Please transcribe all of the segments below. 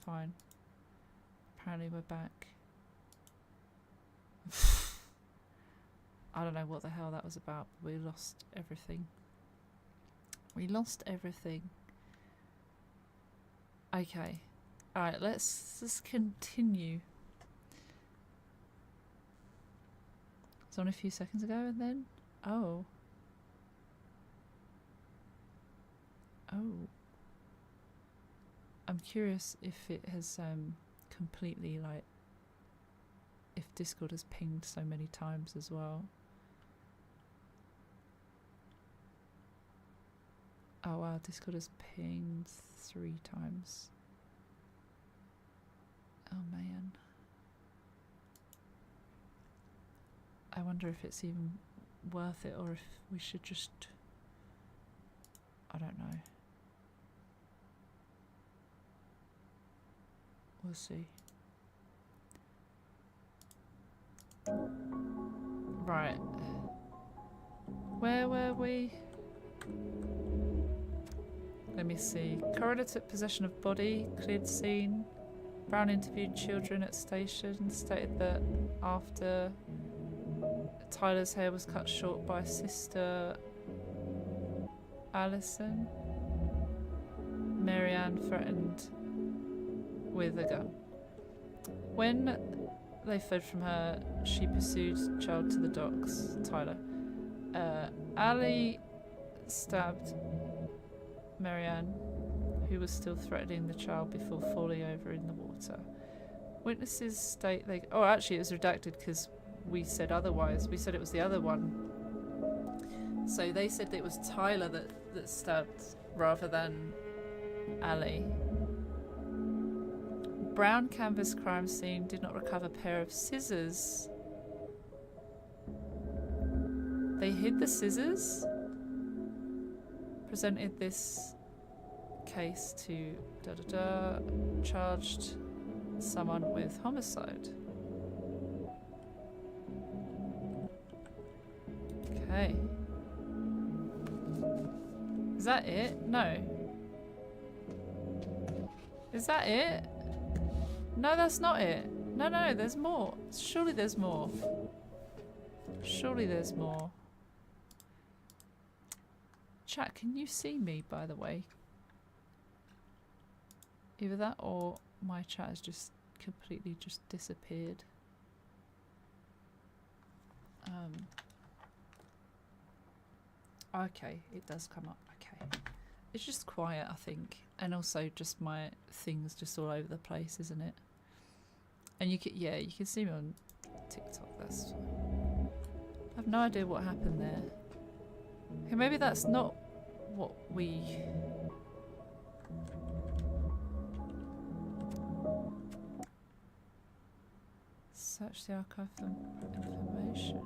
fine. Apparently we're back. I don't know what the hell that was about, but we lost everything. We lost everything. Okay. Alright, let's just continue. It's on a few seconds ago and then... Oh. Oh. I'm curious if it has completely, like... if Discord has pinged so many times as well. Oh wow, Discord has pinged 3 times. Oh man. I wonder if it's even worth it or if we should just... I don't know. We'll see. Right. Where were we? Let me see. Coroner took possession of body, cleared scene. Brown interviewed children at station, stated that after Tyler's hair was cut short by Sister Alison, Marianne threatened with a gun. When they fled from her, she pursued child to the docks, Tyler. Ali stabbed Marianne, who was still threatening the child before falling over in the water. Witnesses state they... Oh, actually it was redacted because we said otherwise. We said it was the other one. So they said that it was Tyler that stabbed rather than Ali. Brown canvas crime scene did not recover a pair of scissors. They hid the scissors? Presented this case to charged someone with homicide. Okay. Is that it? No. Is that it? No, that's not it. No, there's more. Surely there's more. Surely there's more. Chat, can you see me, by the way? Either that or my chat has just completely just disappeared. Okay, it does come up. Okay. It's just quiet, I think. And also just my things just all over the place, isn't it? And you can, yeah, you can see me on TikTok, that's fine. I have no idea what happened there. Okay, maybe that's not what we... Search the archive for information.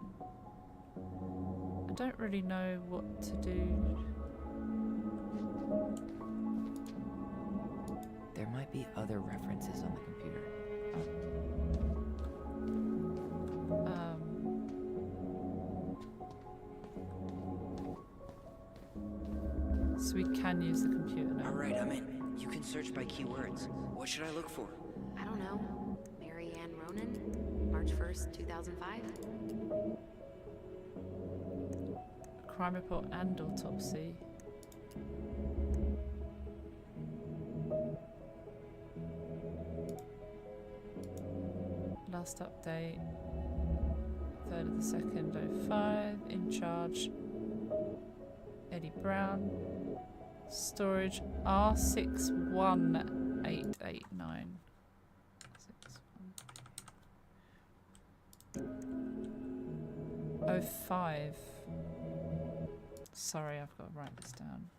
I don't really know what to do. There might be other references on the computer. So we can use the computer now. Alright, I'm in. You can search by keywords. What should I look for? I don't know. Mary Ann Ronan, March 1st, 2005. Crime report and autopsy. Last update, 3rd of the 2nd, 05. In charge, Eddie Brown. Storage R61889. 05. Sorry, I've got to write this down.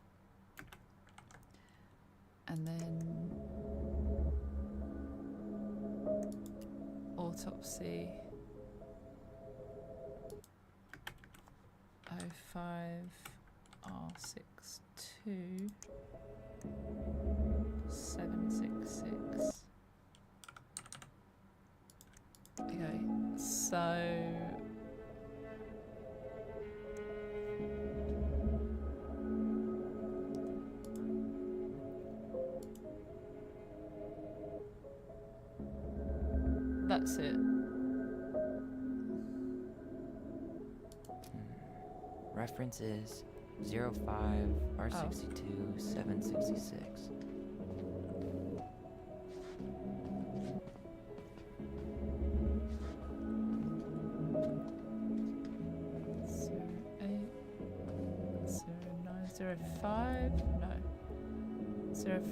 And then autopsy 05 R62 766. Okay, so That's it. Reference is 05 R62 766. No.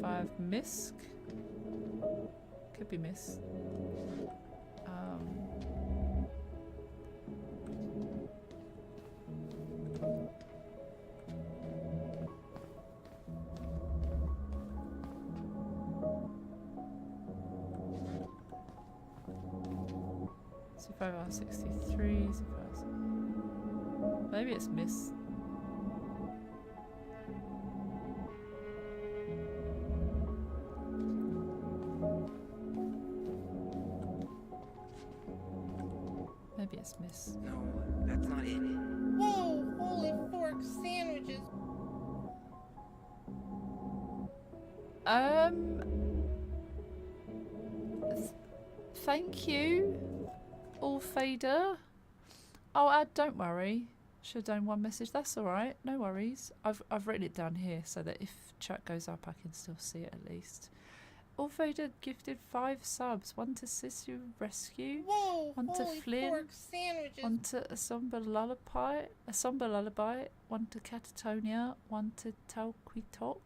05 MISC. Could be MISC. 05R63. Maybe it's MISC. Maybe it's MISC. No, that's not it. Whoa, holy fork sandwiches. Thank you, All Fader. Oh, don't worry. Should have done one message. That's all right. No worries. I've written it down here so that if chat goes up, I can still see it at least. All Fader gifted 5 subs. 1 to Sisu Rescue. Whoa, 1 to holy Flynn. fork sandwiches. 1 to A Somber Lullaby. 1 to Catatonia. 1 to Talquitalk.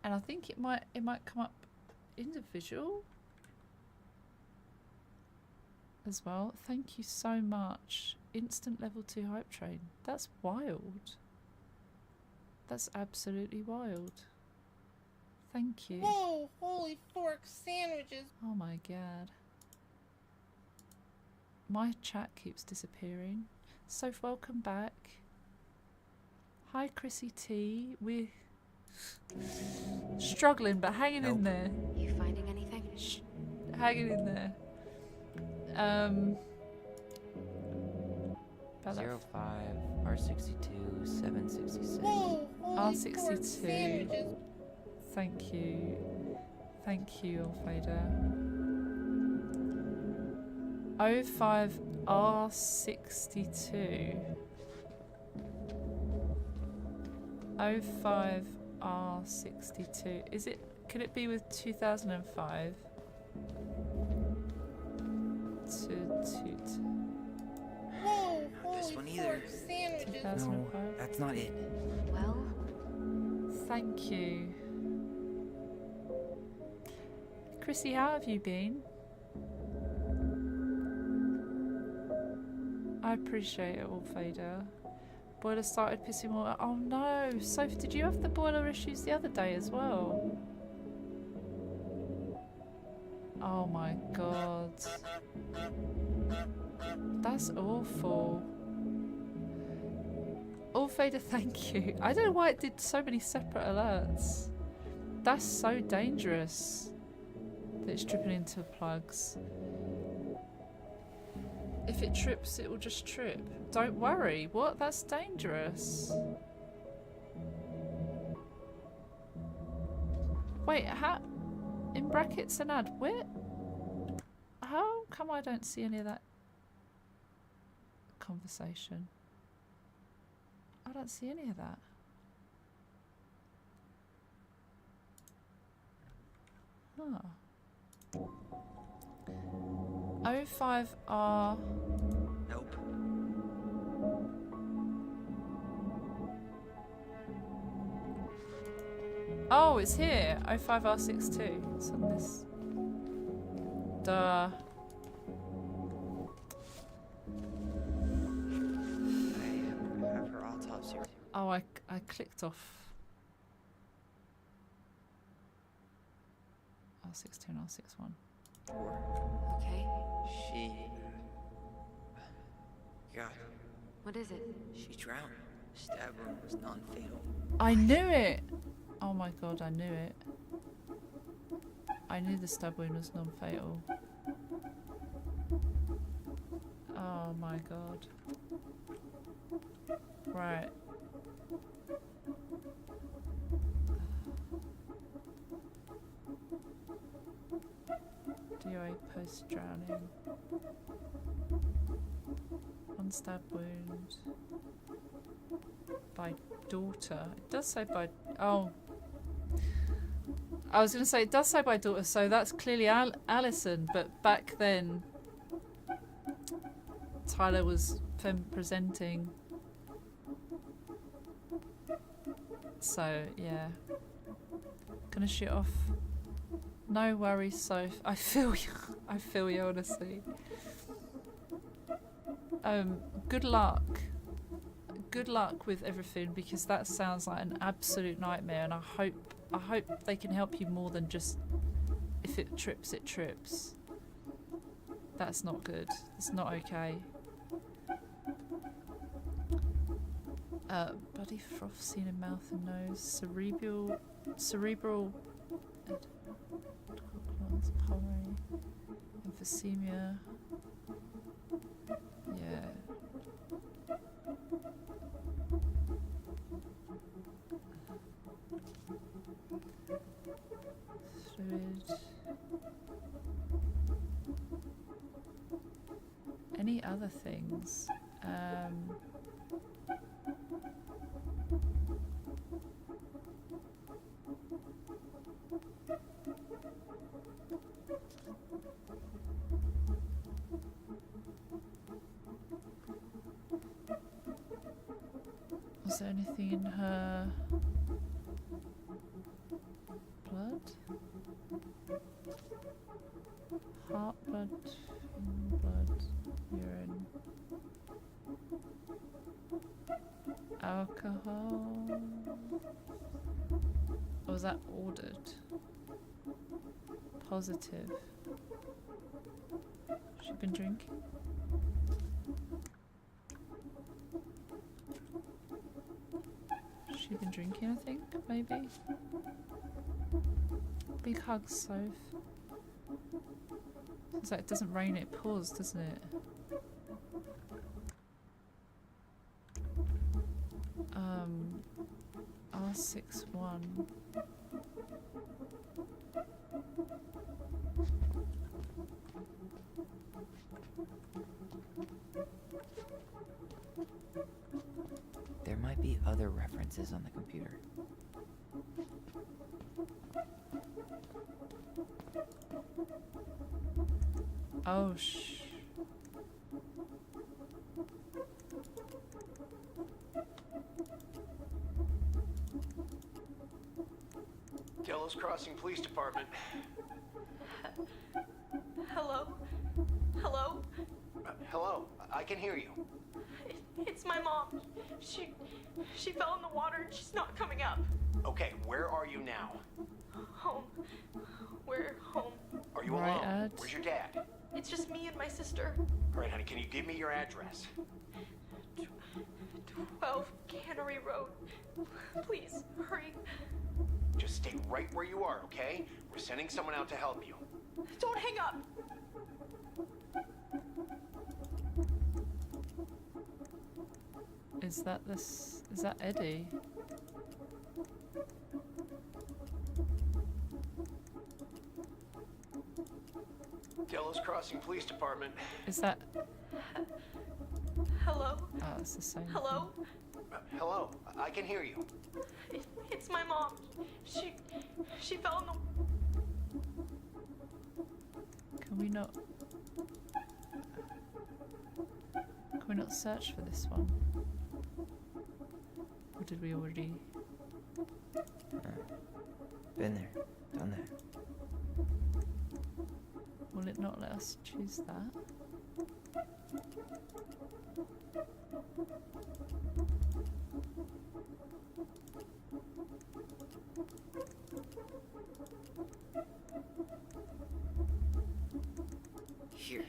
And I think it might come up individual as well. Thank you so much. Instant level 2 hype train. That's wild. That's absolutely wild. Thank you. Whoa, holy fork sandwiches. Oh my god. My chat keeps disappearing. So welcome back. Hi Chrissy T. We're struggling but hanging in there. You finding anything? Hanging in there. About that 05 R62 766. Whoa, holy fork R62. sandwiches. Thank you. Thank you, Alfada. 05 R62. 05 R62. Is it, could it be with 2005? Whoa, Not this holy one either. fork sandwiches. 2005. No, that's not it. Well, Thank you. Chrissy, how have you been? I appreciate it all, Fader. Boiler started pissing water. Oh no! Sophie, did you have the boiler issues the other day as well? Oh my god. That's awful. All Fader, thank you. I don't know why it did so many separate alerts. That's so dangerous that it's tripping into plugs. If it trips, it will just trip. Don't worry. What? That's dangerous. Wait, how? In brackets and add wit? How come I don't see any of that conversation? I don't see any of that. Huh. 05R. Nope. Oh, it's here. 05R62. It's on this. Duh. I have her autopsy. Oh, I clicked off R62 and R61. okay. She... God, What is it? she drowned. Stab wound was non-fatal. I knew it! Oh my god, I knew it. I knew the stab wound was non-fatal. Oh my god. Right. DOA away post-drowning. One stab wound. By daughter. It does say by... Oh. I was going to say, it does say by daughter, so that's clearly Alison, but back then Tyler was presenting. So, yeah. Gonna shoot off. No worries, Soph. I feel you. I feel you, honestly. Good luck. Good luck with everything, because that sounds like an absolute nightmare, and I hope they can help you more than just if it trips, it trips. That's not good. It's not okay. Bloody froth seen in mouth and nose. Cerebral pulmonary emphysema. Yeah. Fluid. Any other things? Was there anything in her blood? Heart blood, blood, urine, alcohol. Or was that ordered? Positive. She been drinking? She been drinking, I think, maybe? Big hugs, Soph. It's like it doesn't rain, it pours, doesn't it? R61. There might be other references on the computer. Oh, Delos Crossing Police Department. Hello? Hello? Hello, I can hear you. It's my mom. She fell in the water and she's not coming up. Okay, where are you now? Home. We're home. Are you Right, alone? Ed. Where's your dad? It's just me and my sister. All right, honey, can you give me your address? 12 Cannery Road. Please, hurry. Just stay right where you are, okay? We're sending someone out to help you. Don't hang up. is that Eddie? Delos Crossing Police Department. Is that... Hello? Oh, it's the same. Hello? Hello, I can hear you. It's my mom. She fell in the... Can we not... Can we not search for this one? Or did we already... Been there, done that. Will it not let us choose that? Here.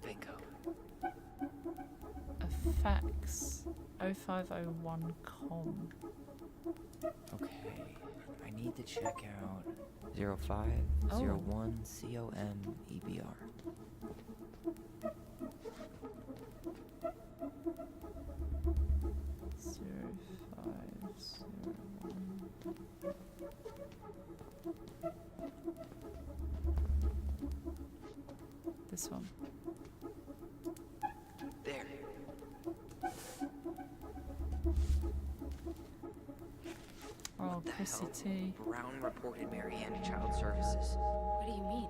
Bingo. A fax 0501 com. Okay, I need to check out 0501 COMEBR. this one. There. Oh, The Chrissy hell? T. Brown reported Marianne to Child Services. What do you mean?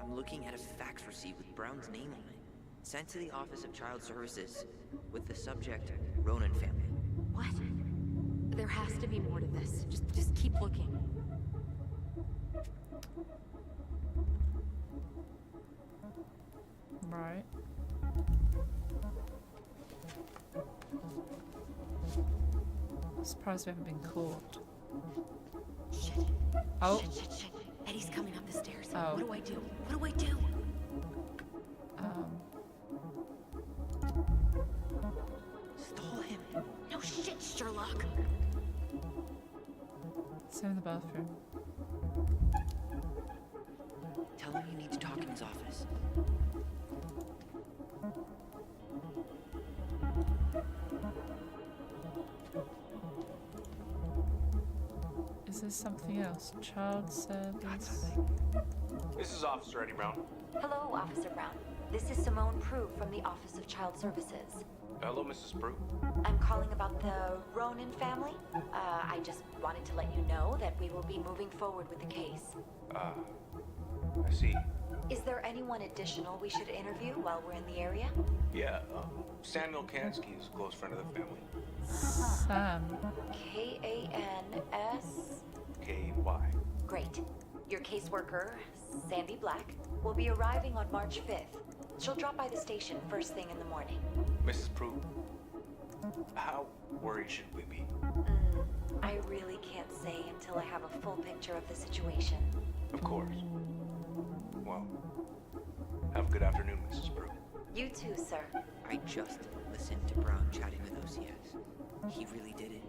I'm looking at a fax receipt with Brown's name on it. Sent to the Office of Child Services with the subject, Ronan family. What? There has to be more to this. Just keep looking. Right. I'm surprised we haven't been caught. Shit. Oh. Shit. Eddie's coming up the stairs. Oh. What do I do? What do I do? Stall him. No shit, Sherlock. Same in the bathroom. Tell him you need to talk in his office. Is there something else? Child service. This is Officer Eddie Brown. Hello, Officer Brown. This is Simone Prue from the Office of Child Services. Hello, Mrs. Prue. I'm calling about the Ronan family. I just wanted to let you know that we will be moving forward with the case. I see. Is there anyone additional we should interview while we're in the area? Yeah, Samuel Kansky is a close friend of the family. Sam. K-A-N-S? K-Y. Great. Your caseworker, Sandy Black, will be arriving on March 5th. She'll drop by the station first thing in the morning. Mrs. Prue, how worried should we be? I really can't say until I have a full picture of the situation. Of course. Well, have a good afternoon, Mrs. Prue. You too, sir. I just listened to Brown chatting with OCS. He really did it.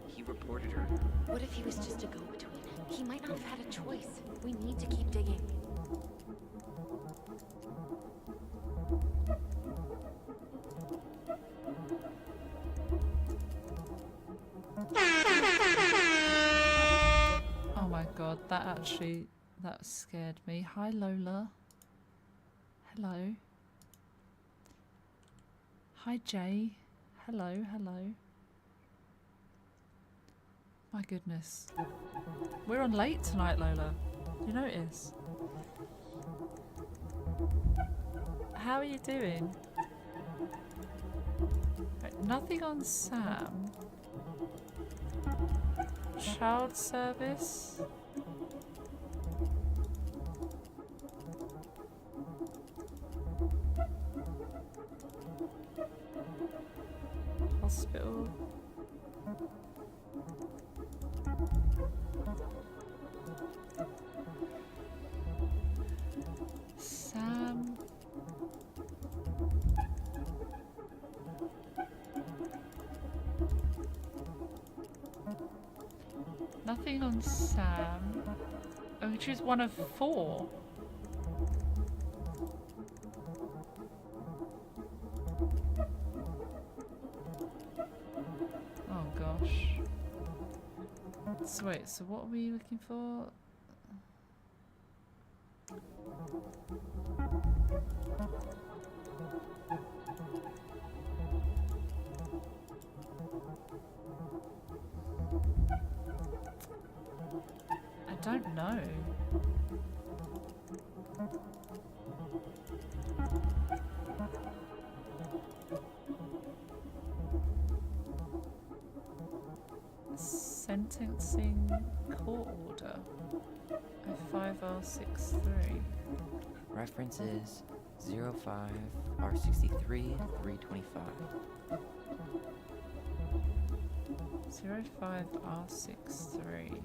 He reported her. What if he was just a go-between? He might not have had a choice. We need to keep digging. Oh my god, that scared me. Hi Lola. Hello. Hi Jay. Hello. My goodness. We're on late tonight, Lola. You notice? How are you doing? Right, nothing on Sam. Child service. Hospital. Sam. Nothing on Sam. Oh, we choose one of 4. Oh gosh. So wait, so what are we looking for? I don't know. Sentencing court order. 05R63. Reference is 05R63 325. 05R63.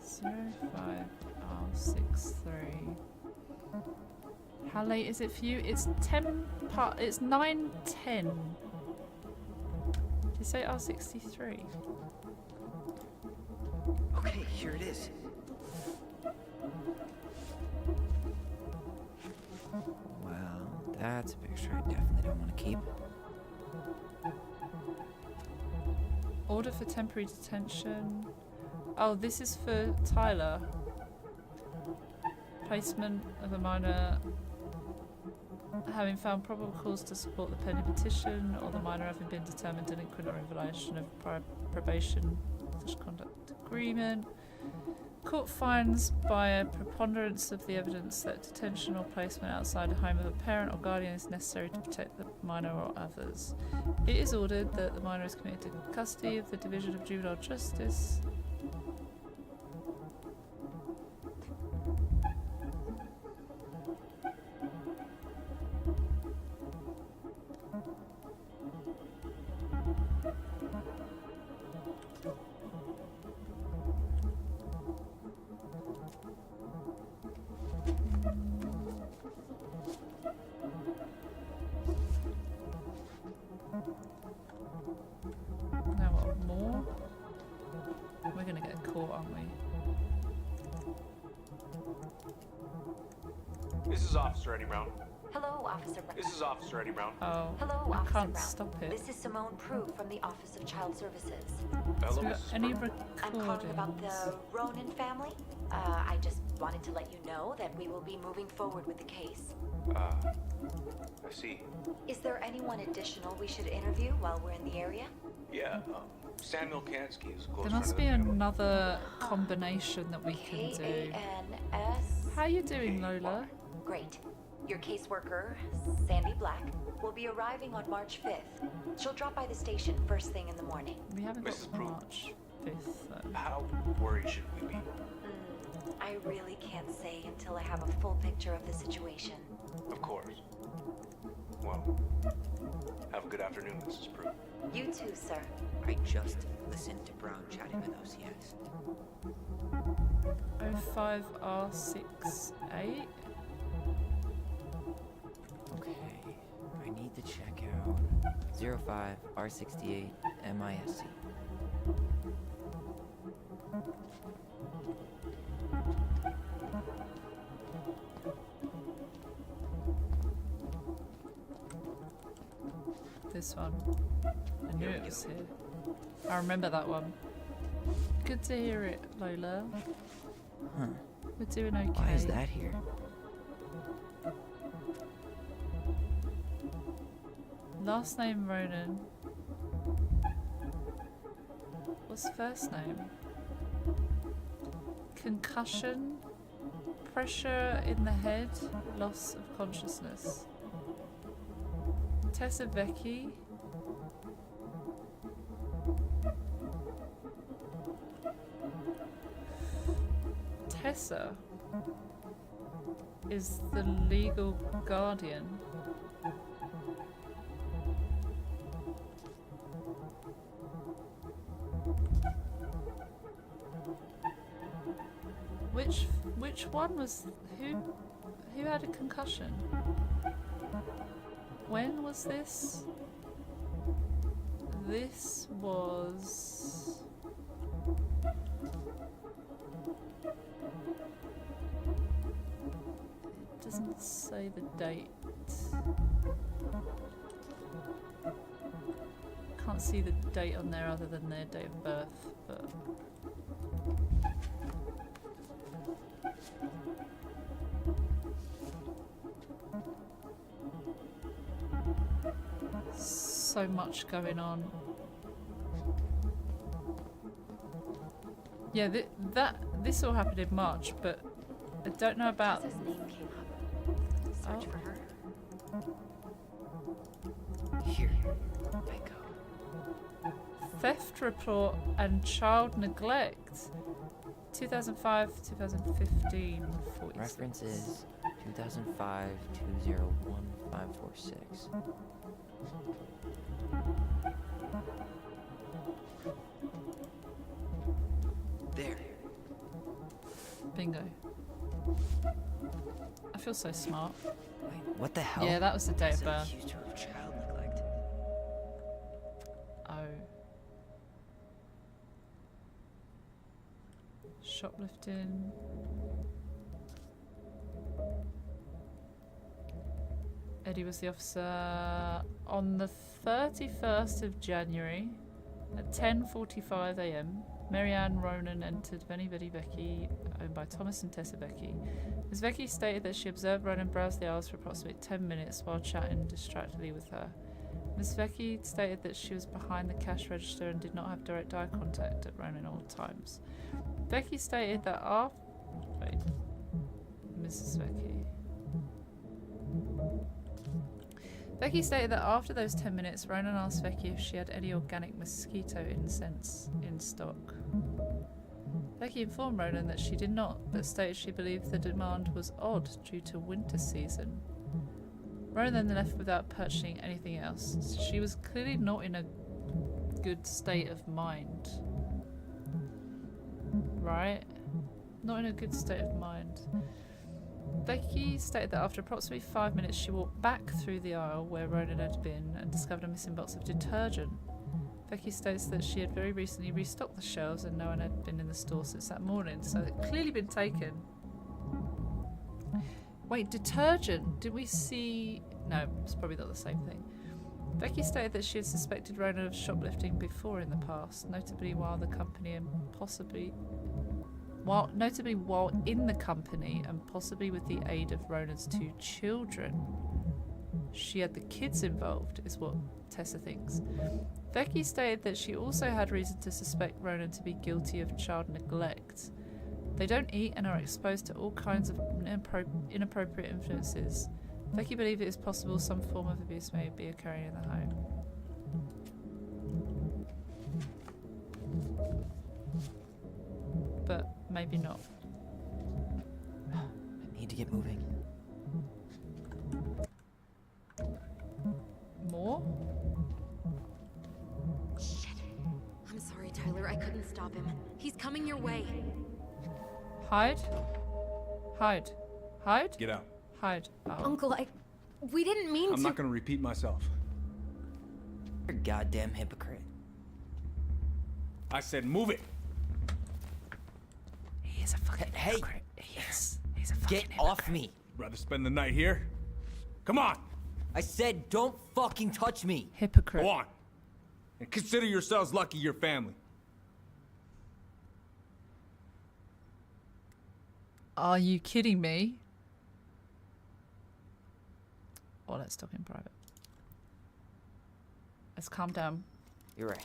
05R63. How late is it for you? It's 9:10. Did you say R63? Okay, here it is. Well, that's a picture I definitely don't want to keep. Order for temporary detention. Oh, this is for Tyler. placement of a minor having found probable cause to support the pending petition, or the minor having been determined delinquent or in violation of probation/conduct agreement. Court finds by a preponderance of the evidence that detention or placement outside the home of a parent or guardian is necessary to protect the minor or others. It is ordered that the minor is committed to custody of the Division of Juvenile Justice. Now what, more? We're gonna get caught, aren't we? This is Officer Eddie Brown. Hello, Officer Brown. This is Officer Eddie Brown. Oh, Hello, I Officer can't Brown. stop it. This is Simone Prue from the Office of Child Services. Hello, So we got Mrs. any Brown. I'm calling about recordings? the Ronan family. I just wanted to let you know that we will be moving forward with the case. I see. Is there anyone additional we should interview while we're in the area? Yeah, Samuel Kansky is a close There friend must of be the family. another combination that we can do. K-A-N-S. How you doing, Lola? Great. Your caseworker, Sandy Black, will be arriving on March 5th. She'll drop by the station first thing in the morning. We haven't got Mrs. Prue. March 5th though. How worried should we be? I really can't say until I have a full picture of the situation. Of course. Well, have a good afternoon, Mrs. Prue. You too, sir. I just listened to Brown chatting with OCS. 05R68. Okay, I need to check out 05 R68 MISC. This one. I knew Here we it was go. here. I remember that one. Good to hear it, Lola. Huh. We're doing okay. Why is that here? Last name Ronan. What's first name? Concussion, pressure in the head, loss of consciousness. Tessa Vecchi. Tessa is the legal guardian. Which one was who had a concussion? When was this? This was it doesn't say the date. Can't see the date on there other than their date of birth, but so much going on. Yeah, this all happened in March, but I don't know about. Tessa's name came up. Search Oh. for her. Here I go. Theft report and child neglect. 2005, 2015, 46. References 2005 201546. There. Bingo. I feel so smart. Wait, what the hell? Yeah, that was the date of Tessa birth. accused her of child neglect. Oh. Shoplifting. Eddie was the officer on the 31st of January at 10:45 a.m. Marianne Ronan entered Benny Betty Becky, owned by Thomas and Tessa Becky. Ms. Becky stated that she observed Ronan browse the aisles for approximately 10 minutes while chatting distractedly with her. Ms. Becky stated that she was behind the cash register and did not have direct eye contact at Ronan all times. Becky stated that after... Wait. Mrs. Becky. Becky stated that after those 10 minutes, Ronan asked Becky if she had any organic mosquito incense in stock. Becky informed Ronan that she did not, but stated she believed the demand was odd due to winter season. Ronan then left without purchasing anything else. She was clearly not in a good state of mind. Right? Not in a good state of mind. Becky stated that after approximately 5 minutes she walked back through the aisle where Ronan had been and discovered a missing box of detergent. Becky states that she had very recently restocked the shelves and no one had been in the store since that morning, so it had clearly been taken. Wait, detergent? Did we see... No, it's probably not the same thing. Becky stated that she had suspected Ronan of shoplifting before in the past, notably while in the company and possibly with the aid of Ronan's 2 children. She had the kids involved, is what Tessa thinks. Becky stated that she also had reason to suspect Ronan to be guilty of child neglect. They don't eat and are exposed to all kinds of inappropriate influences. Becky believed it is possible some form of abuse may be occurring in the home. But maybe not. I need to get moving. More? Shit. I'm sorry, Tyler. I couldn't stop him. He's coming your way. Hide? Hide. Hide? Get out. Hide. Oh. Uncle, we didn't mean to. I'm not gonna repeat myself. You're a goddamn hypocrite. I said move it. He is a fucking Hey. hypocrite. He is. He's a fucking Get hypocrite. off me. Rather spend the night here? Come on, I said don't fucking touch me. Hypocrite. go on. And consider yourselves lucky you're family. Are you kidding me? Oh, let's talk in private. Let's calm down. You're right.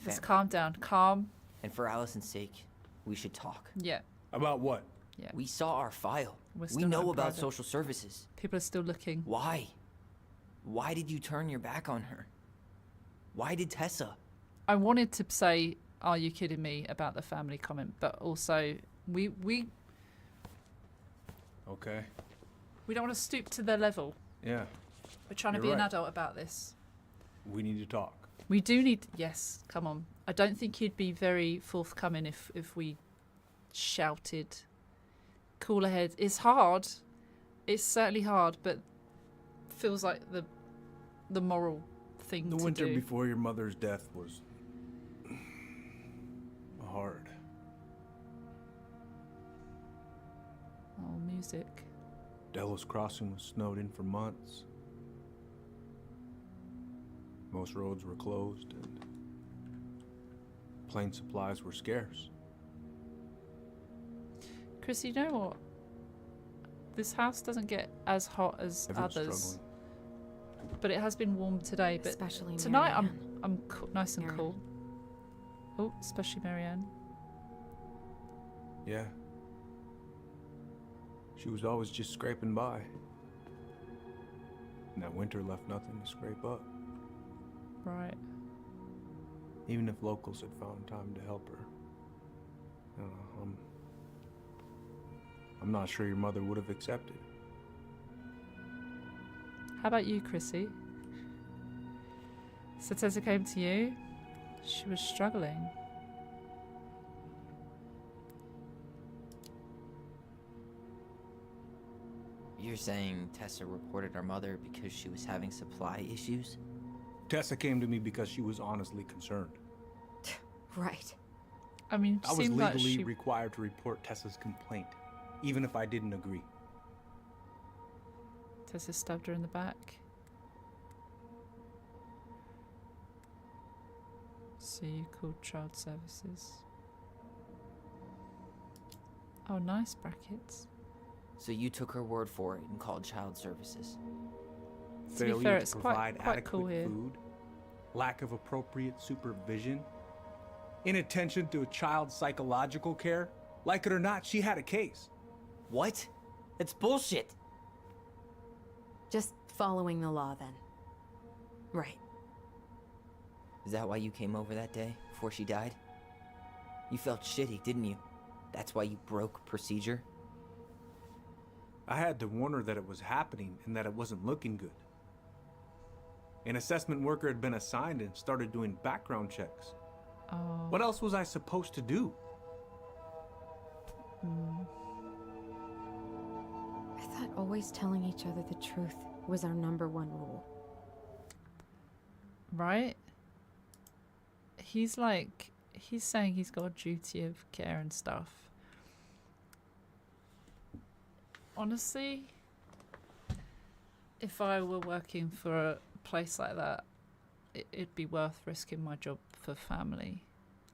Let's Family. calm down. Calm. And for Allison's sake, we should talk. Yeah. About what? Yeah. We saw our file. We're We still not know in about private. social services. People are still looking. Why? Why did you turn your back on her? Why did Tessa? I wanted to say, "Are you kidding me?" about the family comment, but also we Okay. don't want to stoop to their level. Yeah. We're trying to You're be an right. adult about this. We need to talk. We do need. Yes, come on. I don't think you'd be very forthcoming if we shouted. Cooler head. It's hard. It's certainly hard, but feels like the moral thing The to winter do. before your mother's death was hard. Oh, music. Delos Crossing was snowed in for months. Most roads were closed and plane supplies were scarce. Chris, you know what? This house doesn't get as hot as Everyone's others, struggling. but it has been warm today. But Especially tonight Marianne. I'm nice and Marianne. cool. Oh, especially Marianne. Yeah. She was always just scraping by. And that winter left nothing to scrape up. Right. Even if locals had found time to help her. I don't know, I'm not sure your mother would have accepted. How about you, Chrissy? So Tessa came to you. She was struggling. You're saying Tessa reported our mother because she was having supply issues? Tessa came to me because she was honestly concerned. Right. I mean, I was seemed like legally she... required to report Tessa's complaint, even if I didn't agree. Tessa stabbed her in the back. So you called child services. Oh, nice brackets. So you took her word for it and called child services. To be Failure fair, to it's provide quite adequate cool here. food, lack of appropriate supervision, inattention to a child's psychological care. Like it or not, she had a case. What? That's bullshit. Just following the law then. Right. Is that why you came over that day, before she died? You felt shitty, didn't you? That's why you broke procedure? I had to warn her that it was happening and that it wasn't looking good. An assessment worker had been assigned and started doing background checks. Oh. What else was I supposed to do? I thought always telling each other the truth was our #1 rule. Right? He's saying he's got a duty of care and stuff. Honestly, if I were working for a place like that, it'd be worth risking my job for family.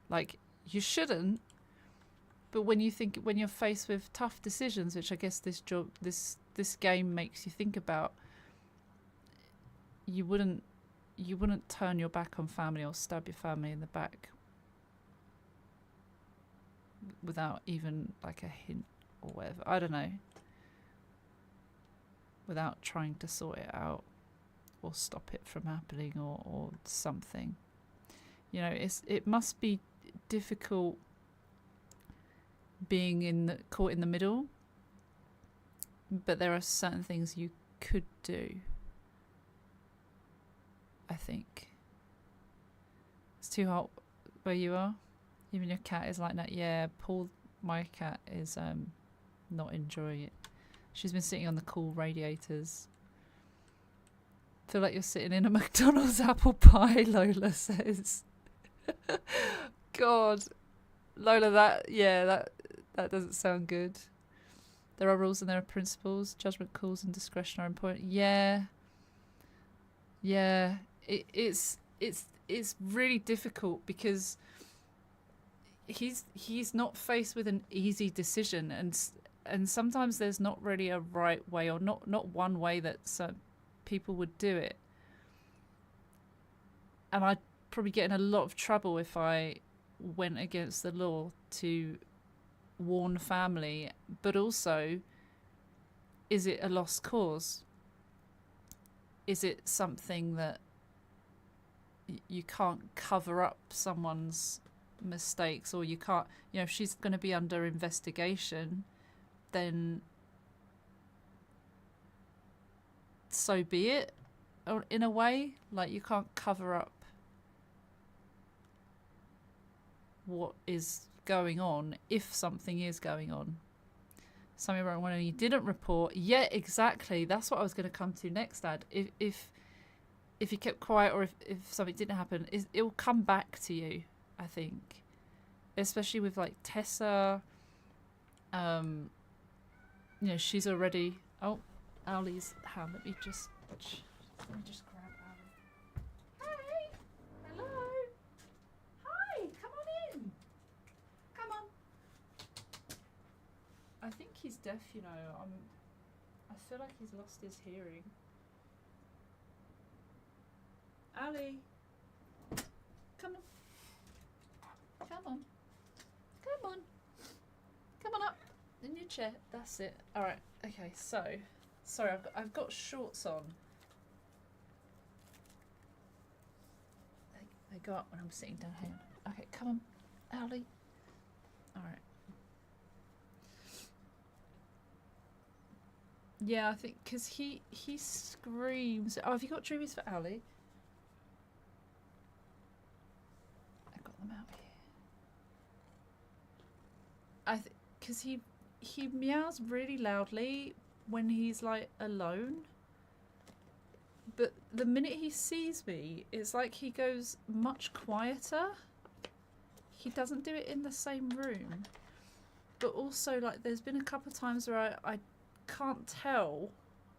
Like, you shouldn't, but when you're faced with tough decisions, which I guess this game makes you think about, you wouldn't turn your back on family or stab your family in the back without even like a hint or whatever. I don't know. Without trying to sort it out or stop it from happening or something. You know, it must be difficult being caught in the middle, but there are certain things you could do. I think it's too hot where you are. Even your cat is like that. Yeah, Paul, my cat, is not enjoying it. She's been sitting on the cool radiators. Feel like you're sitting in a McDonald's apple pie, Lola says. God, Lola, that doesn't sound good. There are rules and there are principles. Judgment calls and discretion are important. Yeah. It's really difficult because he's not faced with an easy decision, and sometimes there's not really a right way, or not one way that some people would do it. And I'd probably get in a lot of trouble if I went against the law to warn family. But also, is it a lost cause? Is it something that you can't cover up someone's mistakes, or you can't, if she's going to be under investigation, then so be it, or in a way, like you can't cover up what is going on if something is going on. Something wrong when you didn't report. Yeah, exactly. That's what I was going to come to next, Dad. If you kept quiet, or if something didn't happen, it will come back to you, I think. Especially with like Tessa. She's already. Oh, Ali's hand. Let me just grab Ali. Hey, hello. Hi, come on in. Come on. I think he's deaf. I feel like he's lost his hearing. Ali, come on. Come on. Come on. Come on up in your chair. That's it. All right. Okay. So, sorry, I've got shorts on. They go up when I'm sitting down. Hang on. Okay. Come on, Ali. All right. Yeah, I think because he screams. Oh, have you got dreamies for Ali? I got them out here. Because he meows really loudly when he's like alone, but the minute he sees me, it's like he goes much quieter. He doesn't do it in the same room, but also like there's been a couple of times where I can't tell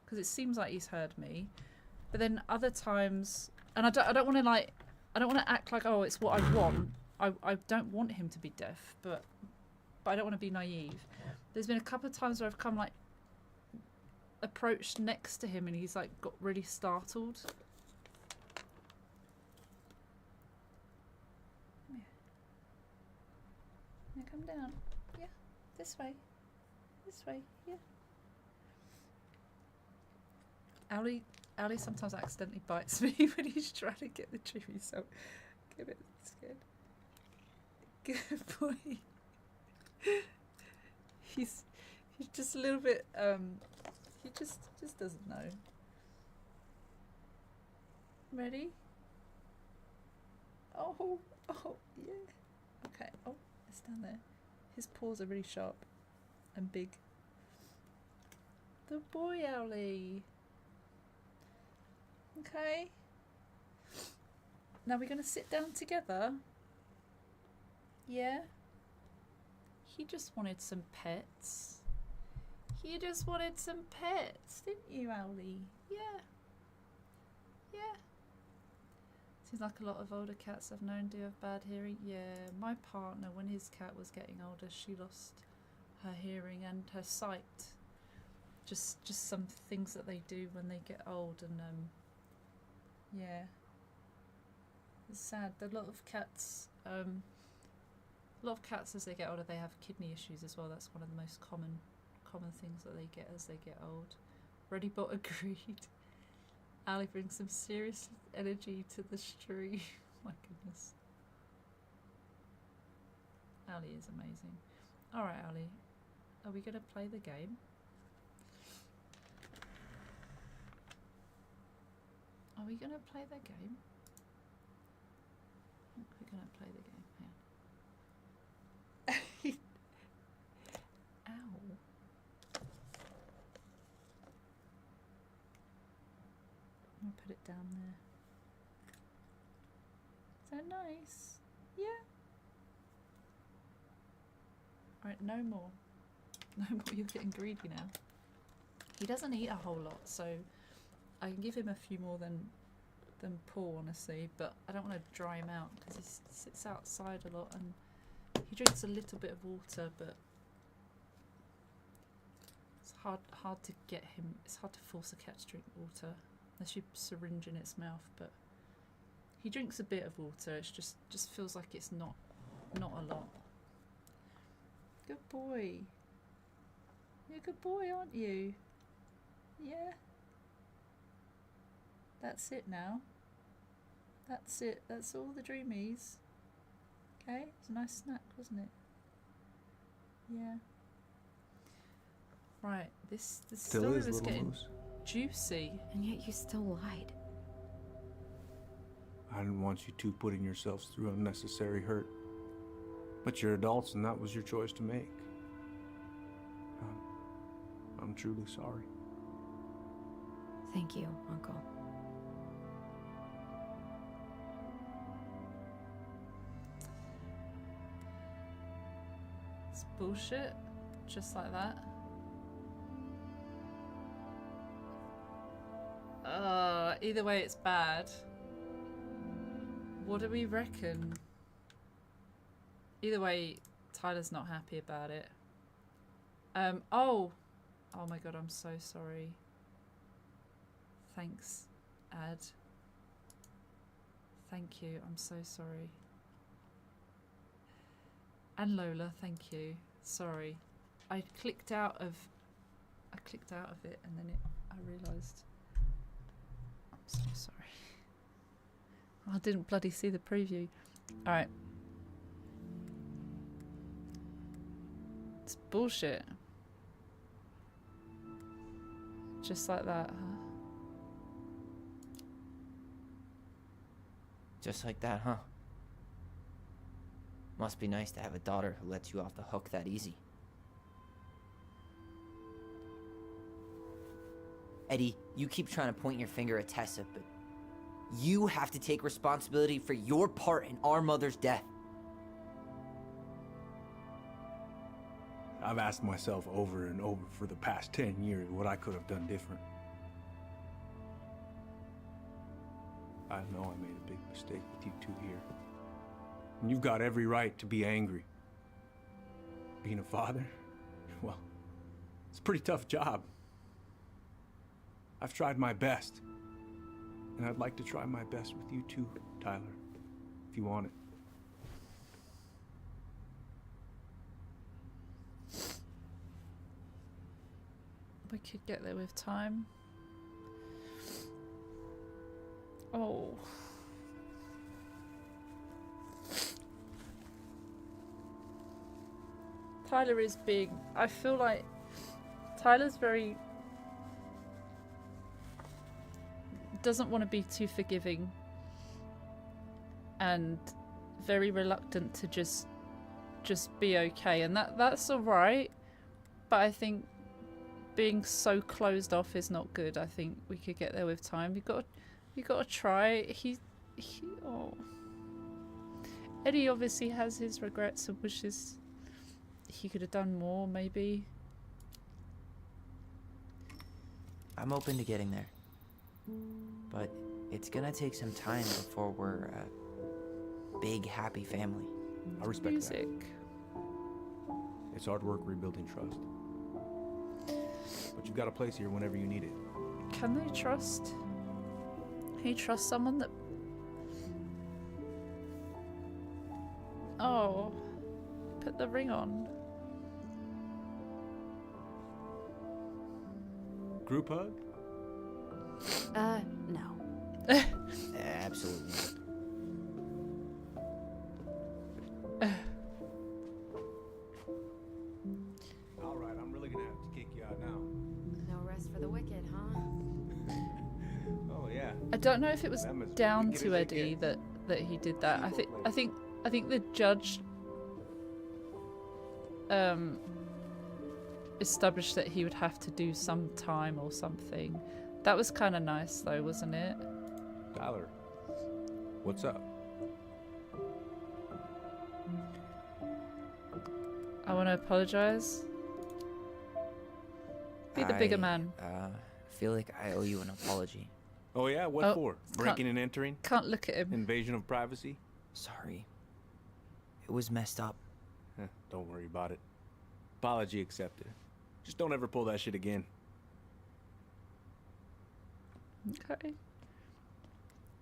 because it seems like he's heard me, but then other times, and I don't want to like, I don't want to act like, oh, it's what I want. I don't want him to be deaf, but I don't want to be naive. There's been a couple of times where I've come like approached next to him and he's like got really startled. Yeah, come down. Yeah, this way. This way, yeah. Owlie sometimes accidentally bites me when he's trying to get the tree, so get a bit scared. Good boy. He's just a little bit he just doesn't know. Ready? Oh yeah. Okay. Oh, it's down there. His paws are really sharp and big. The boy, Owlie. Okay. Now we're going to sit down together. Yeah. He just wanted some pets. You just wanted some pets, didn't you, Owlie? Yeah. Yeah. Seems like a lot of older cats I've known do have bad hearing. Yeah, my partner, when his cat was getting older, she lost her hearing and her sight. Just some things that they do when they get old, and yeah, it's sad. A lot of cats as they get older, they have kidney issues as well. That's one of the most common things that they get as they get old. Readybot agreed. Ali brings some serious energy to the stream. My goodness. Ali is amazing. Alright, Ali. Are we going to play the game? Are we going to play the game? I think we're going to play the game. Yeah. Ow. I'll put it down there. Is that nice? Yeah. Alright, no more. No more, you're getting greedy now. He doesn't eat a whole lot, so I can give him a few more than Paul, honestly, but I don't want to dry him out because he sits outside a lot and he drinks a little bit of water, but it's hard to get him, it's hard to force a cat to drink water unless you syringe in its mouth, but he drinks a bit of water. It's just feels like it's not a lot. Good boy. You're a good boy, aren't you? Yeah. That's it now. That's it. That's all the dreamies. Okay, it's a nice snack, wasn't it? Yeah. Right, this Still story is, was little getting moose. juicy. And yet you still lied. I didn't want you two putting yourselves through unnecessary hurt. But you're adults and that was your choice to make. I'm truly sorry. Thank you, Uncle. It's bullshit, just like that. Either way it's bad. What do we reckon? Either way, Tyler's not happy about it. Oh my god, I'm so sorry. Thanks, Ad. Thank you, I'm so sorry. And Lola, thank you. Sorry. I clicked out of it and then I realised. I'm so sorry. I didn't bloody see the preview. Alright. It's bullshit. Just like that, huh? Just like that, huh? Must be nice to have a daughter who lets you off the hook that easy. Eddie, you keep trying to point your finger at Tessa, but you have to take responsibility for your part in our mother's death. I've asked myself over and over for the past 10 years what I could have done different. I know I made a big mistake with you two here. And you've got every right to be angry. Being a father, well, it's a pretty tough job. I've tried my best. And I'd like to try my best with you too, Tyler, if you want it. We could get there with time. Oh. Tyler is big. I feel like Tyler's very... doesn't want to be too forgiving. And very reluctant to just be okay. And that's alright. But I think being so closed off is not good. I think we could get there with time. You got to try. Oh. Eddie obviously has his regrets and wishes he could have done more, maybe. I'm open to getting there. But it's gonna take some time before we're a big, happy family. I respect Music. that. It's hard work rebuilding trust. But you've got a place here whenever you need it. Can they trust? Can you trust someone that... Oh. Put the ring on. Group hug? No. Absolutely. All right, I'm really gonna have to kick you out now. No rest for the wicked, huh? Oh yeah. I don't know if it was Them as down wicked to as they Eddie get. that he did that. I think the judge established that he would have to do some time or something. That was kind of nice though, wasn't it? Tyler, what's up? I want to apologize. Be the bigger man. Feel like I owe you an apology. Oh yeah, what Oh, for? can't- Breaking and entering? Can't look at him. Invasion of privacy? Sorry. It was messed up. Don't worry about it. Apology accepted. Just don't ever pull that shit again. Okay.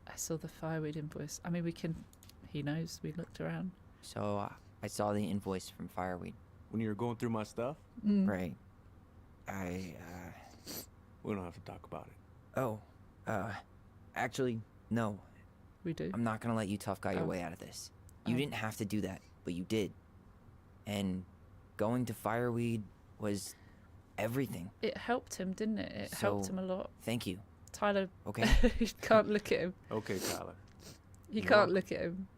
I saw the fireweed invoice. I mean, we can... He knows. We looked around. So, I saw the invoice from Fireweed. When you were going through my stuff, Right. we don't have to talk about it. Oh, actually, no. We do. I'm not gonna let you tough guy your Oh. way out of this. You Oh. didn't have to do that, but you did. And going to Fireweed was everything. It helped him, didn't it? It helped So- him a lot. Thank you. Tyler... Okay. he can't look at him. Okay, Tyler. He You're can't welcome. look at him.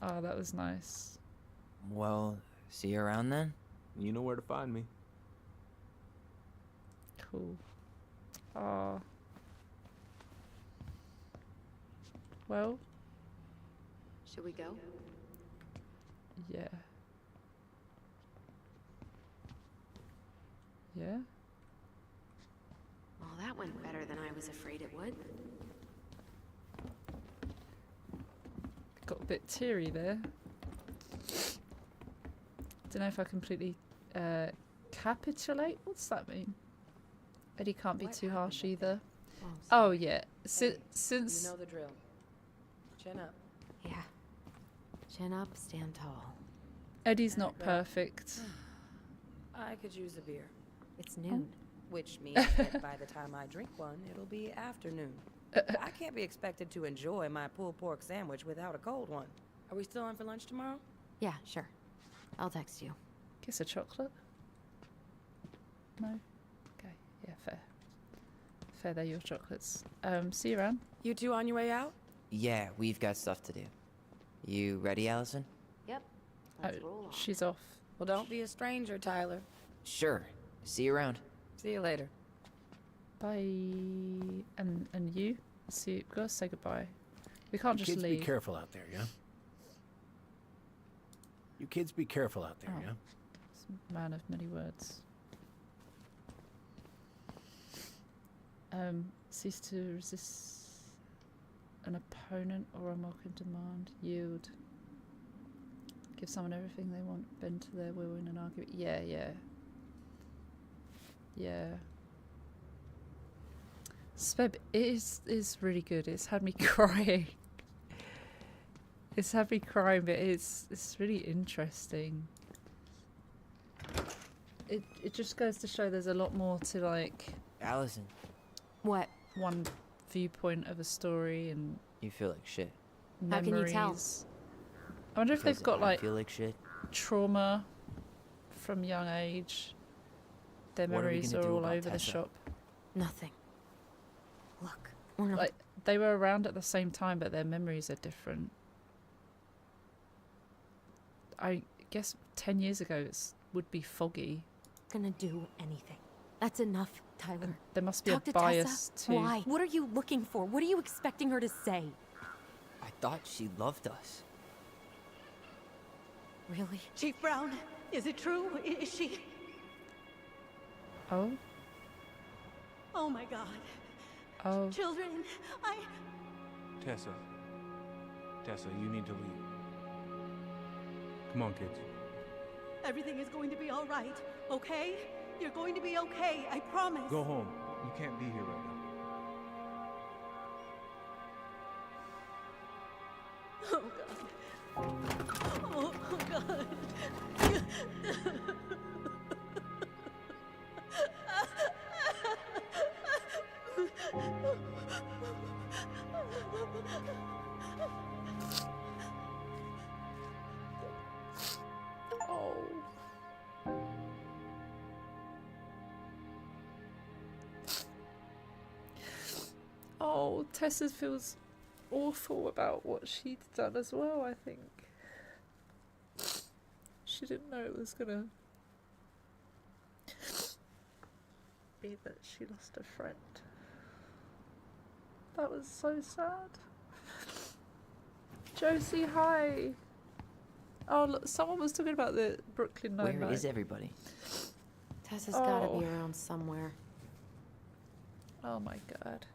Oh, that was nice. Well, see you around then? You know where to find me. Cool. Ah. Well, Should we go? yeah. Yeah? Well, that went better than I was afraid it would. Got a bit teary there. Don't know if I completely capitulate. What's that mean? Eddie can't be too harsh either. Oh yeah. Since You know the drill. Chin up. Yeah. Chin up, stand tall. Eddie's not perfect. I could use a beer. It's noon. Which means that by the time I drink one, it'll be afternoon. I can't be expected to enjoy my pulled pork sandwich without a cold one. Are we still on for lunch tomorrow? Yeah, sure. I'll text you. Kiss a chocolate? No? Okay. Yeah, fair. Fair, they're your chocolates. See you around. You two on your way out? Yeah, we've got stuff to do. You ready, Allison? Yep. Let's roll on. She's off. Well, don't be a stranger, Tyler. Sure. See you around. See you later. Bye. And you? See you. Go say goodbye. We can't just Kids, leave. be careful out there, yeah? You kids be careful out there, Oh. yeah? It's a man of many words. Cease to resist. an opponent or a mock in demand. Yield. Give someone everything they want. Bend to their will in an argument. Yeah, yeah. Yeah. Speb is really good. It's had me crying. It's had me crying, but it's really interesting. It just goes to show there's a lot more to like Allison, What? one viewpoint of a story and you feel like shit. How can you tell? memories. I wonder if they've Because got I like feel like shit. trauma from young age. Their What are we memories gonna are do all about over the Tessa? shop. Nothing. Look, we're not. Like they were around at the same time, but their memories are different. I guess 10 years ago it would be foggy. Gonna do anything. That's enough, Tyler. There must be Talk a to bias Tessa. too. Why? What are you looking for? What are you expecting her to say? I thought she loved us. Really? Chief Brown, is it true? Is she? Oh, Oh my God. oh. Children, Tessa. Tessa, you need to leave. Come on, kids. everything is going to be all right, okay? You're going to be okay, I promise. Go home. You can't be here right now. Oh God. Oh God. Oh. Oh, Tessa feels awful about what she'd done as well, I think. She didn't know it was gonna be that she lost a friend. That was so sad. Josie, hi! Oh, look, someone was talking about the Brooklyn Nine-Nine. Where is everybody? Tessa's gotta be Oh. around somewhere. Oh my god.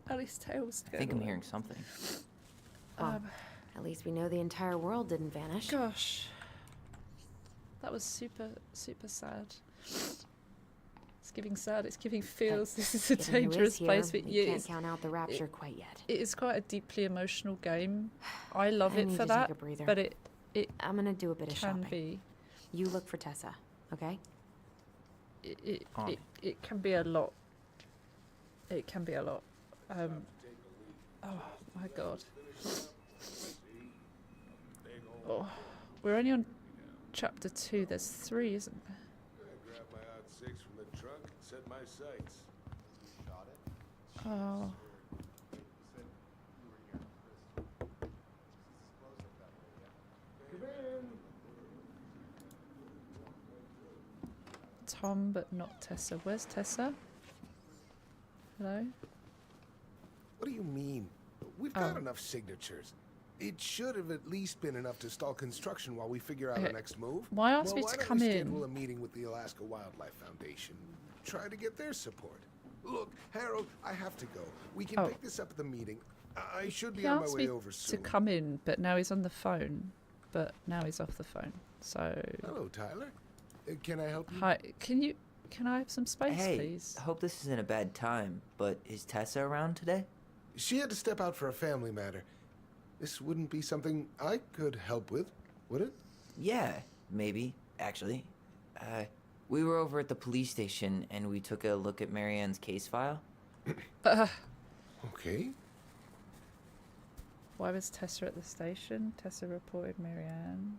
Alice Tails. I think I'm hearing something. Well, at least we know the entire world didn't vanish. Gosh. That was super, super sad. It's giving sad, it's giving feels. This is a Given who is dangerous here, place for we you. can't count out the rapture quite yet. It is quite a deeply emotional game. I love I it need for to that, take a breather. but it I'm gonna do a bit of can shopping. be. You look for Tessa, okay? It can be a lot. It can be a lot. Oh my god. Oh, we're only on chapter 2. There's 3, isn't there? I grabbed my odd 6 from the trunk and set my sights. Oh. Tom, but not Tessa. Where's Tessa? Hello? What do you mean? We've got enough signatures. It should have at least been enough to stall construction while we figure out our next move. Why ask me Well, to why don't come we in? schedule a meeting with the Alaska Wildlife Foundation? Try to get their support. Look, Harold, I have to go. We can pick this up at the meeting. I should be He on my asked way me over to soon. come in, but now he's on the phone. But now he's off the phone. So. Hello, Tyler. Can I help you? Hi. Can I have some space, Hey, please? I hope this isn't a bad time, but is Tessa around today? She had to step out for a family matter. This wouldn't be something I could help with, would it? Yeah, maybe, actually. We were over at the police station and we took a look at Marianne's case file. Okay. Why was Tessa at the station? Tessa reported Marianne.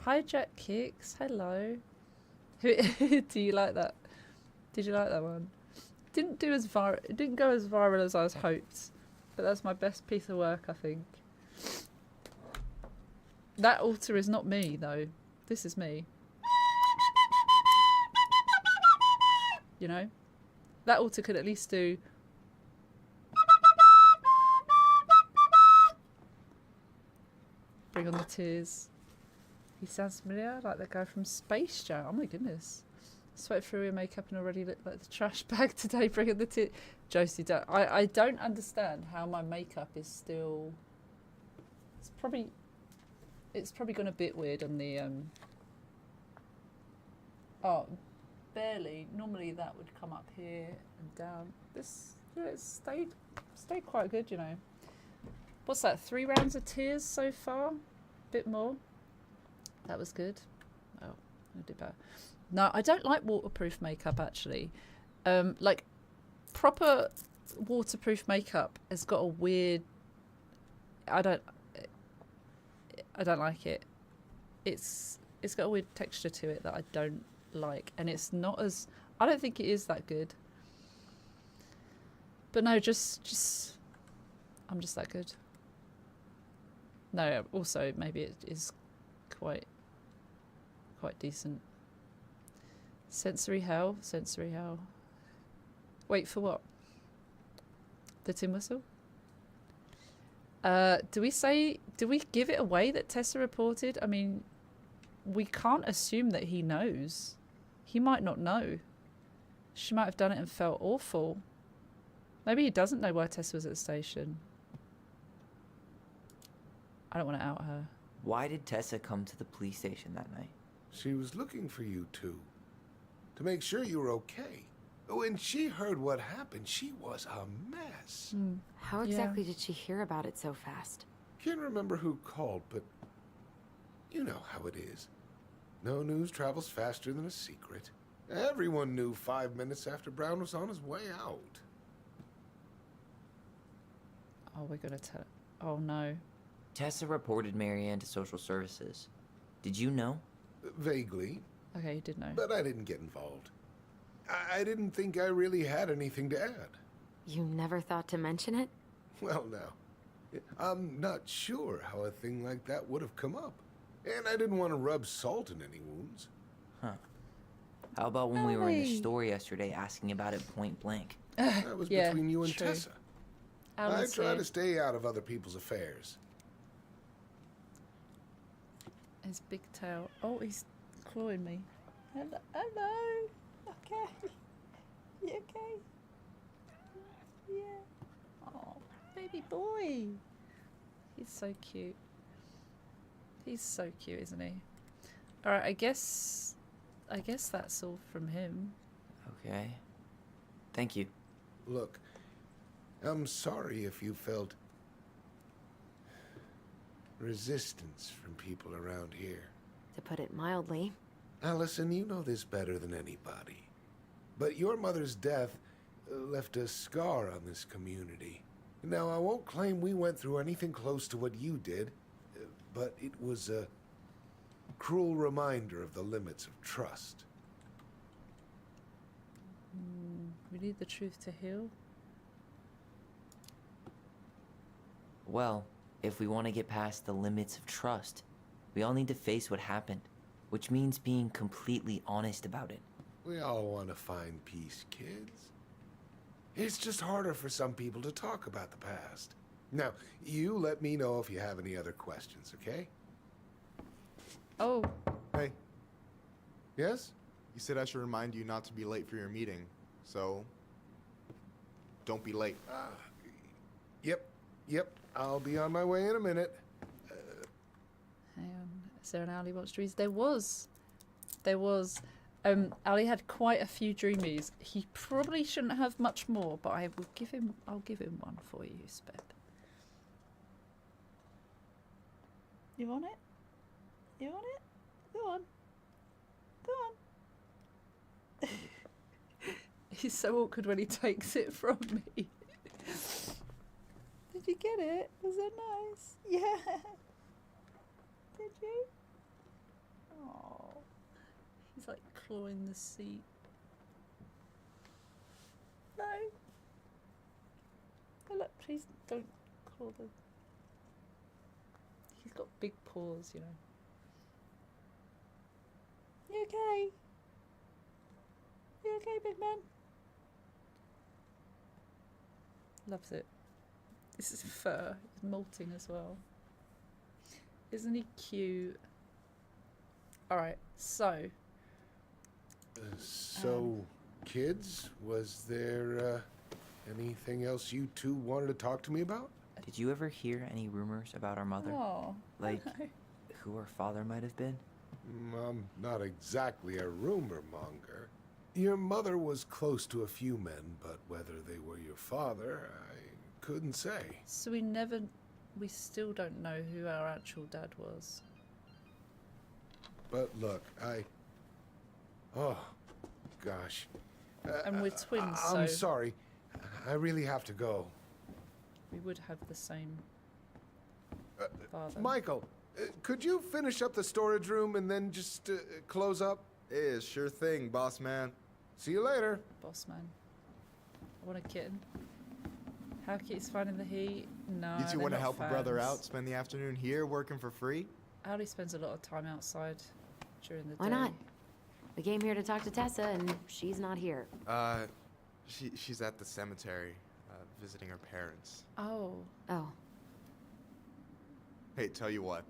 Hijack kicks. Hello. Do you like that? Did you like that one? Didn't do as viral. It didn't go as viral as I was hoped, but that's my best piece of work, I think. That altar is not me though. This is me. You know, that altar could at least do. Bring on the tears. He sounds familiar, like the guy from Space Jam. Oh my goodness. Sweat through your makeup and already look like the trash bag today. Bringing the tea. Josie, I don't understand how my makeup is still. It's probably gone a bit weird on the Oh, barely. Normally that would come up here and down. This, yeah, it's stayed quite good, you know. What's that? 3 rounds of tears so far? Bit more. That was good. Oh, I did better. No, I don't like waterproof makeup actually. Like proper waterproof makeup has got a weird. I don't like it. It's got a weird texture to it that I don't like, and it's not as. I don't think it is that good. But no, just I'm just that good. No, also maybe it is quite decent. Sensory hell. Wait, for what? The tin whistle? Do we give it away that Tessa reported? I mean, we can't assume that he knows. He might not know. She might have done it and felt awful. Maybe he doesn't know why Tessa was at the station. I don't want to out her. Why did Tessa come to the police station that night? She was looking for you two. To make sure you were okay. When she heard what happened, she was a mess. How exactly did she hear about it so fast? Can't remember who called, but you know how it is. No news travels faster than a secret. Everyone knew 5 minutes after Brown was on his way out. Oh, we're gonna tell. Oh no. Tessa reported Marianne to social services. Did you know? Vaguely. Okay, you did know. But I didn't get involved. I didn't think I really had anything to add. You never thought to mention it? Well, now, I'm not sure how a thing like that would have come up. And I didn't want to rub salt in any wounds. Huh. How about when we were in the store yesterday asking about it point blank? That was Yeah, between you and true. Tessa. Alan's I try here. to stay out of other people's affairs. His big tail. Oh, he's clawing me. Hello. Hello. Okay. You okay? Yeah. Oh, baby boy. He's so cute. He's so cute, isn't he? All right. I guess that's all from him. Okay. Thank you. Look, I'm sorry if you felt resistance from people around here. To put it mildly. Allison, you know this better than anybody. But your mother's death left a scar on this community. Now, I won't claim we went through anything close to what you did, but it was a cruel reminder of the limits of trust. We need the truth to heal. Well, if we want to get past the limits of trust, we all need to face what happened, which means being completely honest about it. We all want to find peace, kids. It's just harder for some people to talk about the past. Now, you let me know if you have any other questions, okay? Oh. Hey, Yes? you said I should remind you not to be late for your meeting, so don't be late. Yep. I'll be on my way in a minute. Hang on. Is there an Ali watch dreams? There was. Ali had quite a few dreamies. He probably shouldn't have much more, but I'll give him one for you, Speb. You want it? You want it? Go on. He's so awkward when he takes it from me. Did you get it? Was it nice? Yeah. Did you? Oh. He's like clawing the seat. No. Oh look, please don't claw the... He's got big paws, you know. You okay? You okay, big man? Loves it. This is fur. It's molting as well. Isn't he cute? Alright, so So, kids, was there anything else you two wanted to talk to me about? Did you ever hear any rumors about our mother? Oh, Like, who her father might have been? I'm not exactly a rumor monger. Your mother was close to a few men, but whether they were your father, I couldn't say. so we still don't know who our actual dad was. But look, oh, gosh. And we're twins, I'm so sorry. I really have to go. we would have the same father. Michael, could you finish up the storage room and then just close up? Yeah, sure thing, boss man. See you later. Boss man. I want a kitten. How Kitty's finding the heat? No. You two they're want to not help a brother fans. out, spend the afternoon here working for free? Ali spends a lot of time outside during the Why day. not? We came here to talk to Tessa, and she's not here. She's at the cemetery, visiting her parents. Oh. Oh, Hey, tell you what.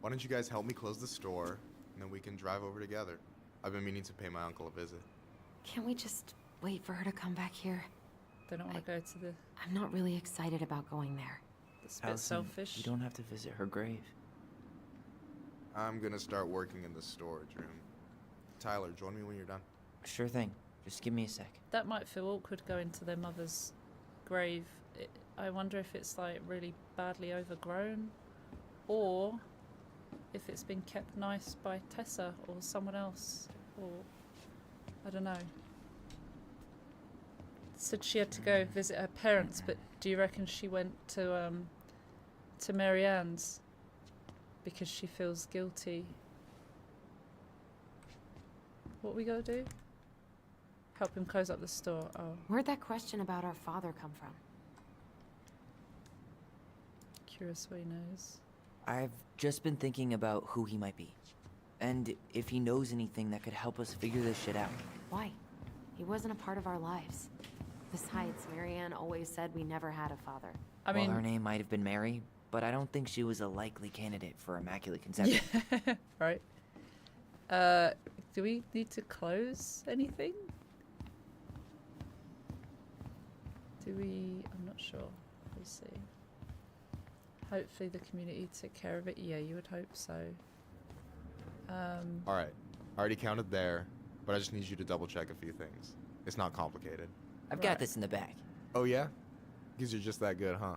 Why don't you guys help me close the store, and then we can drive over together? I've been meaning to pay my uncle a visit. can't we just wait for her to come back here? They don't want to go to the... I'm not really excited about going there. It's a bit Allison, selfish. you don't have to visit her grave. I'm gonna start working in the storage room. Tyler, join me when you're done. Sure thing. Just give me a sec. That might feel awkward going to their mother's grave. I wonder if it's like really badly overgrown, or if it's been kept nice by Tessa or someone else, or I don't know. Said she had to go visit her parents, but do you reckon she went to Mary Ann's because she feels guilty? What we gotta do? Help him close up the store. Oh, Where'd that question about our father come from? curious what he knows. I've just been thinking about who he might be. And if he knows anything that could help us figure this shit out. Why? He wasn't a part of our lives. Besides, Marianne always said we never had a father. I mean, Well, her name might have been Mary, but I don't think she was a likely candidate for Immaculate Conception. yeah, right. Do we need to close anything? Do we? I'm not sure. We'll see. Hopefully the community took care of it. Yeah, you would hope so. Alright, I already counted there, but I just need you to double check a few things. It's not complicated. I've got this in the bag. Oh yeah? Because you're just that good, huh?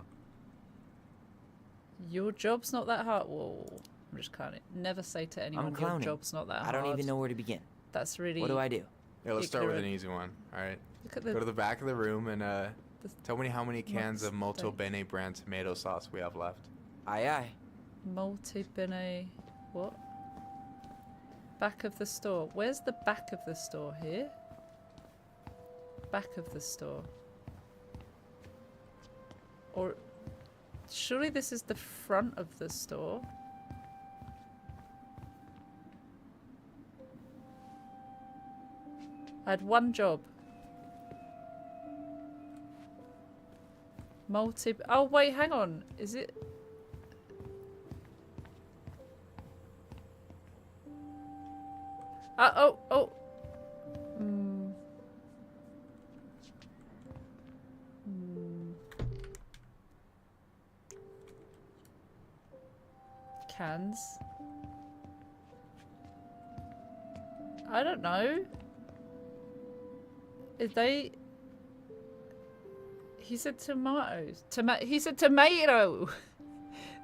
Your job's not that hard. Whoa, I'm just clowning. Never say to anyone your clowning. job's not that I hard. don't even know where to begin. That's really. What do I do? Yeah, let's start with an ignorant. easy one, alright? Look at the Go to the back of the room and tell me how many cans of What's Molto that? Bene brand tomato sauce we have left. Aye aye. multi-bene. What? Back of the store. Where's the back of the store? Here? Back of the store. Or surely this is the front of the store. I had one job. Oh wait, hang on. Is it? Oh. Cans. I don't know. Is they? He said tomatoes. He said tomato.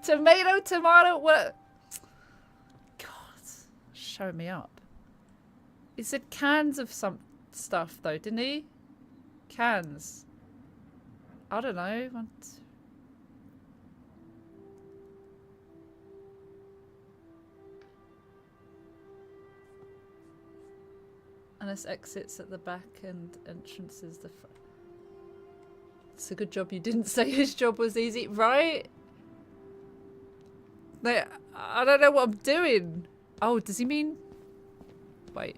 Tomato. What? God, show me up. He said cans of some stuff though, didn't he? Cans. I don't know. And there's exits at the back and entrances the front. It's a good job you didn't say his job was easy, right? No, I don't know what I'm doing. Oh, does he mean? Wait.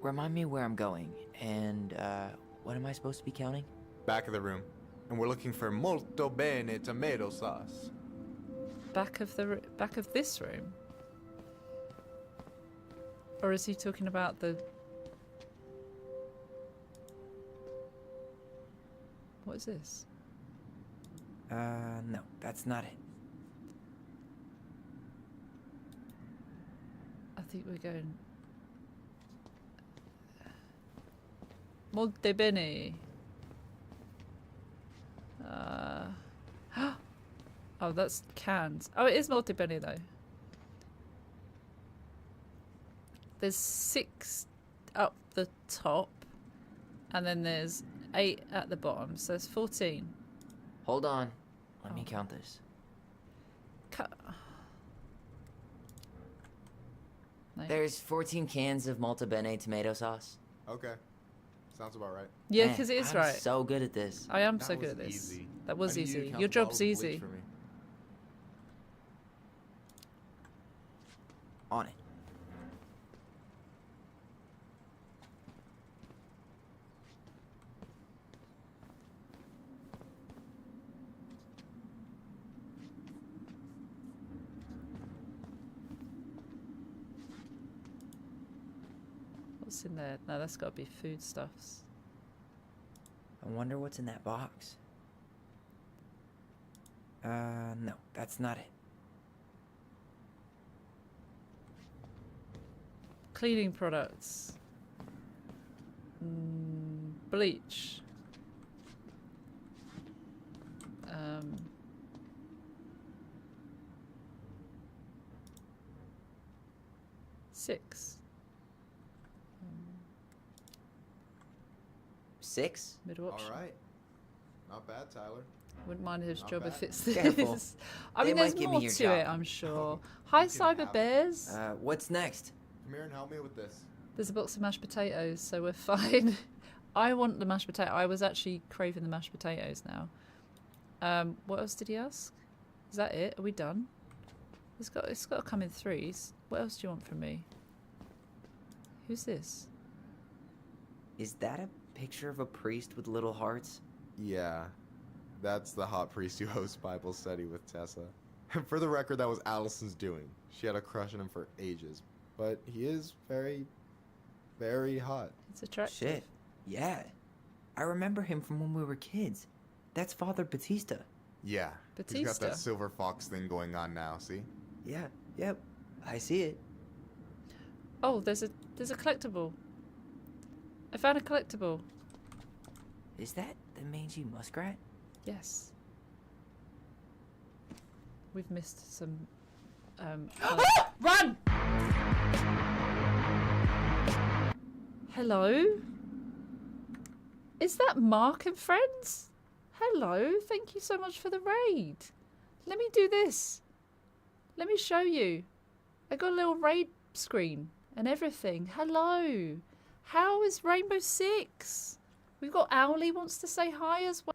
Remind me where I'm going, and what am I supposed to be counting? Back of the room. And we're looking for Molto Bene tomato sauce. Back of this room. Or is he talking about the... What is this? No, that's not it. I think we're going... Molto bene. Oh, that's cans. Oh, it is molto bene though. There's 6 up the top, and then there's 8 at the bottom, so there's 14. Hold on. Let me count this. No. There's 14 cans of Malta Bene tomato sauce. Okay. Sounds about right. Yeah, Man, because it is I'm right. so good at this. I am That so was good at this. easy. That I was need you to easy. count Your the job's bottles of bleach easy. for me. On it. What's in there? No, that's got to be foodstuffs. I wonder what's in that box. No, that's not it. Cleaning products. Bleach. Six. 6? Middle option. All right. Not bad, Tyler. Wouldn't mind his Not job bad. if it's Careful. this. I They mean, there's might give me more your to job. it, I'm sure. Hi, you can Cyber have it. Bears. What's next? Come here and help me with this. There's a box of mashed potatoes, so we're fine. I want the mashed potato. I was actually craving the mashed potatoes now. What else did he ask? Is that it? Are we done? It's got to come in 3s. What else do you want from me? Who's this? Is that a picture of a priest with little hearts? Yeah. That's the hot priest who hosts Bible study with Tessa. For the record, that was Allison's doing. She had a crush on him for ages. But he is very, very hot. It's attractive. Shit. Yeah. I remember him from when we were kids. That's Father Batista. Yeah. He's got Batista. that silver fox thing going on now, see? Yeah. Yep. I see it. Oh, there's a collectible. I found a collectible. Is that the mangy muskrat? Yes. We've missed some. Run! Hello? Is that Mark and friends? Hello, thank you so much for the raid. Let me do this. Let me show you. I got a little raid screen and everything. Hello. How is Rainbow Six? We've got Owly wants to say hi as well.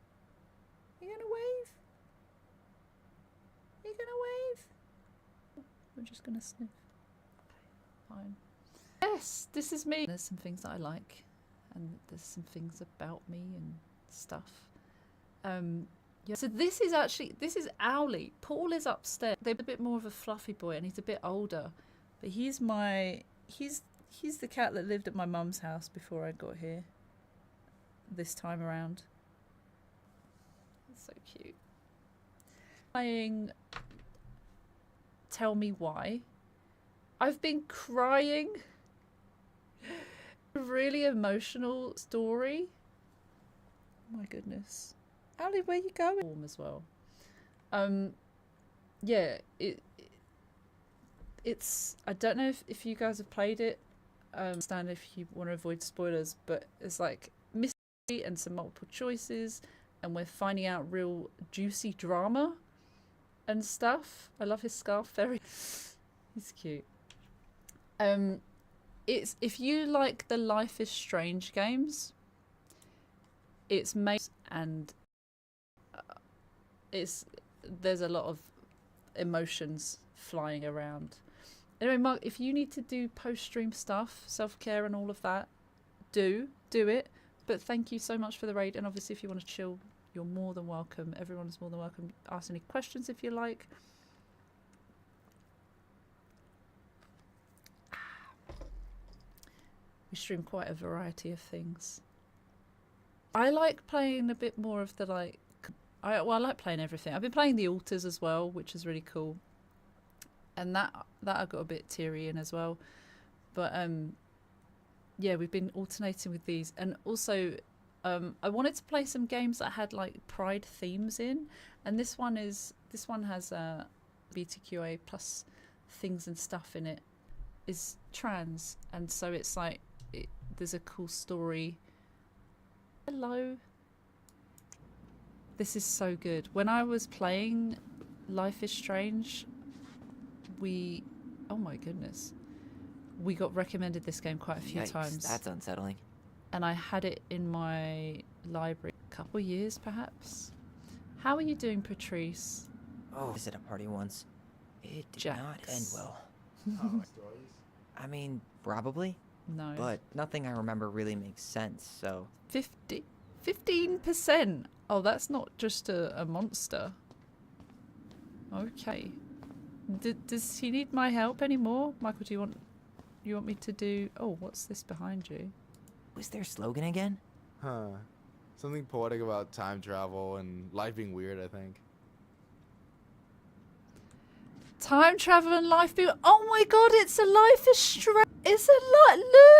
You gonna wave? You gonna wave? We're just gonna sniff. Okay, fine. Yes, this is me. There's some things that I like, and there's some things about me and stuff. Yeah. So this is Owly. Paul is upstairs. They're a bit more of a fluffy boy, and he's a bit older. But he's the cat that lived at my mum's house before I got here. This time around. It's so cute. Playing Tell Me Why. I've been crying. A really emotional story. Oh my goodness. Owly, where you going? Warm as well. Yeah, it's I don't know if you guys have played it. Understand if you want to avoid spoilers, but it's like mystery and some multiple choices, and we're finding out real juicy drama and stuff. I love his scarf, very. He's cute. It's if you like the Life is Strange games, it's made and there's a lot of emotions flying around. Anyway, Mark, if you need to do post-stream stuff, self-care and all of that, do it. But thank you so much for the raid, and obviously if you want to chill, you're more than welcome. Everyone's more than welcome. Ask any questions if you like. We stream quite a variety of things. I like playing a bit more of the like. I like playing everything. I've been playing the altars as well, which is really cool. And that I got a bit teary in as well. But yeah, we've been alternating with these, and also I wanted to play some games that had like Pride themes in, and this one has BTQA plus things and stuff in it. Is trans, and so it's like there's a cool story. Hello. This is so good. When I was playing Life is Strange, oh my goodness, we got recommended this game quite a few times. That's unsettling. And I had it in my library a couple years perhaps. How are you doing, Patrice? Oh, I was at a party once. It did not end well. I mean, probably. No. But nothing I remember really makes sense, so... 15%? Oh, that's not just a monster. Okay. Does he need my help anymore? Michael, do you want me to do... Oh, what's this behind you? Was their slogan again? Huh. Something poetic about time travel and life being weird, I think. Time travel and life being... Oh my god, it's a Life is Strange. It's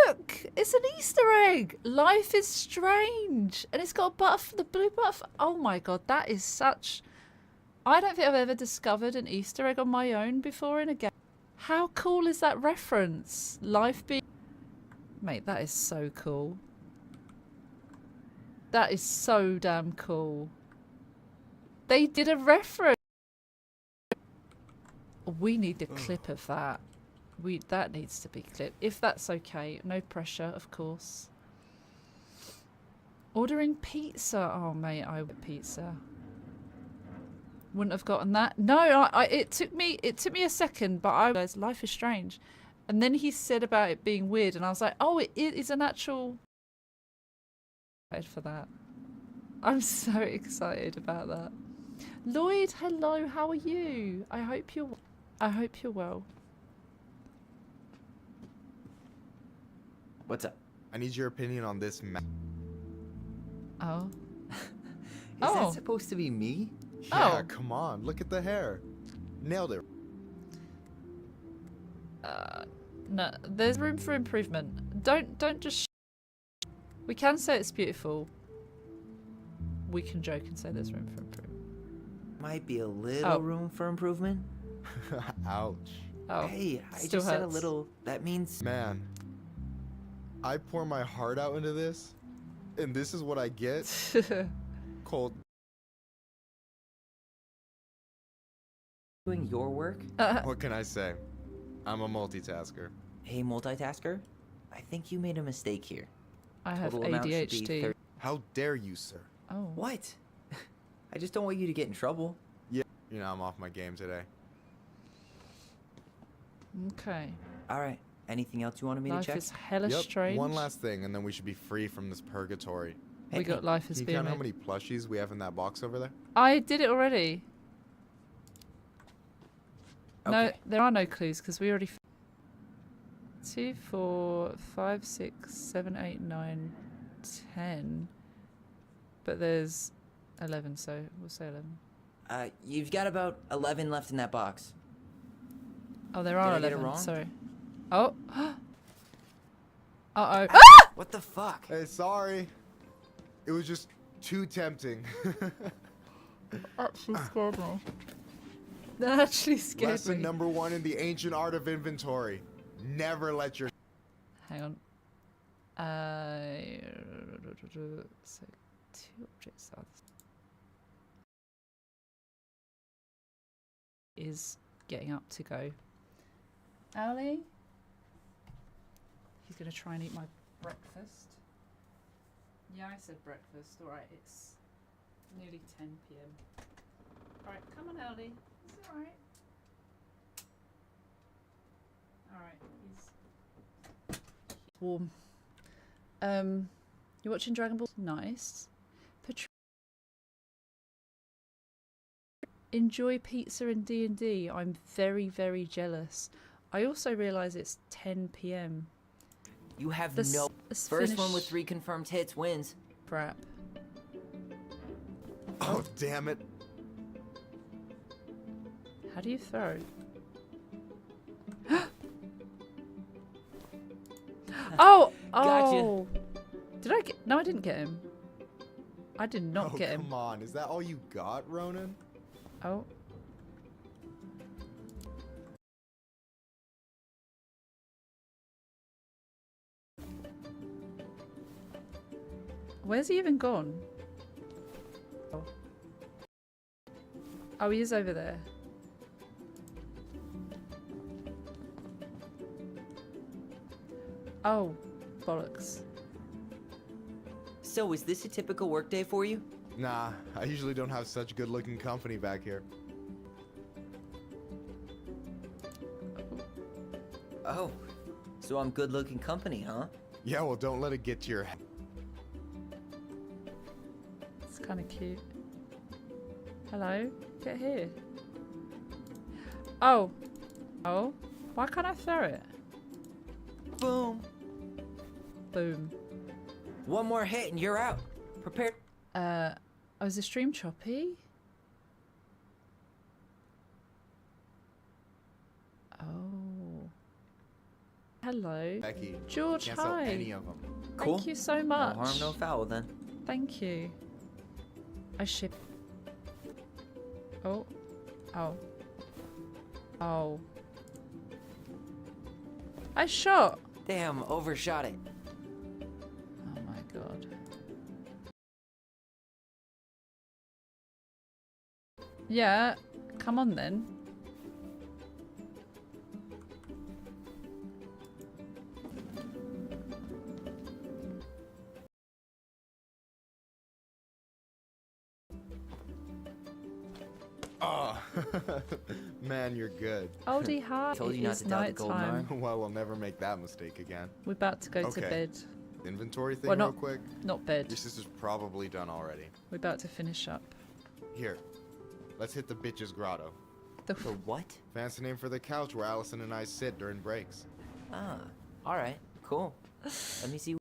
look! It's an Easter egg. Life is Strange. And it's got a the blue butterfly. Oh my god, that is such... I don't think I've ever discovered an Easter egg on my own before in a game. How cool is that reference? Life being... Mate, that is so cool. That is so damn cool. They did a reference. We need a clip of that. That needs to be clipped. If that's okay. No pressure, of course. Ordering pizza. Oh, mate, I want pizza. Wouldn't have gotten that. No, it took me a second, but I realized Life is Strange. And then he said about it being weird, and I was like, oh, it is an actual... for that. I'm so excited about that. Lloyd, hello, how are you? I hope you're well. What's up? I need your opinion on this Oh. Is that supposed to be me? Yeah, come on. Look at the hair. Nailed it. No, there's room for improvement. Don't just... We can say it's beautiful. We can joke and say there's room for improvement. Might be a little room for improvement. Ouch. Oh, hey, I still just said a hurts. little. That means... Man, I pour my heart out into this, and this is what I get. Cold. Doing your work? What can I say? I'm a multitasker. Hey, multitasker. I think you made a mistake here. I have Total amount should be ADHD. How dare you, sir? Oh. What? I just don't want you to get in trouble. Yeah, you know I'm off my game today. Okay. All right. Anything else you wanted me Life to check? is hella Yep, strange. one last thing, and then we should be free from this purgatory. We got Life is Can you being count how made. many plushies we have in that box over there? I did it already. No, Okay. there are no clues because we already... 2, 4, 5, 6, 7, 8, 9, 10. But there's 11, so we'll say 11. You've got about 11 left in that box. Oh, there are Did I get it 11. wrong? Sorry. Oh. Uh-oh. What the fuck? Hey, sorry. It was just too tempting. Actually scared me. That actually scared Lesson me. number 1 in the ancient art of inventory. Never let your... Hang on. So, 2 objects are... Is getting up to go. Ali? He's going to try and eat my breakfast. Yeah, I said breakfast. Alright, it's nearly 10 p.m. Alright, come on, Ali. It's alright. Alright, he's warm. You're watching Dragon Ball? Nice. Enjoy pizza and D&D. I'm very, very jealous. I also realise it's 10 p.m. You have Let's- no. let's First one finish- with 3 confirmed hits wins. Crap. Oh, damn it. How do you throw? Oh! Gotcha. Oh! Did I get... No, I didn't get him. I did not Oh, get him. come on. Is that all you got, Ronan? Oh. Where's he even gone? Oh. Oh, he is over there. Oh, bollocks. So, is this a typical workday for you? Nah, I usually don't have such good looking company back here. Oh, so I'm good looking company, huh? Yeah, well, don't let it get to your head. It's kind of cute. Hello? Get here. Oh. Oh. Why can't I throw it? Boom. Boom. One more hit and you're out. Prepare. Oh, is the stream choppy? Oh. Hello. Becky, George, can't sell hi. any of them. Cool. Thank you so much. No harm, no foul then. Thank you. I ship. Oh. Oh. Oh. I shot. Damn, overshot it. Oh my god. Yeah, come on then. Oh, man, you're good. Oldie, hi. Told you It not is to doubt the golden nighttime. arm. Well, we'll never make that mistake again. We're about to go to Okay. bed. Inventory thing Well, real not- quick. Not bed. Your sister's probably done already. We're about to finish up. Here, let's hit the bitch's grotto. The The what? Fancy name for the couch where Allison and I sit during breaks. Ah, alright, cool. Let me see.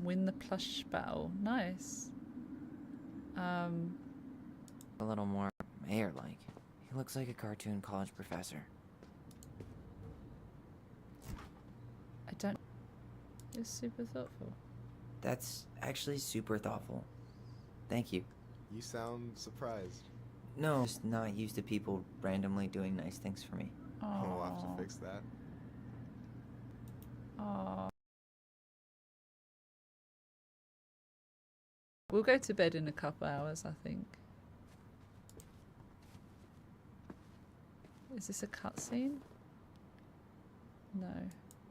Win the plush battle. Nice. A little more mayor-like. He looks like a cartoon college professor. I don't. It's super thoughtful. That's actually super thoughtful. Thank you. You sound surprised. No, just not used to people randomly doing nice things for me. Oh, we'll have Aw. to fix that. Aw. We'll go to bed in a couple hours, I think. Is this a cutscene? No.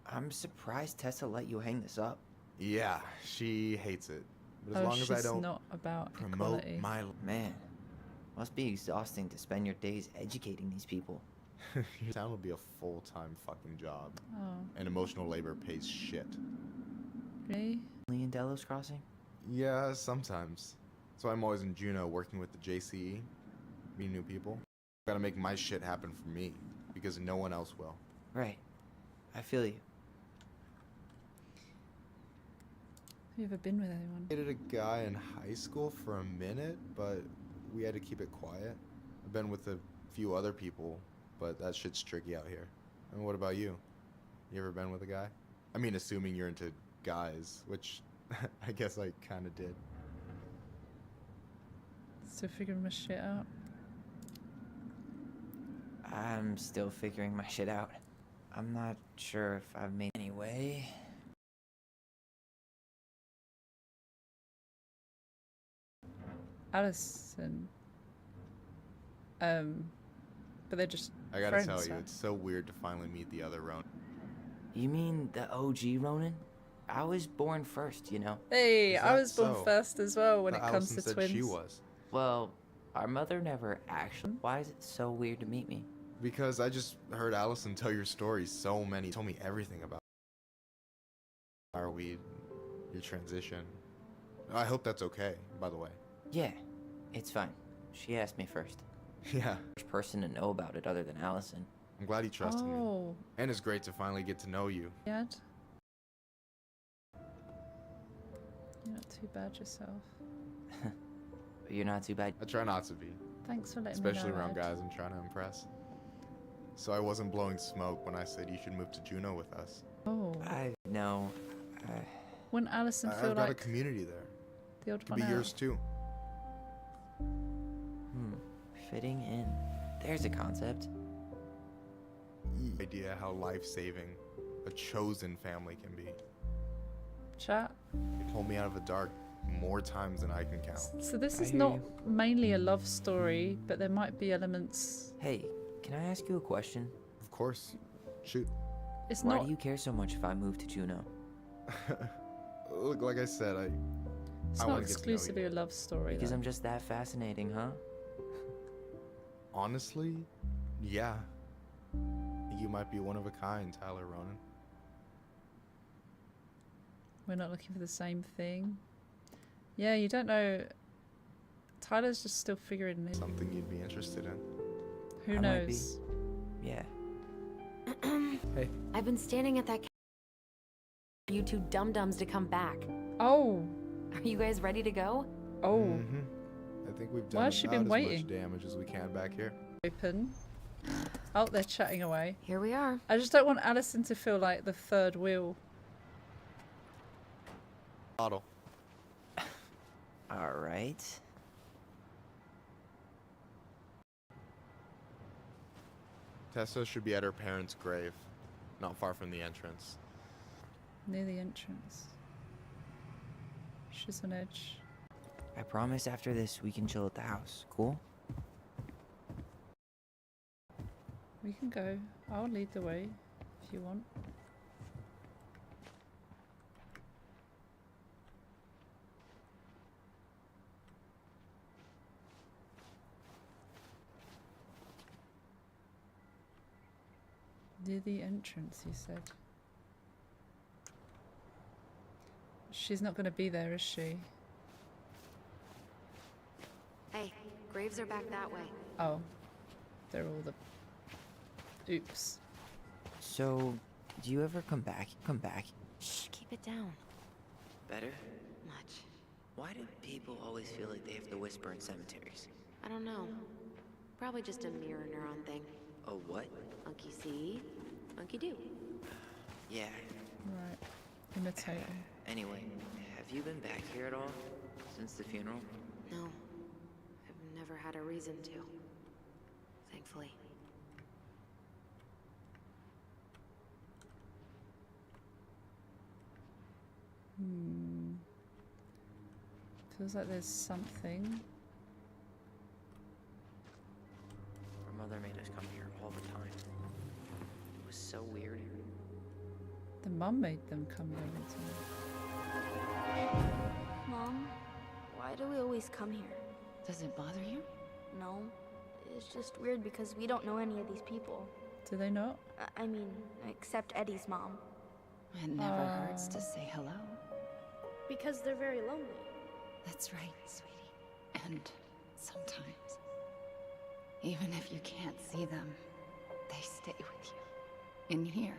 I'm surprised Tessa let you hang this up. Yeah, she hates it. But as Oh, long as I she's don't not about promote equality. my... Man, must be exhausting to spend your days educating these people. Your town will be a full-time fucking job. Oh, And emotional labor pays shit. really? Only in Delos Crossing? Yeah, sometimes. So I'm always in Juneau working with the JCE, meeting new people. Gotta make my shit happen for me, because no one else will. Right. I feel you. Have you ever been with anyone? Dated a guy in high school for a minute, but we had to keep it quiet. I've been with a few other people, but that shit's tricky out here. And what about you? You ever been with a guy? I mean, assuming you're into guys, which I guess I kinda did. Still figuring my shit out. I'm still figuring my shit out. I'm not sure if I've made anyway. Allison. But they're just I gotta friends, tell you, right? it's so weird to finally meet the other Ronan. You mean the OG Ronan? I was born first, you know. Hey, Is I that was born so? first as well when it Thought comes Allison to said twins. she was. Well, our mother never actually. Why is it so weird to meet me? Because I just heard Allison tell your story so many. Told me everything about our weed, your transition. I hope that's okay, by the way. Yeah, it's fine. She asked me first. Yeah. First person to know about it other than Allison. I'm glad he trusted me. Oh, And it's great to finally get to know you. Yad. You're not too bad yourself. You're not too bad. I try not to be, Thanks for letting especially me know, around Ed. guys I'm trying to impress. So I wasn't blowing smoke when I said you should move to Juneau with us. Oh. No. Wouldn't Allison feel I've got a like community there. the odd Could one be out? yours too. Fitting in. There's a concept. Idea how life-saving a chosen family can be. Chat. It pulled me out of the dark more times than I can count. So this I is hear not you. mainly a love story, but there might be elements. Hey, can I ask you a question? Of course. Shoot. It's Why not. do you care so much if I move to Juneau? Look, like I said, It's I not wanna get to know exclusively you. a love story. Because though. I'm just that fascinating, huh? Honestly, yeah. You might be one of a kind, Tyler Ronan. We're not looking for the same thing. Yeah, you don't know. Tyler's just still figuring it. Something you'd be interested in. Who I might be. knows? Yeah. Hey. I've been standing at that for you two dum-dums to come back. Oh. Are you guys ready to go? Oh. Mm-hmm. I think we've Why done has she about been as waiting? much damage as we can back here. Open. Out there chatting away. Here we are. I just don't want Allison to feel like the third wheel. Bottle. All right. Tessa should be at her parents' grave, not far from the entrance. Near the entrance. She's on edge. I promise after this we can chill at the house. Cool? We can go. I'll lead the way if you want. Near the entrance, he said. She's not going to be there, is she? Hey, graves are back that way. Oh. They're all the... Oops. So, do you ever come back? Shh, keep it down. Better? Much. Why do people always feel like they have to whisper in cemeteries? I don't know. Probably just a mirror neuron thing. A what? Monkey see, monkey do. Yeah. Right. Imitating. Anyway, have you been back here at all? Since the funeral? No. I've never had a reason to. Thankfully. Feels like there's something. Our mother made us come here all the time. It was so weird. The mum made them come here all the time. Mom, why do we always come here? Does it bother you? No. It's just weird because we don't know any of these people. Do they not? I mean, except Eddie's mom. It never hurts to say hello. Because they're very lonely. That's right, sweetie. And sometimes, even if you can't see them, they stay with you. In here.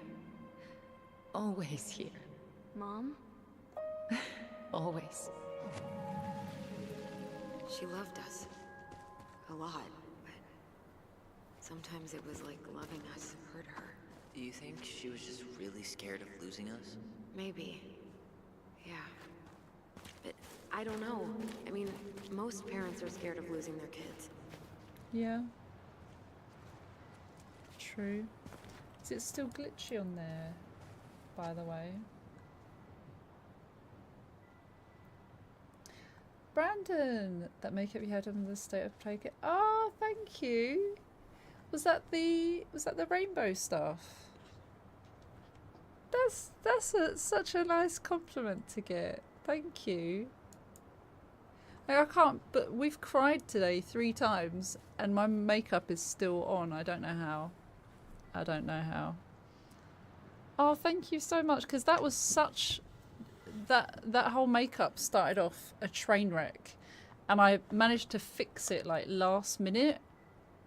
Always here. Mom? Always. She loved us. A lot, but sometimes it was like loving us hurt her. Do you think she was just really scared of losing us? Maybe. Yeah. But I don't know. I mean, most parents are scared of losing their kids. Yeah. True. Is it still glitchy on there, by the way? Brandon! That makeup you had on the State of Play kit. Oh, thank you! Was that the rainbow stuff? Such a nice compliment to get. Thank you. Like, I can't, but we've cried today 3 times and my makeup is still on. I don't know how. I don't know how. Oh, thank you so much, because that was such... That whole makeup started off a train wreck and I managed to fix it like last minute.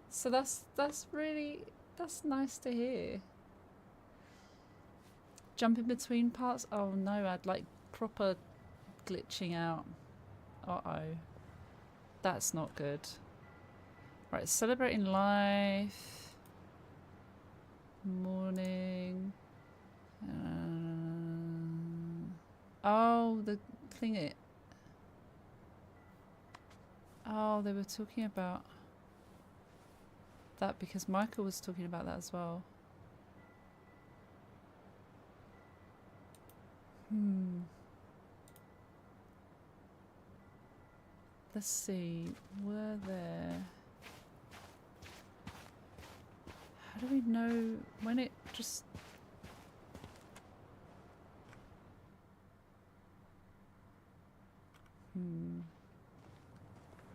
So that's really That's nice to hear. Jumping between parts? Oh no, I'd like proper glitching out. Uh-oh. That's not good. Right, celebrating life. Morning. Oh, the thing it. Oh, they were talking about that because Michael was talking about that as well. Let's see. Were there... How do we know when it just...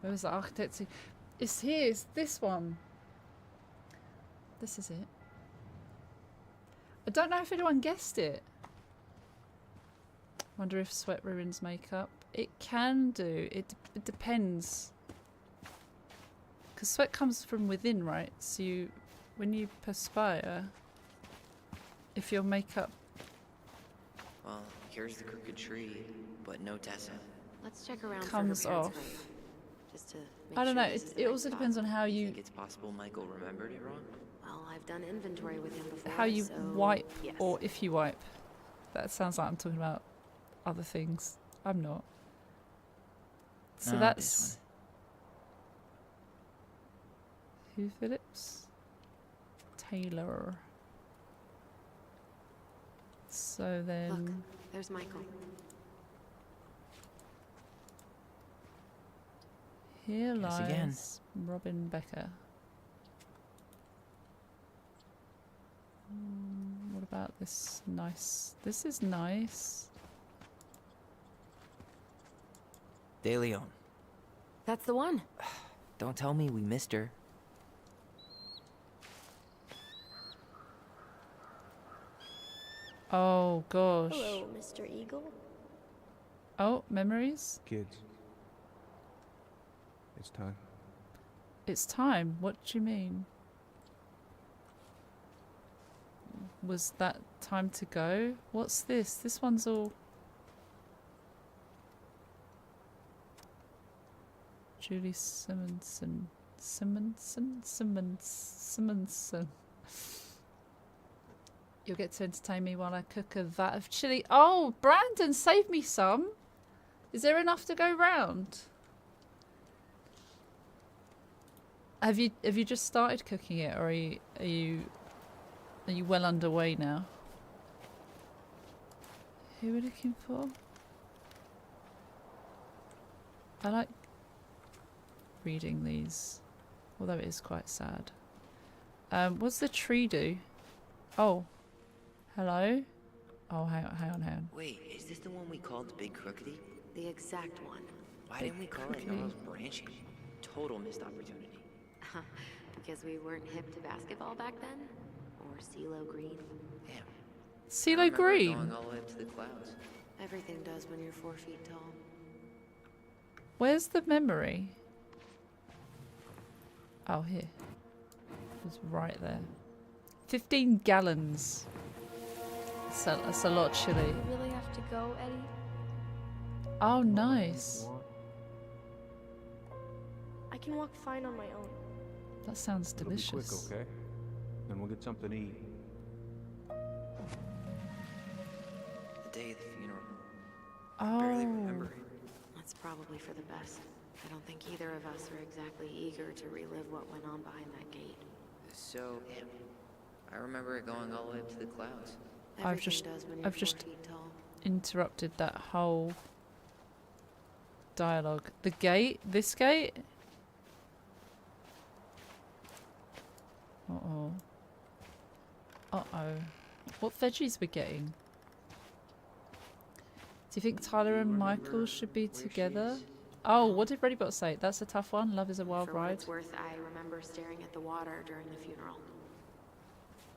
Where was the architect? It's here, it's this one. This is it. I don't know if anyone guessed it. Wonder if sweat ruins makeup. It can do. It depends. Because sweat comes from within, right? So you, when you perspire, if your makeup... Well, here's the crooked tree, but no Tessa. Let's check around comes for her parents' off. grave, just to make I don't sure know. this is the It right also spot. depends on how you... Think it's possible Michael remembered it wrong? Well, I've done inventory with him before. How you so wipe, yes. or if you wipe. That sounds like I'm talking about other things. I'm not. So Not that's... this Who Phillips? Taylor. So then... Look, there's Michael. Here Guess again. lies Robin Becker. What about this nice... This is nice. De Leon. That's the one. Don't tell me we missed her. Oh gosh. Hello, Mr. Eagle. Oh, memories? Kids. It's time. It's time. What do you mean? Was that time to go? What's this? This one's all... Julie Simonson. Simonson. You'll get to entertain me while I cook a vat of chili. Oh, Brandon, save me some. Is there enough to go round? Have you just started cooking it, or are you well underway now? Who are we looking for? I like reading these, although it is quite sad. What's the tree do? Oh, hello. Oh, hang on. Wait, is this the one we called Big Crookedy? The exact one. Why didn't we call it Gnarls Branching? Total missed opportunity. Because we weren't hip to basketball back then? Or CeeLo Green? Damn. CeeLo Green? Going all the way up to the clouds. Everything does when you're 4 feet tall. Where's the memory? Oh, here. It's right there. 15 gallons. That's a lot of chili. You really have to go, Eddie? Oh, nice. I can walk fine on my own. That sounds It'll be delicious. quick, okay? Then we'll get something to eat. The day of the funeral. Oh. Barely remember it. That's probably for the best. I don't think either of us are exactly eager to relive what went on behind that gate. So, I remember it going all the way up to the clouds. I've just does when you're 4 feet tall. interrupted that whole dialogue. The gate? This gate? Uh-oh. Uh-oh. What veggies we're getting? Do you think Tyler and Michael should be together? Oh, what did Reddybot say? That's a tough one. Love is a wild For what ride. it's worth, I remember staring at the water during the funeral.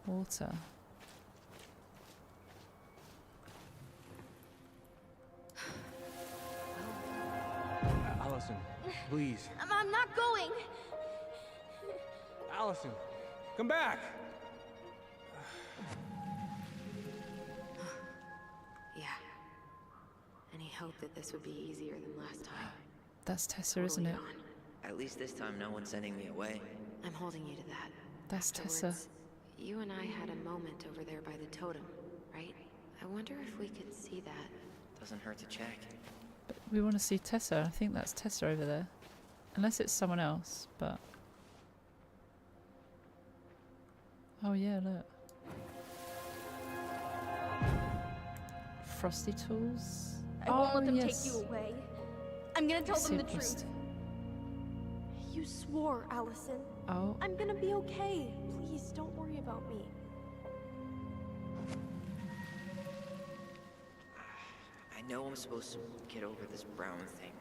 Water. Allison, please. I'm not going. Allison, come back! hoped that this would be easier than last time. That's Tessa, isn't it? At least this time no one's sending me away. I'm holding you to that. That's Tessa. Afterwards, you and I had a moment over there by the totem, right? I wonder if we could see that. Doesn't hurt to check. But we want to see Tessa. I think that's Tessa over there. Unless it's someone else, but... Oh yeah, look. Frosty tools. I won't let them yes. take you away. I'm gonna tell them the truth. Frosty. You swore, Allison. Oh. I'm gonna be okay. Please, don't worry about me. I know I'm supposed to get over this Brown thing,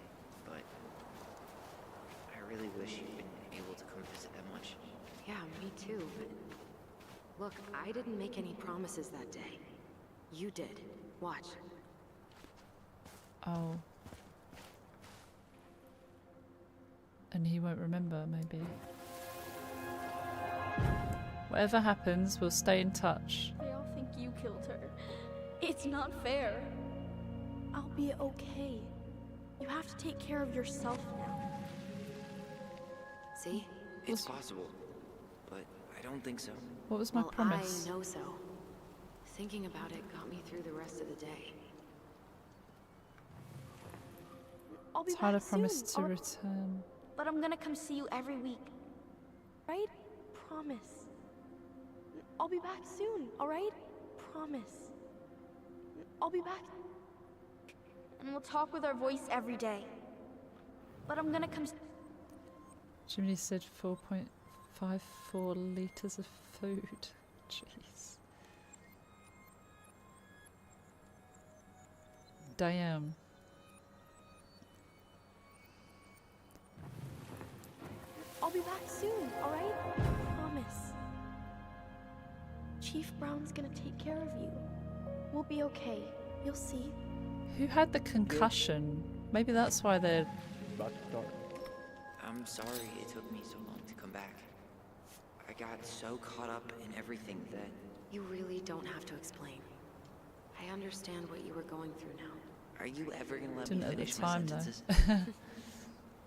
but I really wish you'd been able to come visit that much. Yeah, me too, but... Look, I didn't make any promises that day. You did. Watch. Oh. And he won't remember, maybe. Whatever happens, we'll stay in touch. They all think you killed her. It's not fair. I'll be okay. You have to take care of yourself now. See? It's possible, but I don't think so. What was my promise? I know so. Thinking about it got me through the rest of the day. I'll be Tyler back promised soon, to return. But I'm gonna come see you every week. Right? Promise. I'll be back soon, alright? Promise. I'll be back. And we'll talk with our voice every day. But I'm gonna come... Jiminy said 4.54 litres of food. Jeez. Damn. I'll be back soon, alright? Promise. Chief Brown's gonna take care of you. We'll be okay. You'll see. Who had the concussion? Maybe that's why they're... I'm sorry it took me so long to come back. I got so caught up in everything that... You really don't have to explain. I understand what you were going through now. Are you ever gonna let Didn't me at the finish my time, sentences? though.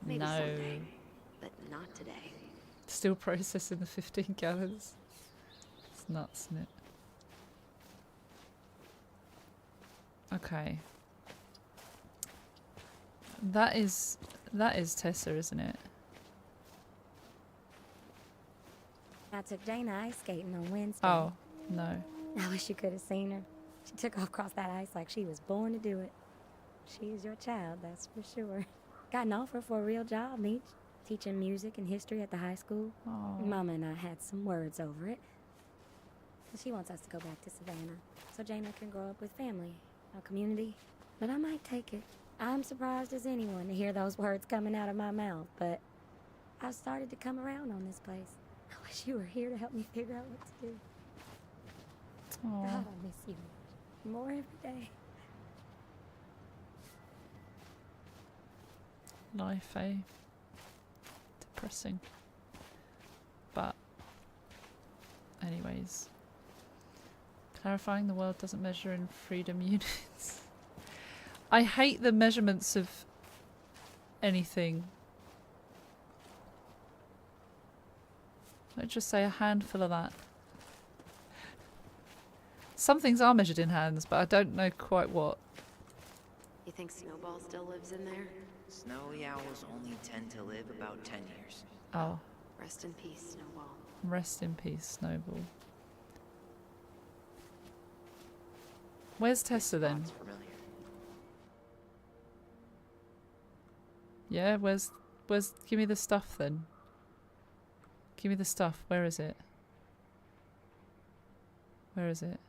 Maybe No. someday, but not today. Still processing the 15 gallons. It's nuts, isn't it? Okay. That is Tessa, isn't it? I took Jaina ice skating on Wednesday. Oh, no. I wish you could have seen her. She took off across that ice like she was born to do it. She is your child, that's for sure. Got an offer for a real job, Meech. Teaching music and history at the high school. Oh. Mama and I had some words over it. She wants us to go back to Savannah, so Jaina can grow up with family, our community. But I might take it. I'm surprised as anyone to hear those words coming out of my mouth, but I've started to come around on this place. I wish you were here to help me figure out what to do. Aw. God, I miss you more every day. Life, eh? Depressing. But, anyways. Clarifying the world doesn't measure in freedom units. I hate the measurements of anything. Let's just say a handful of that. Some things are measured in hands, but I don't know quite what. You think Snowball still lives in there? Snowy owls only tend to live about 10 years. Oh. Rest in peace, Snowball. Rest in peace, Snowball. Where's Tessa then? Yeah, where's give me the stuff then. Give me the stuff. Where is it? Where is it?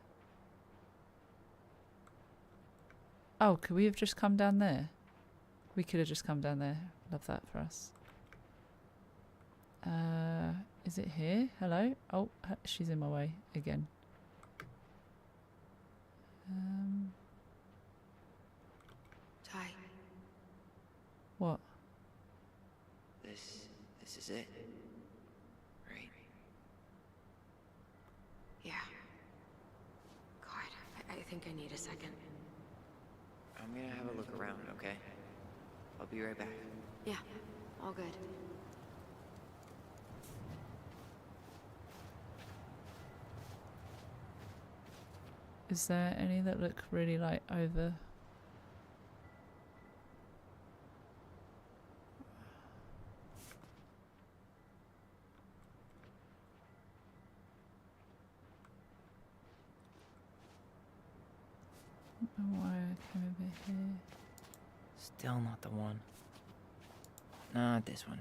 Oh, could we have just come down there? We could have just come down there. Love that for us. Is it here? Hello? Oh, she's in my way again. Ty. What? This is it. Right? Yeah. God, I think I need a second. I'm gonna have a look around, okay? I'll be right back. Yeah, all good. Is there any that look really like over? Why I came over here? Still not the one. Not this one.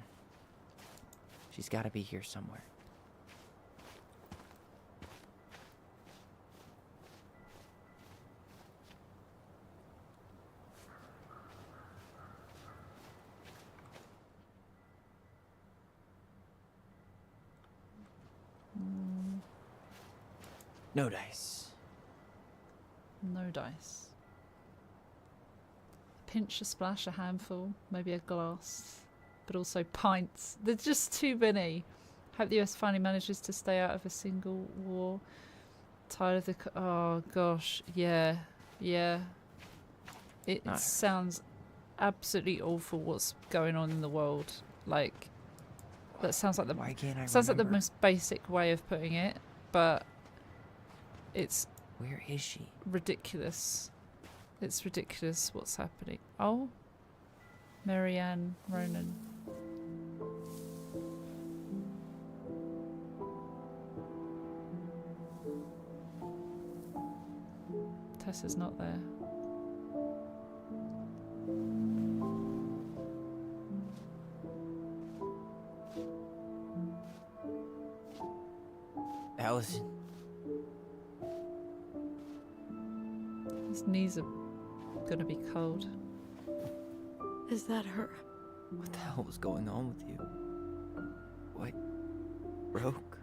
She's gotta be here somewhere. No dice. No dice. Pinch, a splash, a handful, maybe a glass, but also pints. There's just too many. Hope the US finally manages to stay out of a single war. Tired of the... Oh, gosh. Yeah. Yeah. It sounds absolutely awful what's going on in the world. Like, that sounds like the... Why can't I sounds like the remember? most basic way of putting it, but it's... Where is she? Ridiculous. It's ridiculous what's happening. Oh. Marianne Ronan. Tessa's not there. Allison. His knees are gonna be cold. Is that her? What the hell was going on with you? What? Broke?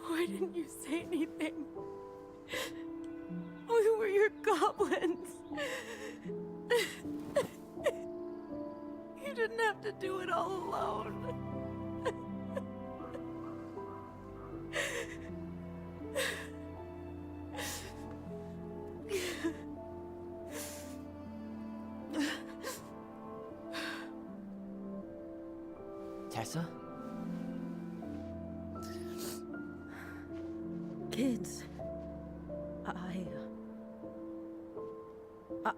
Why didn't you say anything? We were your goblins. You didn't have to do it all alone. Tessa? Kids,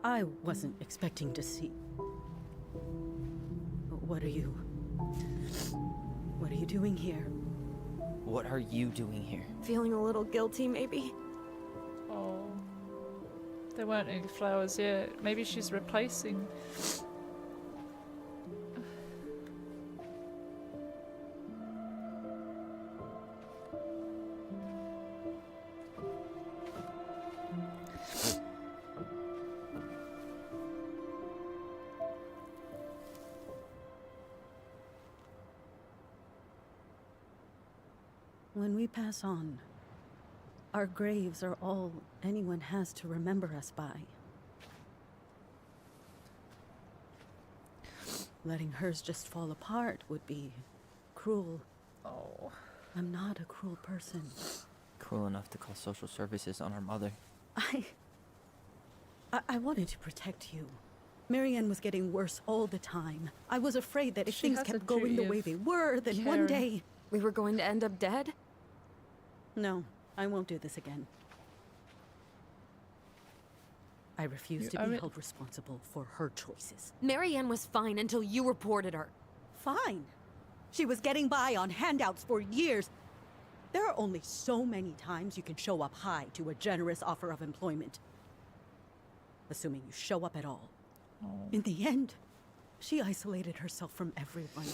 I wasn't expecting to see. What are you doing here? What are you doing here? Feeling a little guilty, maybe? Oh. There weren't any flowers yet. Maybe she's replacing. When we pass on, our graves are all anyone has to remember us by. Letting hers just fall apart would be cruel. Oh. I'm not a cruel person. Cruel enough to call social services on our mother. I wanted to protect you. Marianne was getting worse all the time. I was afraid that if She things has a kept going the duty way of they were, then one caring. day... We were going to end up dead? No, I won't do this again. I refuse You to owe be it- held responsible for her choices. Marianne was fine until you reported her. Fine. She was getting by on handouts for years. There are only so many times you can show up high to a generous offer of employment. Assuming you show up at all. In the end, she isolated herself from everyone.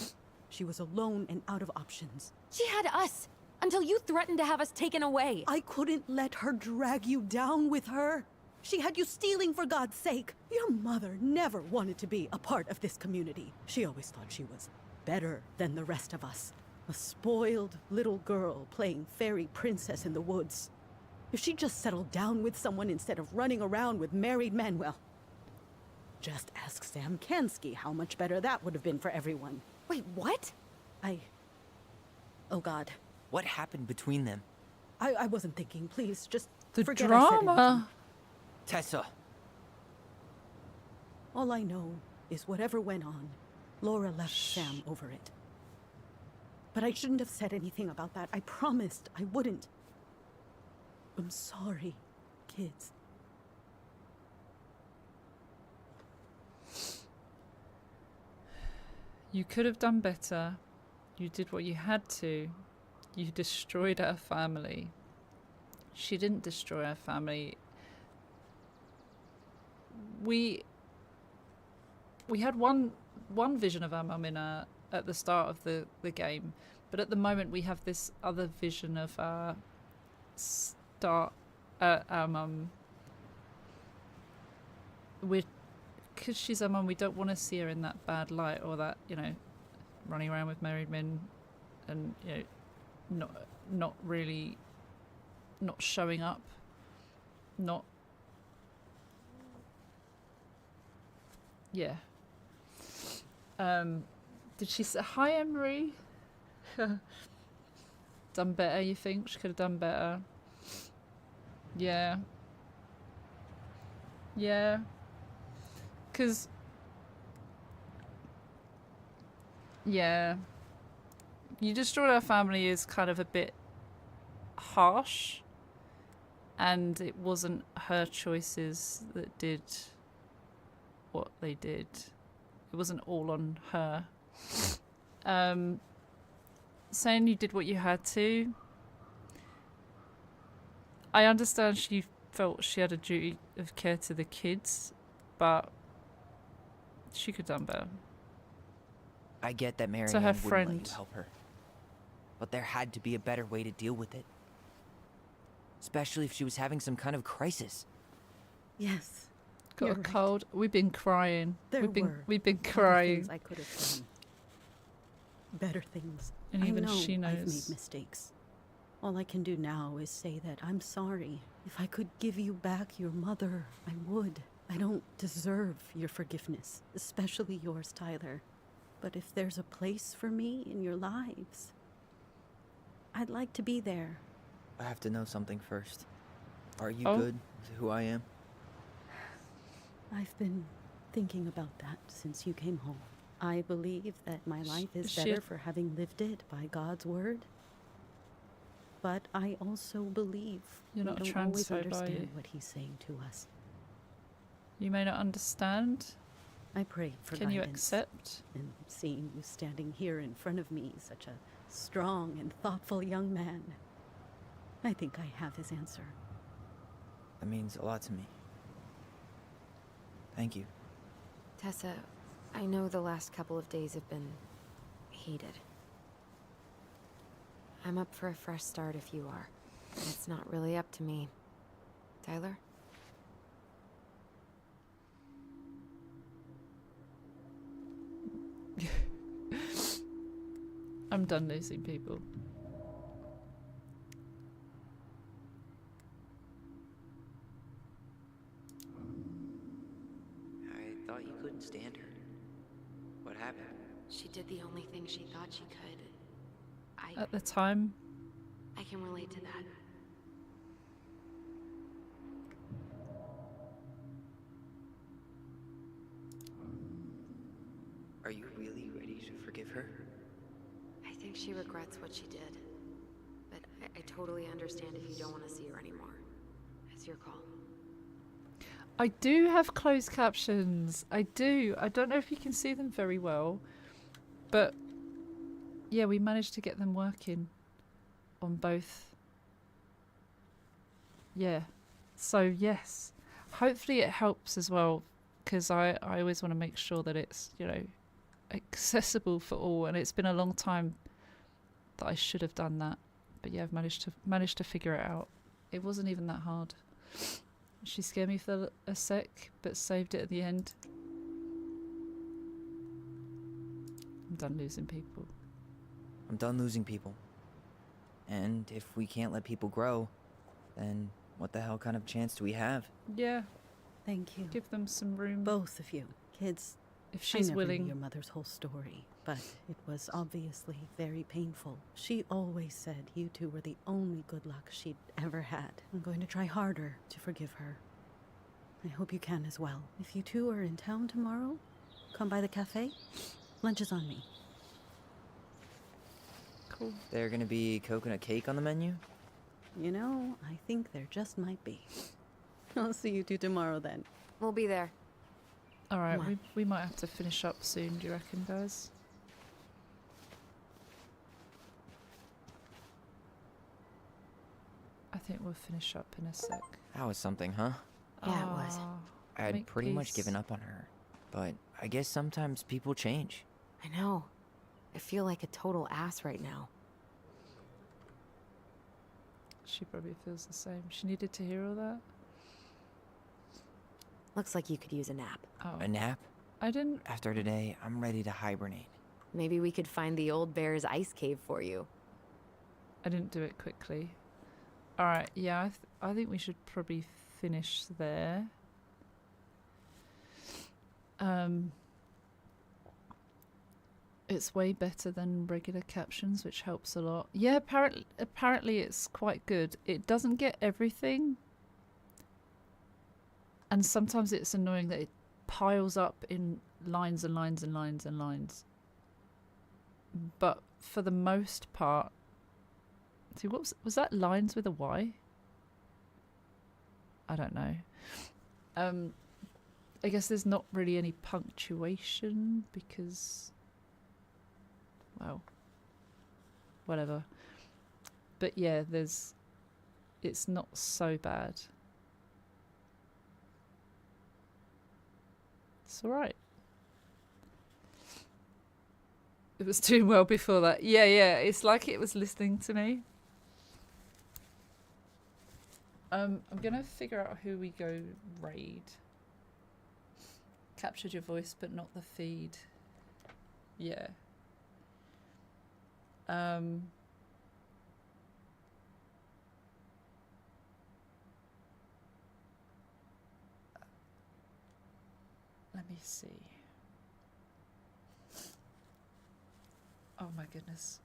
She was alone and out of options. She had us until you threatened to have us taken away. I couldn't let her drag you down with her. She had you stealing for God's sake. Your mother never wanted to be a part of this community. She always thought she was better than the rest of us. A spoiled little girl playing fairy princess in the woods. If she just settled down with someone instead of running around with married men, well, just ask Sam Kansky how much better that would have been for everyone. Wait, what? Oh God. What happened between them? I wasn't thinking. Please, just The Forget I said anything. drama. Tessa. All I know is whatever went on, Laura left Sam over it. But I shouldn't have said anything about that. I promised I wouldn't. I'm sorry, kids. You could have done better. You did what you had to. You destroyed our family. She didn't destroy our family. We had one vision of our mum at the start of the game, but at the moment we have this other vision of our mum. Because she's our mum, we don't want to see her in that bad light, or that, you know, running around with married men and, you know, not really, not showing up, not, yeah. Did she say hi, Emery? Done better, you think? She could have done better. Yeah. Yeah. Because, yeah, you destroyed our family is kind of a bit harsh, and it wasn't her choices that did what they did. It wasn't all on her. Saying you did what you had to, I understand she felt she had a duty of care to the kids, but she could have done better. I get that Marianne To her wouldn't let friend. you help her. But there had to be a better way to deal with it. Especially if she was having some kind of crisis. Yes. Got a you're right. cold. We've been crying. There We've been other crying. things I could have done. Better things. And I even know she I've knows. made mistakes. All I can do now is say that I'm sorry. If I could give you back your mother, I would. I don't deserve your forgiveness, especially yours, Tyler. But if there's a place for me in your lives, I'd like to be there. I have to know something first. Are you Oh. good with who I am? I've been thinking about that since you came home. I believe that my life is she- better for having lived it by God's word. But I also believe You're we not don't always transphobe, are understand you? what he's saying to us. You may not understand. I pray for Can you guidance. accept? And seeing you standing here in front of me, such a strong and thoughtful young man, I think I have his answer. That means a lot to me. Thank you. Tessa, I know the last couple of days have been heated. I'm up for a fresh start if you are. It's not really up to me. Tyler? I'm done losing people. I thought you couldn't stand her. What happened? She did the only thing she thought she could. At the time, I can relate to that. Are you really ready to forgive her? I think she regrets what she did. But I totally understand if you don't want to see her anymore. It's your call. I do have closed captions. I do. I don't know if you can see them very well, but yeah, we managed to get them working on both. Yeah. So yes, hopefully it helps as well, because I always want to make sure that it's, you know, accessible for all, and it's been a long time that I should have done that, but yeah, I've managed to figure it out. It wasn't even that hard. She scared me for a sec, but saved it at the end. I'm done losing people. I'm done losing people. And if we can't let people grow, then what the hell kind of chance do we have? Yeah. Thank you. Give them some room. Both of you. Kids, If I she's never knew willing. your mother's whole story. but it was obviously very painful. She always said you two were the only good luck she'd ever had. I'm going to try harder to forgive her. I hope you can as well. If you two are in town tomorrow, come by the cafe. Lunch is on me. Cool. There gonna be coconut cake on the menu? You know, I think there just might be. I'll see you two tomorrow then. We'll be there. Alright, Come on. we might have to finish up soon, do you reckon, guys? I think we'll finish up in a sec. That was something, huh? Yeah, it was. I had Make pretty much peace. given up on her. But I guess sometimes people change. I know. I feel like a total ass right now. She probably feels the same. She needed to hear all that. Looks like you could use a nap. Oh. A nap? I didn't... After today, I'm ready to hibernate. Maybe we could find the old bear's ice cave for you. I didn't do it quickly. Alright, yeah, I think we should probably finish there. It's way better than regular captions, which helps a lot. Yeah, apparently it's quite good. It doesn't get everything. And sometimes it's annoying that it piles up in lines and lines and lines and lines. But for the most part... See, what was that lines with a Y? I don't know. I guess there's not really any punctuation because... Well, whatever. But yeah, it's not so bad. It's alright. It was doing well before that. Yeah, it's like it was listening to me. I'm gonna figure out who we go raid. Captured your voice, but not the feed. Yeah. Let me see. Oh my goodness.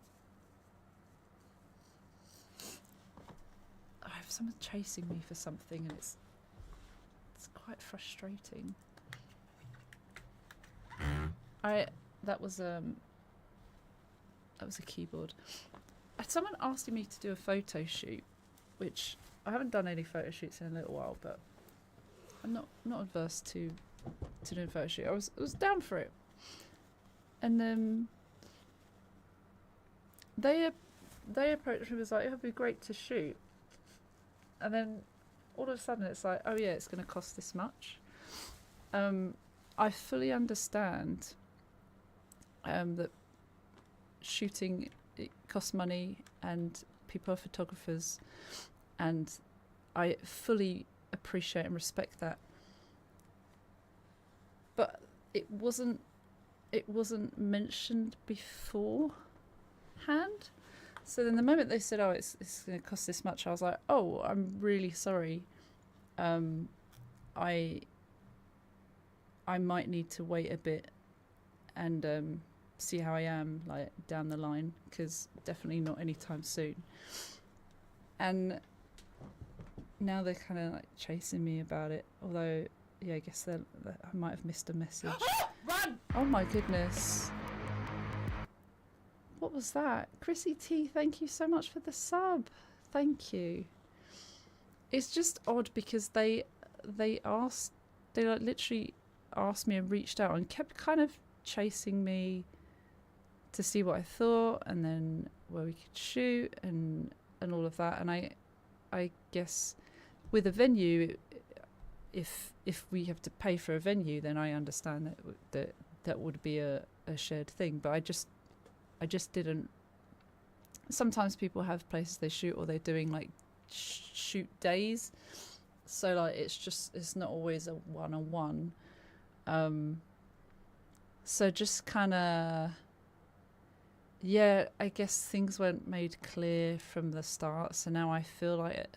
I have someone chasing me for something and it's quite frustrating. That was a keyboard. Someone asked me to do a photo shoot, which I haven't done any photo shoots in a little while, but I'm not adverse to doing a photo shoot. I was down for it. And they approached me and was like, it would be great to shoot. And then all of a sudden it's like, oh yeah, it's going to cost this much. I fully understand that shooting, it costs money and people are photographers, and I fully appreciate and respect that. But it wasn't mentioned beforehand. So then the moment they said, oh, it's going to cost this much, I was like, oh, I'm really sorry. I might need to wait a bit and see how I am like down the line, because definitely not anytime soon. And now they're kind of like chasing me about it, although yeah, I guess I might have missed a message. Run! Oh my goodness. What was that? Chrissy T, thank you so much for the sub. Thank you. It's just odd because they like literally asked me and reached out and kept kind of chasing me to see what I thought and then where we could shoot and all of that. And I guess with a venue, if we have to pay for a venue, then I understand that would be a shared thing. But I just didn't. Sometimes people have places they shoot, or they're doing like shoot days, so like it's not always a one-on-one. So just kind of, yeah, I guess things weren't made clear from the start, so now I feel like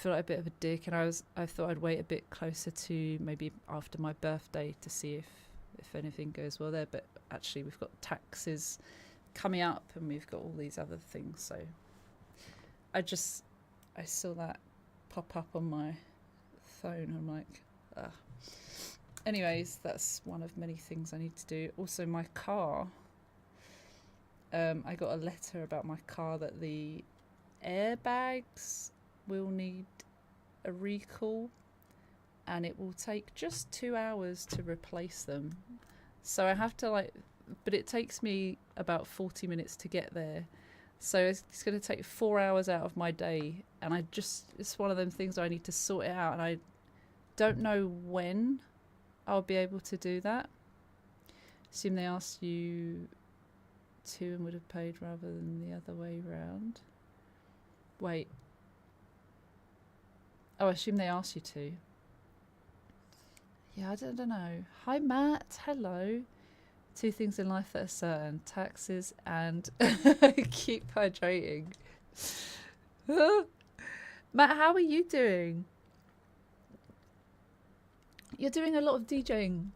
a bit of a dick, and I thought I'd wait a bit closer to maybe after my birthday to see if anything goes well there. But actually, we've got taxes coming up, and we've got all these other things. So I saw that pop up on my phone. I'm like, ah. Anyways, that's one of many things I need to do. Also, my car. I got a letter about my car that the airbags will need a recall, and it will take just 2 hours to replace them. So I have to but it takes me about 40 minutes to get there. So it's going to take 4 hours out of my day, and it's one of them things where I need to sort it out, and I don't know when I'll be able to do that. Assume they asked you to and would have paid rather than the other way round. Wait. Oh, I assume they asked you to. Yeah, I don't know. Hi, Matt. Hello. 2 things in life that are certain: taxes and keep hydrating. Matt, how are you doing? You're doing a lot of DJing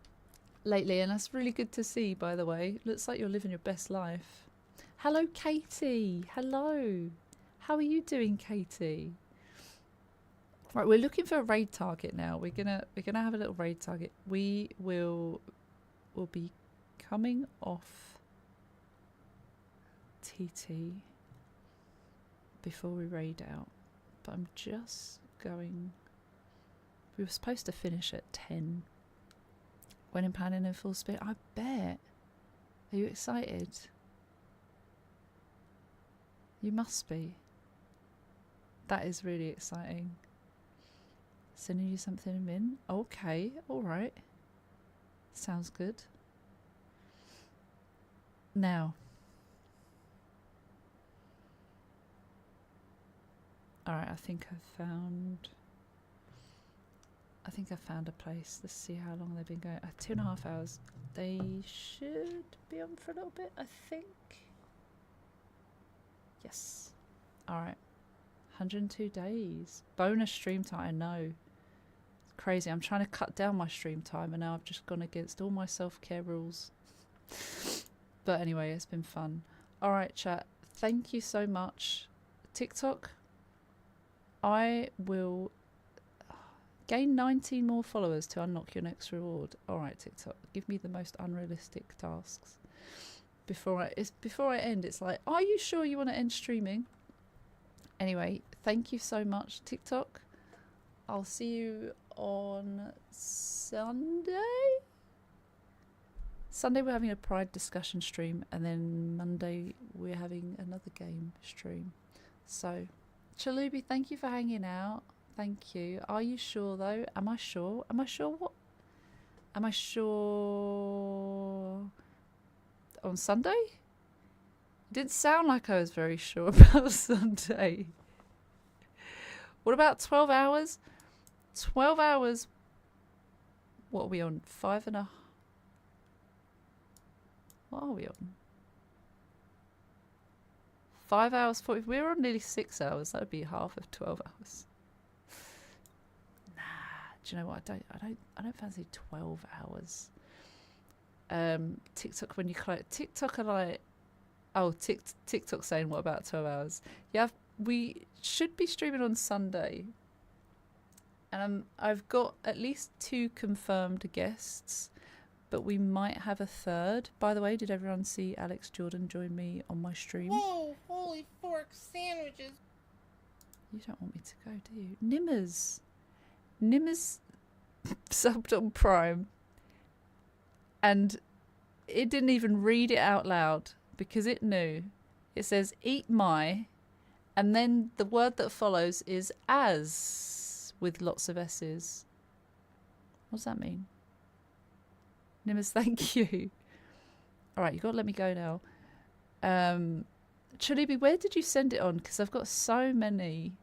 lately, and that's really good to see, by the way. Looks like you're living your best life. Hello, Katie. Hello. How are you doing, Katie? Right, we're looking for a raid target now. We're gonna have a little raid target. We'll be coming off TT before we raid out. But I'm just going. We were supposed to finish at 10. When in planning in full speed. I bet. Are you excited? You must be. That is really exciting. Sending you something in min. Okay, alright. Sounds good. Now. Alright, I think I found a place. Let's see how long they've been going. 2.5 hours. They should be on for a little bit, I think. Yes. Alright. 102 days. Bonus stream time, I know. It's crazy. I'm trying to cut down my stream time, and now I've just gone against all my self-care rules. But anyway, it's been fun. Alright, chat. Thank you so much. TikTok, I will gain 19 more followers to unlock your next reward. Alright, TikTok. Give me the most unrealistic tasks. Before I end, it's like, are you sure you want to end streaming? Anyway, thank you so much, TikTok. I'll see you on Sunday? Sunday we're having a Pride discussion stream, and then Monday we're having another game stream. So, Chalubi, thank you for hanging out. Thank you. Are you sure though? Am I sure? Am I sure what? Am I sure on Sunday? It didn't sound like I was very sure about Sunday. What about 12 hours? 12 hours. What are we on? 5.5. What are we on? 5 hours 40. We're on nearly 6 hours. That would be half of 12 hours. Do you know what? I don't fancy 12 hours. TikTok, when you collect TikTok, are like, oh, TikTok saying what about 12 hours? Yeah, we should be streaming on Sunday, and I've got at least 2 confirmed guests, but we might have a third. By the way, did everyone see Alex Jordan join me on my stream? Whoa, holy fork sandwiches. You don't want me to go, do you? Nimmers subbed on Prime, and it didn't even read it out loud because it knew. It says eat my, and then the word that follows is as, with lots of S's. What does that mean? Nimmers, thank you. Alright, you've got to let me go now. Chalubi, where did you send it on? Because I've got so many.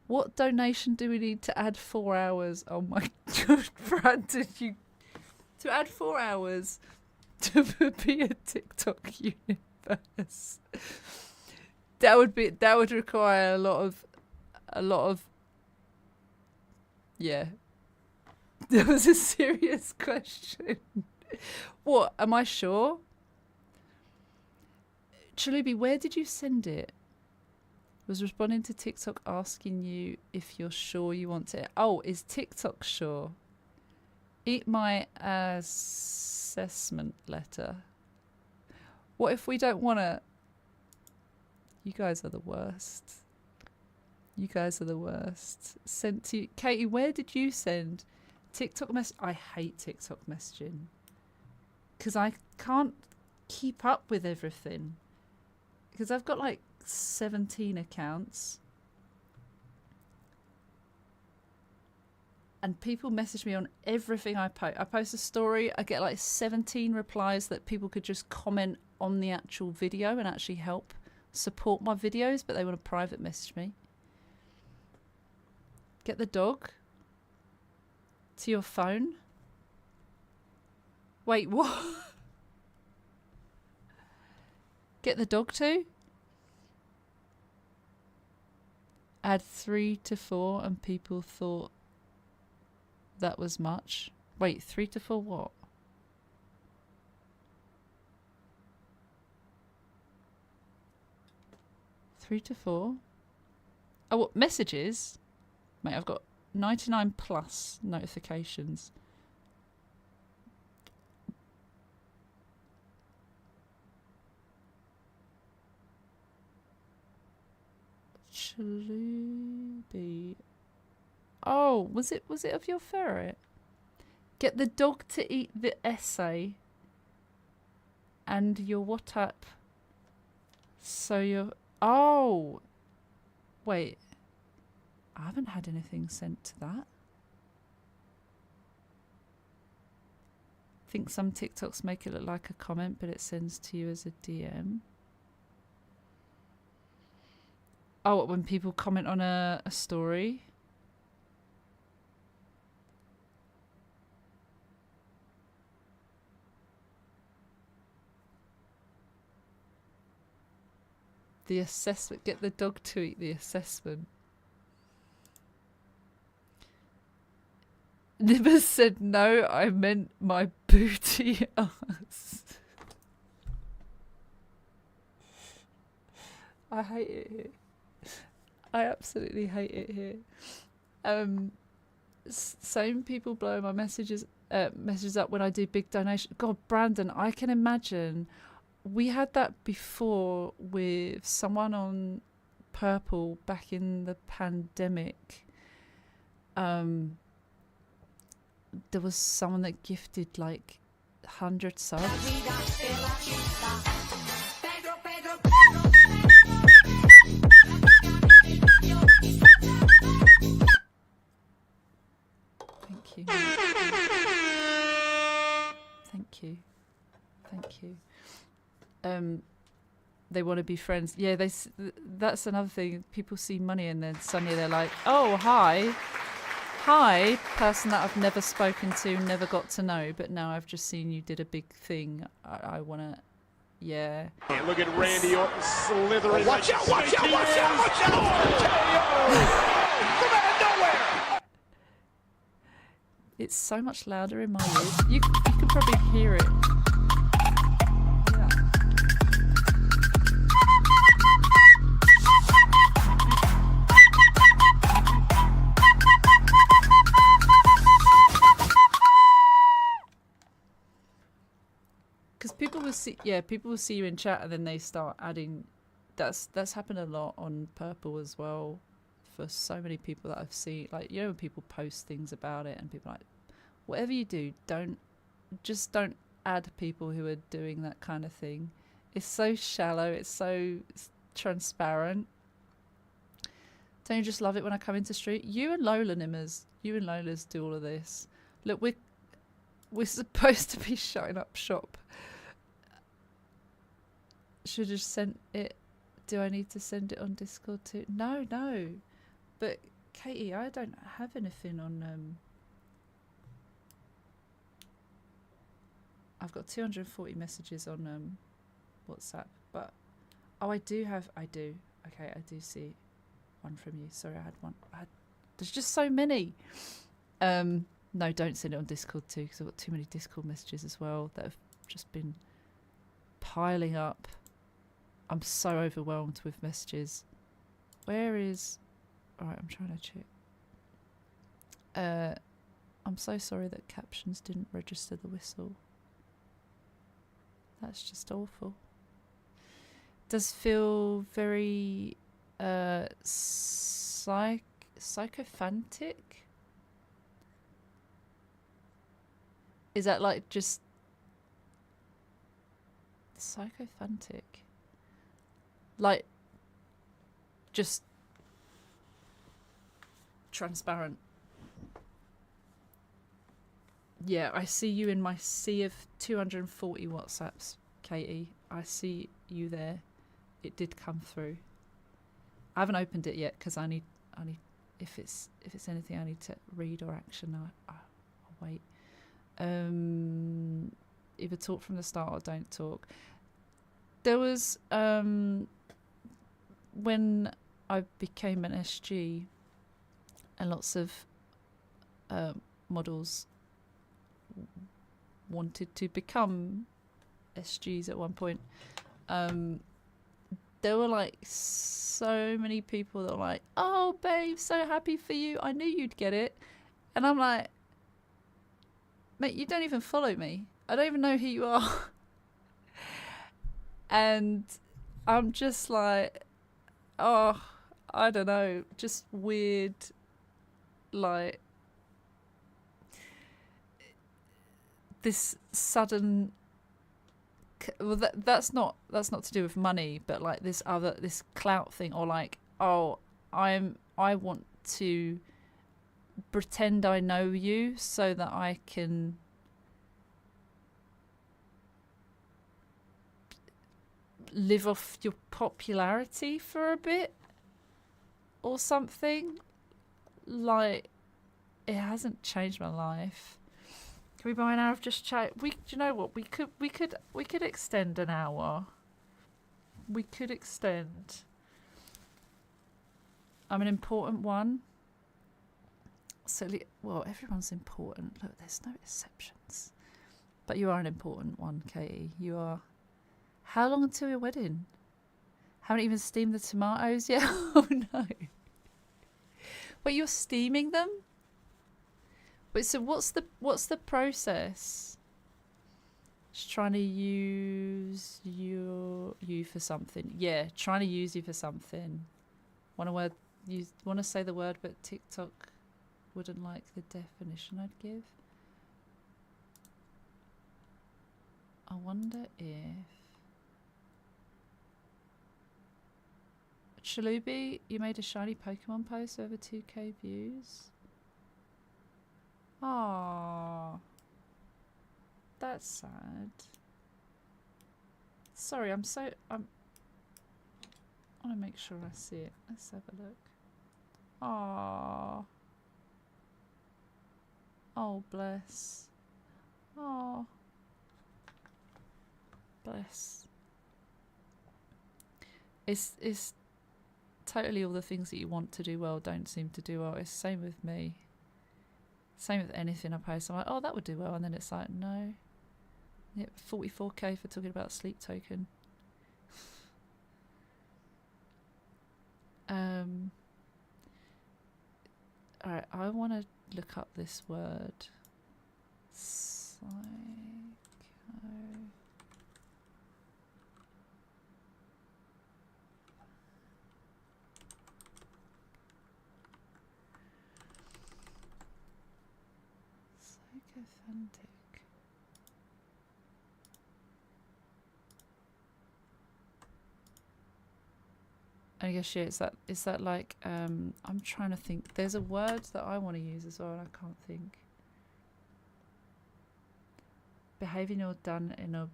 What donation do we need to add 4 hours? Oh my god, Brad, did you... To add 4 hours to be a TikTok universe. That would require a lot of... Yeah. That was a serious question. What? Am I sure? Chalubi, where did you send it? Was responding to TikTok asking you if you're sure you want it. Oh, is TikTok sure? Eat my assessment letter. What if we don't want to? You guys are the worst. You guys are the worst. Sent to you. Katie, where did you send TikTok mess? I hate TikTok messaging because I can't keep up with everything because I've got like 17 accounts and people message me on everything I post. I post a story, I get like 17 replies that people could just comment on the actual video and actually help support my videos, but they want to private message me. Get the dog to your phone. Wait, what? Get the dog to? Add 3 to 4 and people thought that was much. Wait, 3 to 4 what? Three to 4? Oh, what? Messages? Mate, I've got 99 plus notifications. Chalubi. Oh, was it of your ferret? Get the dog to eat the essay and your WhatsApp. So you're... Oh! Wait. I haven't had anything sent to that. I think some TikToks make it look like a comment, but it sends to you as a DM. Oh, when people comment on a story. The assessment. Get the dog to eat the assessment. Nibba said no, I meant my booty ass. I hate it here. I absolutely hate it here. Same people blow my messages up when I do big donations. God, Brandon, I can imagine. We had that before with someone on Purple back in the pandemic. There was someone that gifted like 100 subs. Thank you. Thank you. Thank you. They want to be friends. Yeah, that's another thing. People see money and then suddenly they're like, oh, hi. Hi, person that I've never spoken to, never got to know, but now I've just seen you did a big thing. I want to, yeah. And look at Randy Orton slithering. Watch out, watch out, watch out, watch out! Come out of nowhere! It's so much louder in my ears. You can probably hear it. Yeah. Because people will see you in chat and then they start adding. That's happened a lot on Purple as well. For so many people that I've seen, like, you know, when people post things about it and people are like, whatever you do, don't add people who are doing that kind of thing. It's so shallow. It's so transparent. Don't you just love it when I come into street? You and Lola Nimmers, you and Lola's do all of this. Look, we're supposed to be shutting up shop. Should have sent it. Do I need to send it on Discord too? No. But Katie, I don't have anything on. I've got 240 messages on WhatsApp, but I do. Okay, I do see one from you. Sorry, I had one. There's just so many. No, don't send it on Discord too, because I've got too many Discord messages as well that have just been piling up. I'm so overwhelmed with messages. Where is... Alright, I'm trying to check. I'm so sorry that captions didn't register the whistle. That's just awful. Does feel very psychophantic? Is that like just psychophantic? Like just transparent. Yeah, I see you in my sea of 240 WhatsApps, Katie. I see you there. It did come through. I haven't opened it yet because I need if it's anything I need to read or action. I'll wait. Either talk from the start or don't talk. There was when I became an SG, and lots of models wanted to become SGs at one point. There were like so many people that were like, "Oh, babe, so happy for you. I knew you'd get it." And I'm like, mate, you don't even follow me. I don't even know who you are. And I'm just like, oh, I don't know, just weird, like this sudden. Well, that's not to do with money, but like this clout thing, or like, oh, I want to pretend I know you so that I can live off your popularity for a bit or something. Like, it hasn't changed my life. Can we buy an hour of just chat? Do you know what? We could extend an hour. We could extend. I'm an important one. So, well, everyone's important. Look, there's no exceptions. But you are an important one, Katie. You are. How long until your wedding? Haven't even steamed the tomatoes yet? Oh, no. Wait, you're steaming them? Wait, so what's the process? Just trying to use you for something. Yeah, trying to use you for something. Want to say the word, but TikTok wouldn't like the definition I'd give. I wonder if Chalubi, you made a shiny Pokemon post over 2k views. Aww. That's sad. Sorry, I want to make sure I see it. Let's have a look. Aww. Oh, bless. Aww. Bless. It's totally all the things that you want to do well don't seem to do well. It's the same with me. Same with anything I post. I'm like, oh, that would do well. And then it's like, no. Yep, 44k for talking about sleep token. Alright, I want to look up this word. Psycho. Psychophantic. I guess, yeah, is that like, I'm trying to think. There's a word that I want to use as well and I can't think. Behaving or done in a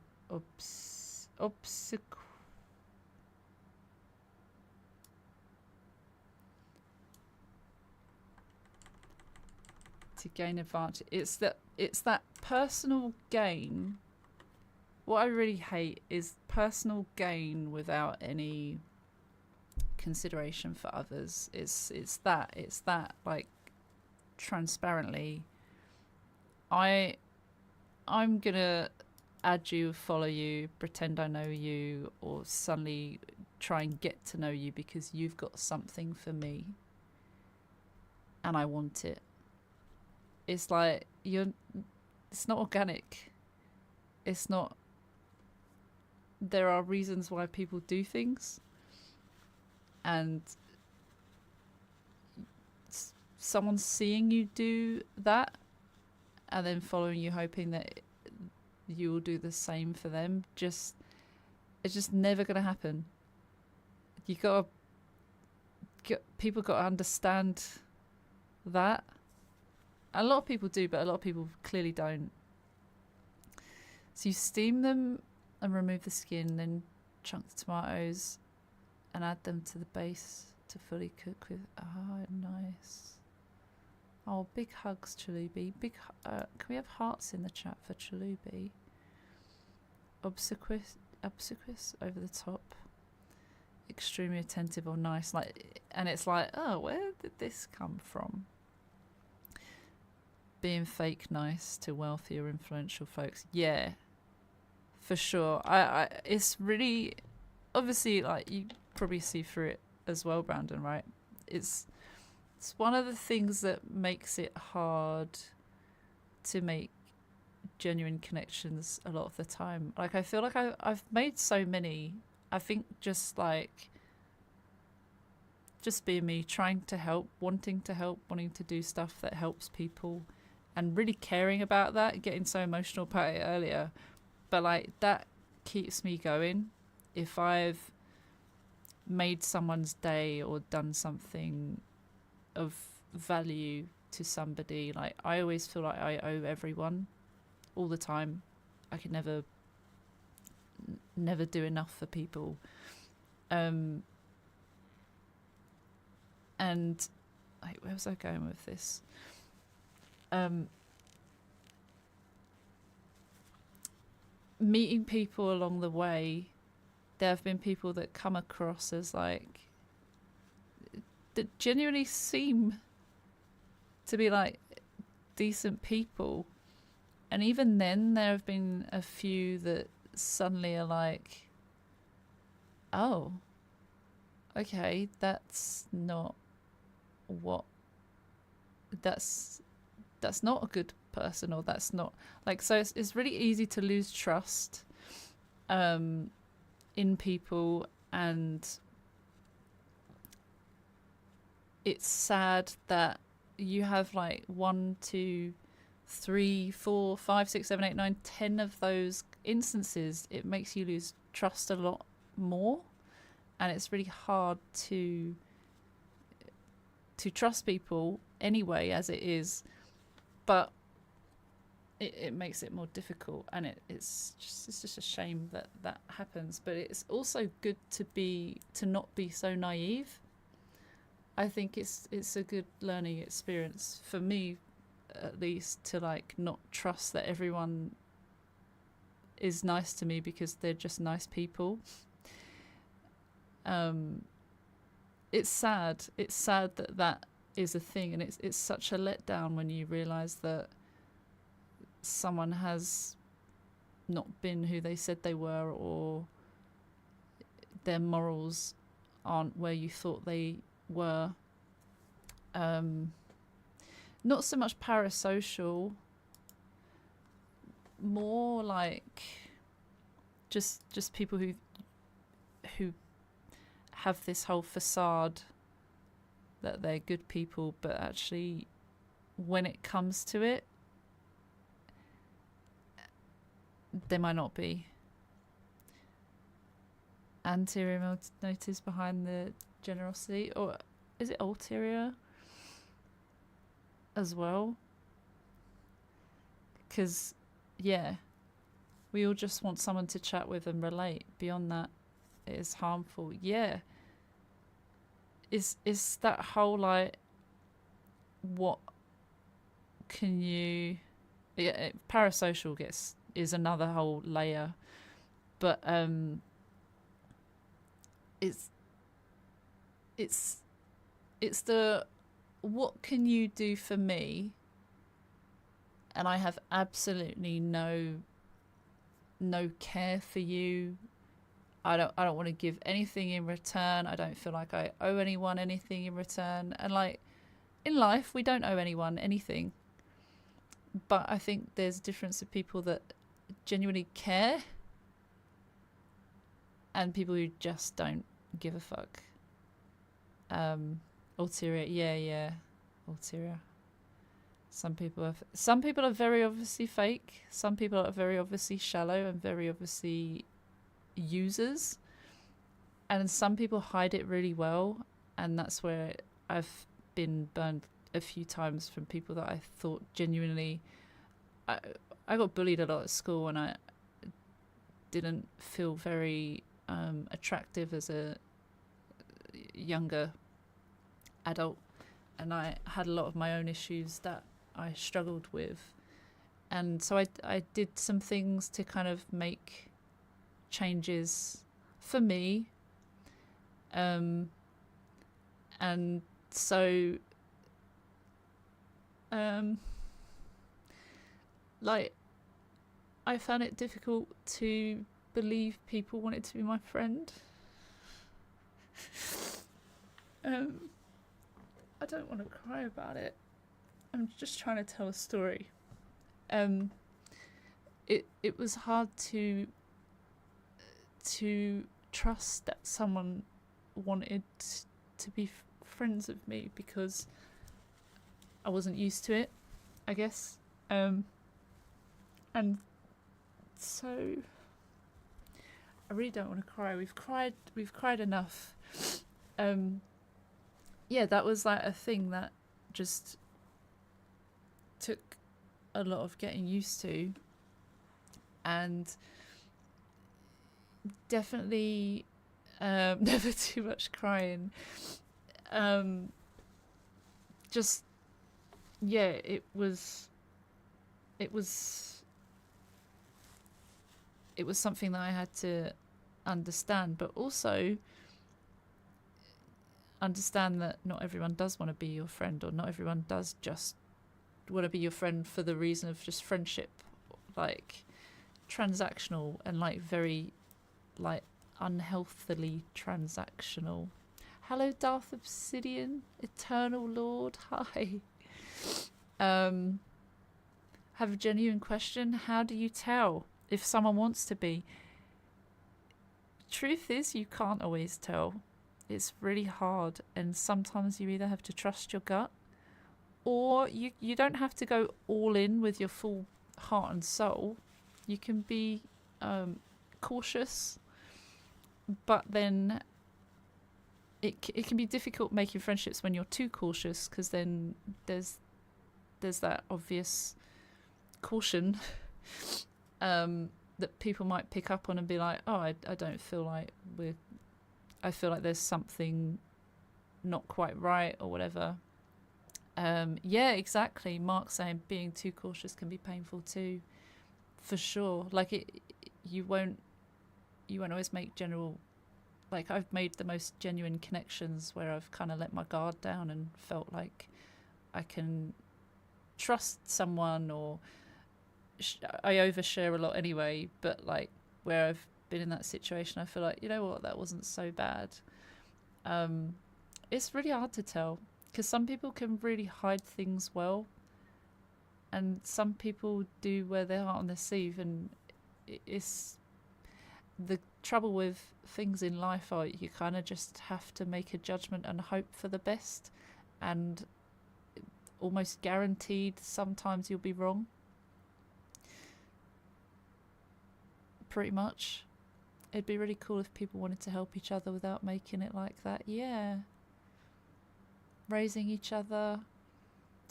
to gain advantage. It's that personal gain. What I really hate is personal gain without any consideration for others. It's that like transparently I'm gonna add you, follow you, pretend I know you, or suddenly try and get to know you because you've got something for me and I want it. It's like it's not organic. It's not. There are reasons why people do things, and someone seeing you do that and then following you, hoping that you will do the same for them, it's just never gonna happen. You people gotta understand that. A lot of people do, but a lot of people clearly don't. So you steam them and remove the skin, then chunk the tomatoes and add them to the base to fully cook with. Ah, nice. Oh, big hugs, Chalubi. Can we have hearts in the chat for Chalubi? Obsequious over the top. Extremely attentive or nice, and it's like, oh, where did this come from? Being fake nice to wealthy or influential folks, yeah, for sure. It's really, obviously, like, you probably see through it as well, Brandon, right? It's one of the things that makes it hard to make genuine connections a lot of the time. Like, I feel like I've made so many. I think just being me, trying to help, wanting to do stuff that helps people, and really caring about that, getting so emotional about it earlier. But like, that keeps me going. If I've made someone's day or done something of value to somebody, like, I always feel like I owe everyone all the time. I can never do enough for people. And where was I going with this? Meeting people along the way, there have been people that come across as like, that genuinely seem to be like decent people, and even then there have been a few that suddenly are like, oh, okay, that's not a good person, or that's not like, so it's really easy to lose trust in people, and it's sad that you have like 1, 2, 3, 4, 5, 6, 7, 8, 9, 10 of those instances. It makes you lose trust a lot more, and it's really hard to trust people anyway, as it is, but it makes it more difficult, and it's just a shame that happens. But it's also good to not be so naive. I think it's a good learning experience for me, at least, to like not trust that everyone is nice to me because they're just nice people. It's sad that is a thing, and it's such a letdown when you realize that someone has not been who they said they were, or their morals aren't where you thought they were. Not so much parasocial, more like just people who have this whole facade that they're good people, but actually when it comes to it, they might not be. Anterior motives behind the generosity, or is it ulterior as well? Because, yeah, we all just want someone to chat with and relate. Beyond that, it is harmful. Yeah. Is that whole, like, what can you... Yeah, parasocial is another whole layer. But it's the what can you do for me and I have absolutely no care for you. I don't want to give anything in return. I don't feel like I owe anyone anything in return. And like in life, we don't owe anyone anything. But I think there's a difference of people that genuinely care and people who just don't give a fuck. Ulterior, yeah, ulterior. Some people are very obviously fake. Some people are very obviously shallow and very obviously users. And some people hide it really well, and that's where I've been burned a few times from people that I thought genuinely. I got bullied a lot at school, and I didn't feel very attractive as a younger adult, and I had a lot of my own issues that I struggled with, and so I did some things to kind of make changes for me, and so like I found it difficult to believe people wanted to be my friend. I don't want to cry about it. I'm just trying to tell a story. It was hard to trust that someone wanted to be friends with me because I wasn't used to it, I guess. And so I really don't want to cry. We've cried enough. Yeah, that was like a thing that just took a lot of getting used to, and definitely never too much crying. Just yeah, it was something that I had to understand, but also understand that not everyone does want to be your friend, or not everyone does just want to be your friend for the reason of just friendship, like transactional and like very like unhealthily transactional. Hello, Darth Obsidian, Eternal Lord, hi. Have a genuine question. How do you tell if someone wants to be? Truth is, you can't always tell. It's really hard, and sometimes you either have to trust your gut, or you don't have to go all in with your full heart and soul. You can be cautious, but then it can be difficult making friendships when you're too cautious, because then there's that obvious caution that people might pick up on and be like, oh, I don't feel like I feel like there's something not quite right or whatever. Yeah, exactly. Mark saying being too cautious can be painful too, for sure. Like you won't always make general. Like I've made the most genuine connections where I've kind of let my guard down and felt like I can trust someone, or I overshare a lot anyway. But like where I've been in that situation, I feel like, you know what, that wasn't so bad. It's really hard to tell, because some people can really hide things well, and some people do wear their heart on their sleeve, and it's the trouble with things in life are you kind of just have to make a judgment and hope for the best, and almost guaranteed sometimes you'll be wrong. Pretty much. It'd be really cool if people wanted to help each other without making it like that. Yeah. Raising each other,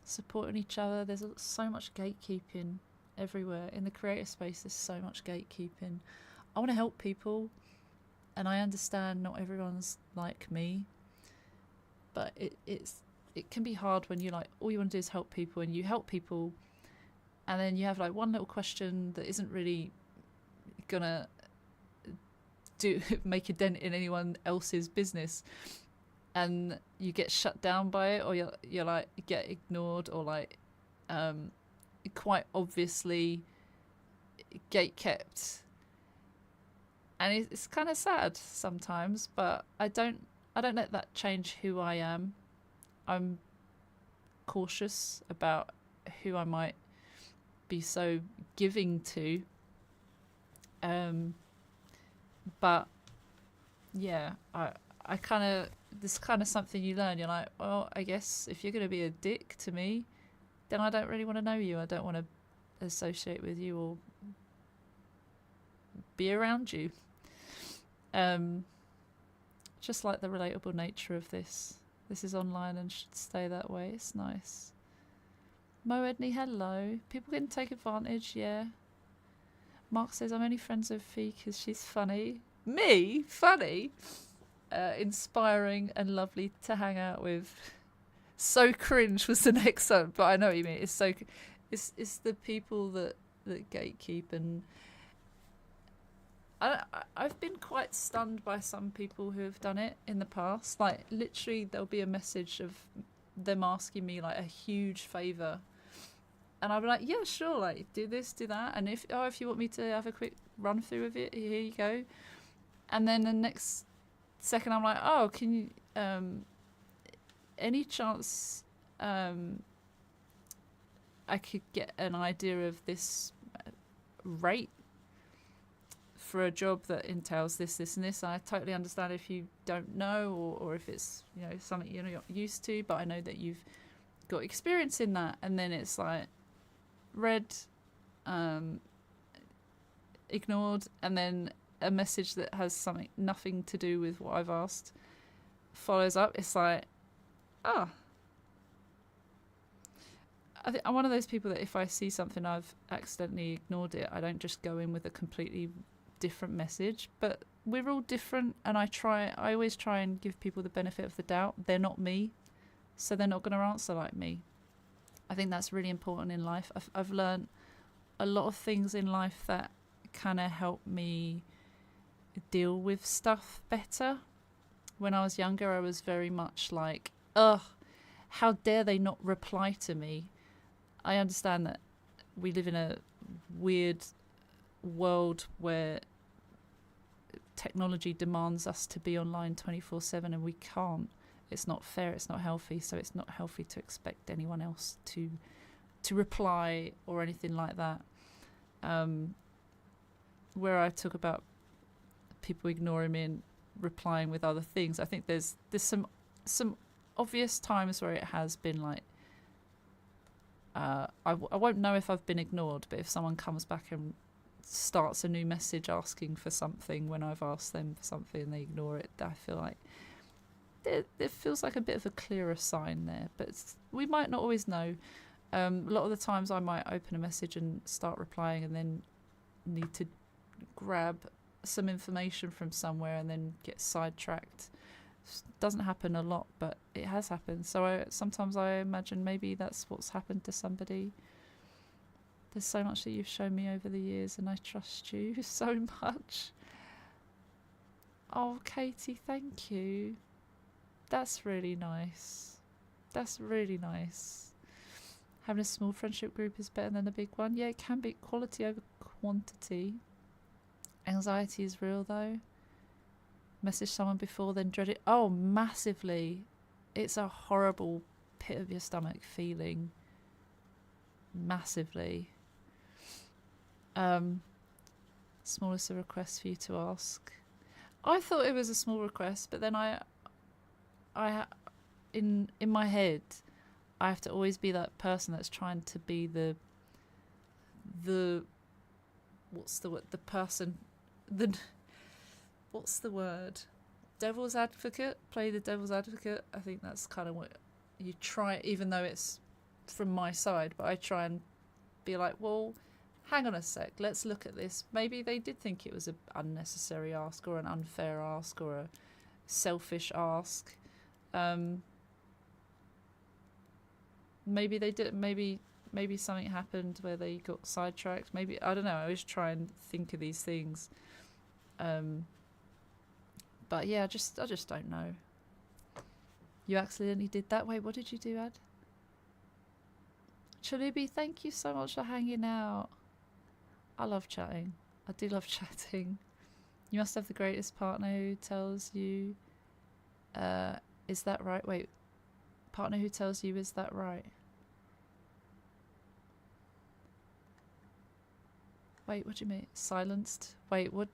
supporting each other. There's so much gatekeeping everywhere. In the creative space, there's so much gatekeeping. I want to help people, and I understand not everyone's like me, but it can be hard when you like all you want to do is help people, and you help people, and then you have like one little question that isn't really gonna make a dent in anyone else's business, and you get shut down by it, or you're like get ignored, or like quite obviously gate kept, and it's kind of sad sometimes, but I don't let that change who I am. I'm cautious about who I might be so giving to, but yeah, I kind of, this kind of something you learn. You're like, well, I guess if you're going to be a dick to me, then I don't really want to know you. I don't want to associate with you or be around you. Just like the relatable nature of this. This is online and should stay that way. It's nice. Mo Edney, hello. People can take advantage, yeah. Mark says, I'm only friends with Fee because she's funny. Me? Funny? Inspiring and lovely to hang out with. So cringe was the next one, but I know what you mean. It's so, it's the people that gatekeep, and I've been quite stunned by some people who have done it in the past. Like literally, there'll be a message of them asking me like a huge favor, and I'll be like, yeah, sure, like do this, do that, and if you want me to have a quick run through of it, here you go. And then the next second, I'm like, oh, can you, any chance I could get an idea of this rate for a job that entails this, this, and this? And I totally understand if you don't know, or if it's, you know, something you're not used to, but I know that you've got experience in that. And then it's like read, ignored, and then a message that has nothing to do with what I've asked follows up. It's like, oh, I think I'm one of those people that if I see something I've accidentally ignored it, I don't just go in with a completely different message. But we're all different, and I always try and give people the benefit of the doubt. They're not me, so they're not going to answer like me. I think that's really important in life. I've learned a lot of things in life that kind of help me deal with stuff better. When I was younger, I was very much like, ugh, how dare they not reply to me? I understand that we live in a weird world where technology demands us to be online 24/7, and we can't. It's not fair, it's not healthy, so it's not healthy to expect anyone else to reply or anything like that. Where I talk about people ignoring me and replying with other things, I think there's some obvious times where it has been like, I won't know if I've been ignored, but if someone comes back and starts a new message asking for something when I've asked them for something and they ignore it, I feel like it feels like a bit of a clearer sign there. But we might not always know. A lot of the times I might open a message and start replying and then need to grab some information from somewhere and then get sidetracked. Doesn't happen a lot, but it has happened. So sometimes I imagine maybe that's what's happened to somebody. There's so much that you've shown me over the years, and I trust you so much. Oh, Katie, thank you. That's really nice. That's really nice. Having a small friendship group is better than a big one. Yeah, it can be quality over quantity. Anxiety is real though. Message someone before, then dread it. Oh, massively. It's a horrible pit of your stomach feeling. Massively. Smallest of requests for you to ask. I thought it was a small request, but then in my head, I have to always be that person that's trying to be the what's the word? The person, what's the word? Devil's advocate. Play the devil's advocate. I think that's kind of what you try, even though it's from my side. But I try and be like, well, hang on a sec. Let's look at this. Maybe they did think it was an unnecessary ask, or an unfair ask, or a selfish ask. Maybe they did. Maybe something happened where they got sidetracked. Maybe, I don't know. I always try and think of these things. But yeah, I just don't know. You accidentally did that? Wait, what did you do, Ad? Chalubi, thank you so much for hanging out. I love chatting. I do love chatting. You must have the greatest partner who tells you, is that right? Wait, partner who tells you, is that right? Wait, what do you mean? Silenced? Wait, what?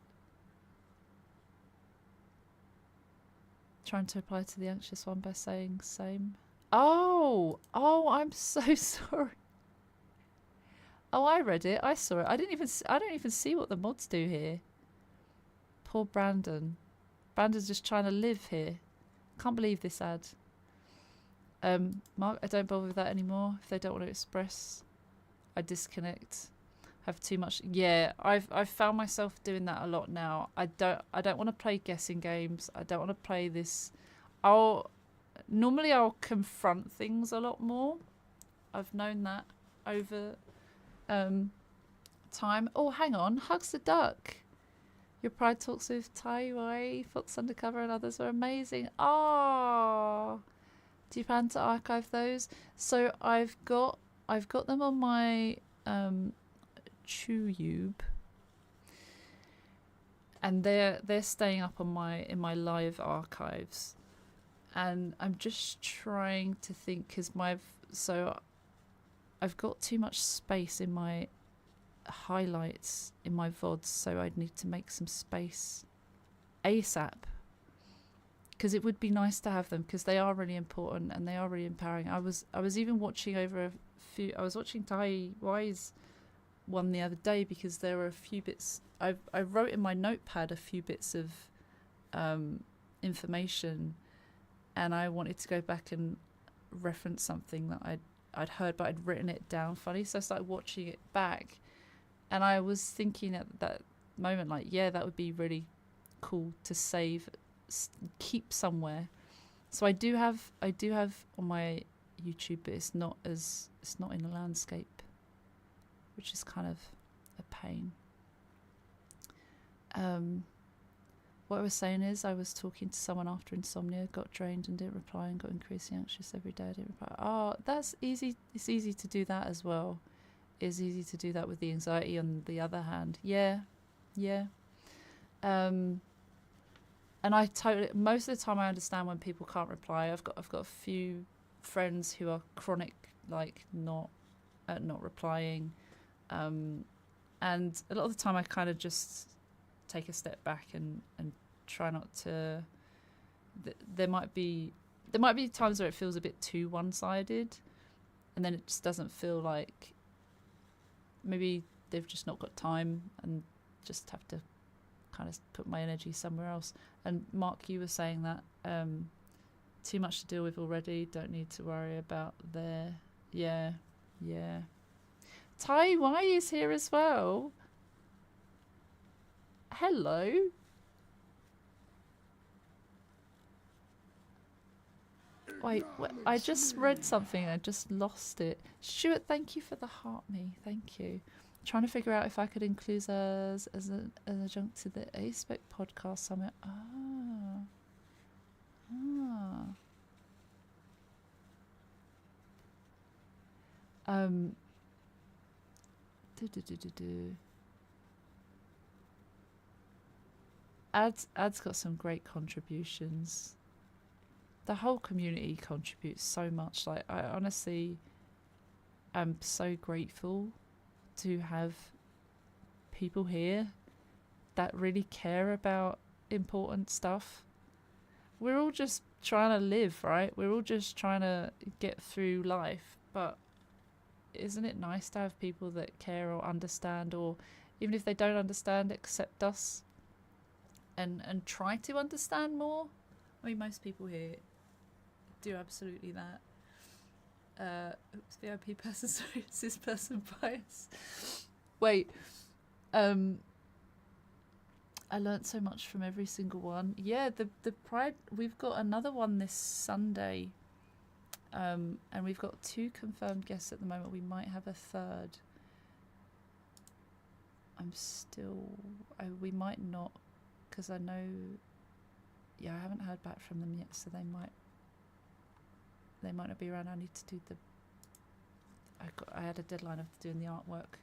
Trying to reply to the anxious one by saying same. Oh, I'm so sorry. Oh, I read it. I saw it. I don't even see what the mods do here. Poor Brandon. Brandon's just trying to live here. Can't believe this ad. Mark, I don't bother with that anymore. If they don't want to express, I disconnect. Have too much. Yeah, I've found myself doing that a lot now. I don't want to play guessing games. I don't want to play this. Normally I'll confront things a lot more. I've known that over time. Oh, hang on. Hugs the Duck. Your Pride talks with Tai, Fox Undercover and others are amazing. Ah, do you plan to archive those? So I've got them on my YouTube, and they're staying up on in my live archives, and I'm just trying to think because I've got too much space in my highlights in my VODs, so I'd need to make some space ASAP, because it would be nice to have them because they are really important and they are really empowering. I was even watching over a few. I was watching Tai Y's one the other day because there were a few bits. I wrote in my notepad a few bits of information, and I wanted to go back and reference something that I'd heard, but I'd written it down funny. So I started watching it back, and I was thinking at that moment, like, yeah, that would be really cool to save, keep somewhere. So I do have on my YouTube, but it's not in the landscape, which is kind of a pain. What I was saying is I was talking to someone after insomnia, got drained and didn't reply, and got increasingly anxious every day. I didn't reply. Oh, that's easy. It's easy to do that as well. It's easy to do that with the anxiety on the other hand. Yeah. And I totally, most of the time I understand when people can't reply. I've got a few friends who are chronic, like not replying, and a lot of the time I kind of just take a step back and try not to. There might be times where it feels a bit too one-sided, and then it just doesn't feel like maybe they've just not got time and just have to kind of put my energy somewhere else. And Mark, you were saying that too much to deal with already, don't need to worry about there. Yeah. Tai Y is here as well. Hello. Wait, I just read something, I just lost it. Stuart, thank you for the heart me, thank you. Trying to figure out if I could include us as an adjunct to the A-Spec podcast summit. Ad's got some great contributions. The whole community contributes so much. Like, I honestly am so grateful to have people here that really care about important stuff. We're all just trying to live, right? We're all just trying to get through life, but isn't it nice to have people that care or understand, or even if they don't understand, accept us and try to understand more? I mean, most people here do absolutely that. Oops, VIP person, sorry, cis person bias. Wait, I learnt so much from every single one. Yeah, the Pride, we've got another one this Sunday, and we've got 2 confirmed guests at the moment. We might have a third. We might not, because I know, yeah, I haven't heard back from them yet, so they might not be around. I need to do I had a deadline of doing the artwork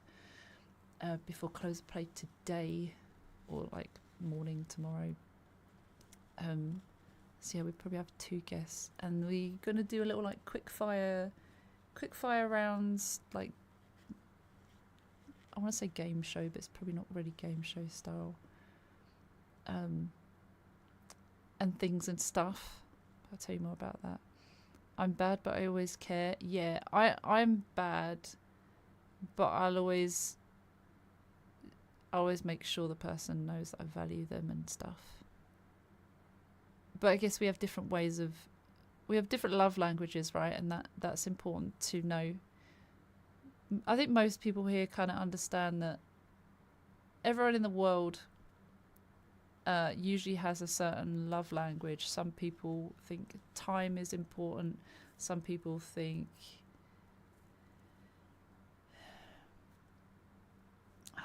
before close of play today, or like morning tomorrow. So yeah, we probably have 2 guests, and we're gonna do a little like quick fire rounds, like I want to say game show, but it's probably not really game show style. And things and stuff. I'll tell you more about that. I'm bad, but I always care. Yeah, I'm bad, but I'll always make sure the person knows that I value them and stuff. But I guess we have different love languages, right? And that's important to know. I think most people here kind of understand that everyone in the world usually has a certain love language. Some people think time is important. Some people think I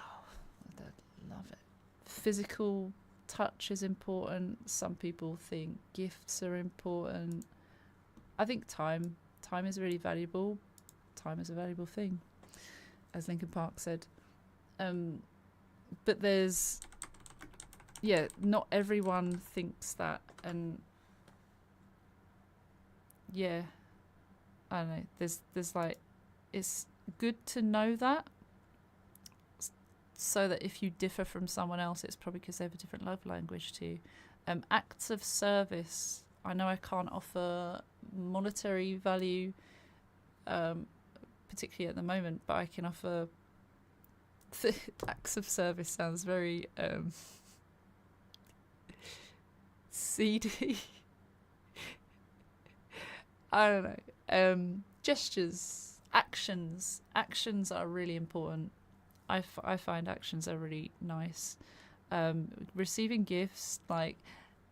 love it. Physical touch is important. Some people think gifts are important. I think time is really valuable. Time is a valuable thing, as Linkin Park said. But there's, not everyone thinks that, and I don't know. There's like, it's good to know that, so that if you differ from someone else, it's probably because they have a different love language too. Acts of service. I know I can't offer monetary value, particularly at the moment, but I can offer acts of service. Sounds very seedy. I don't know. Gestures, actions are really important. I find actions are really nice. Receiving gifts, like,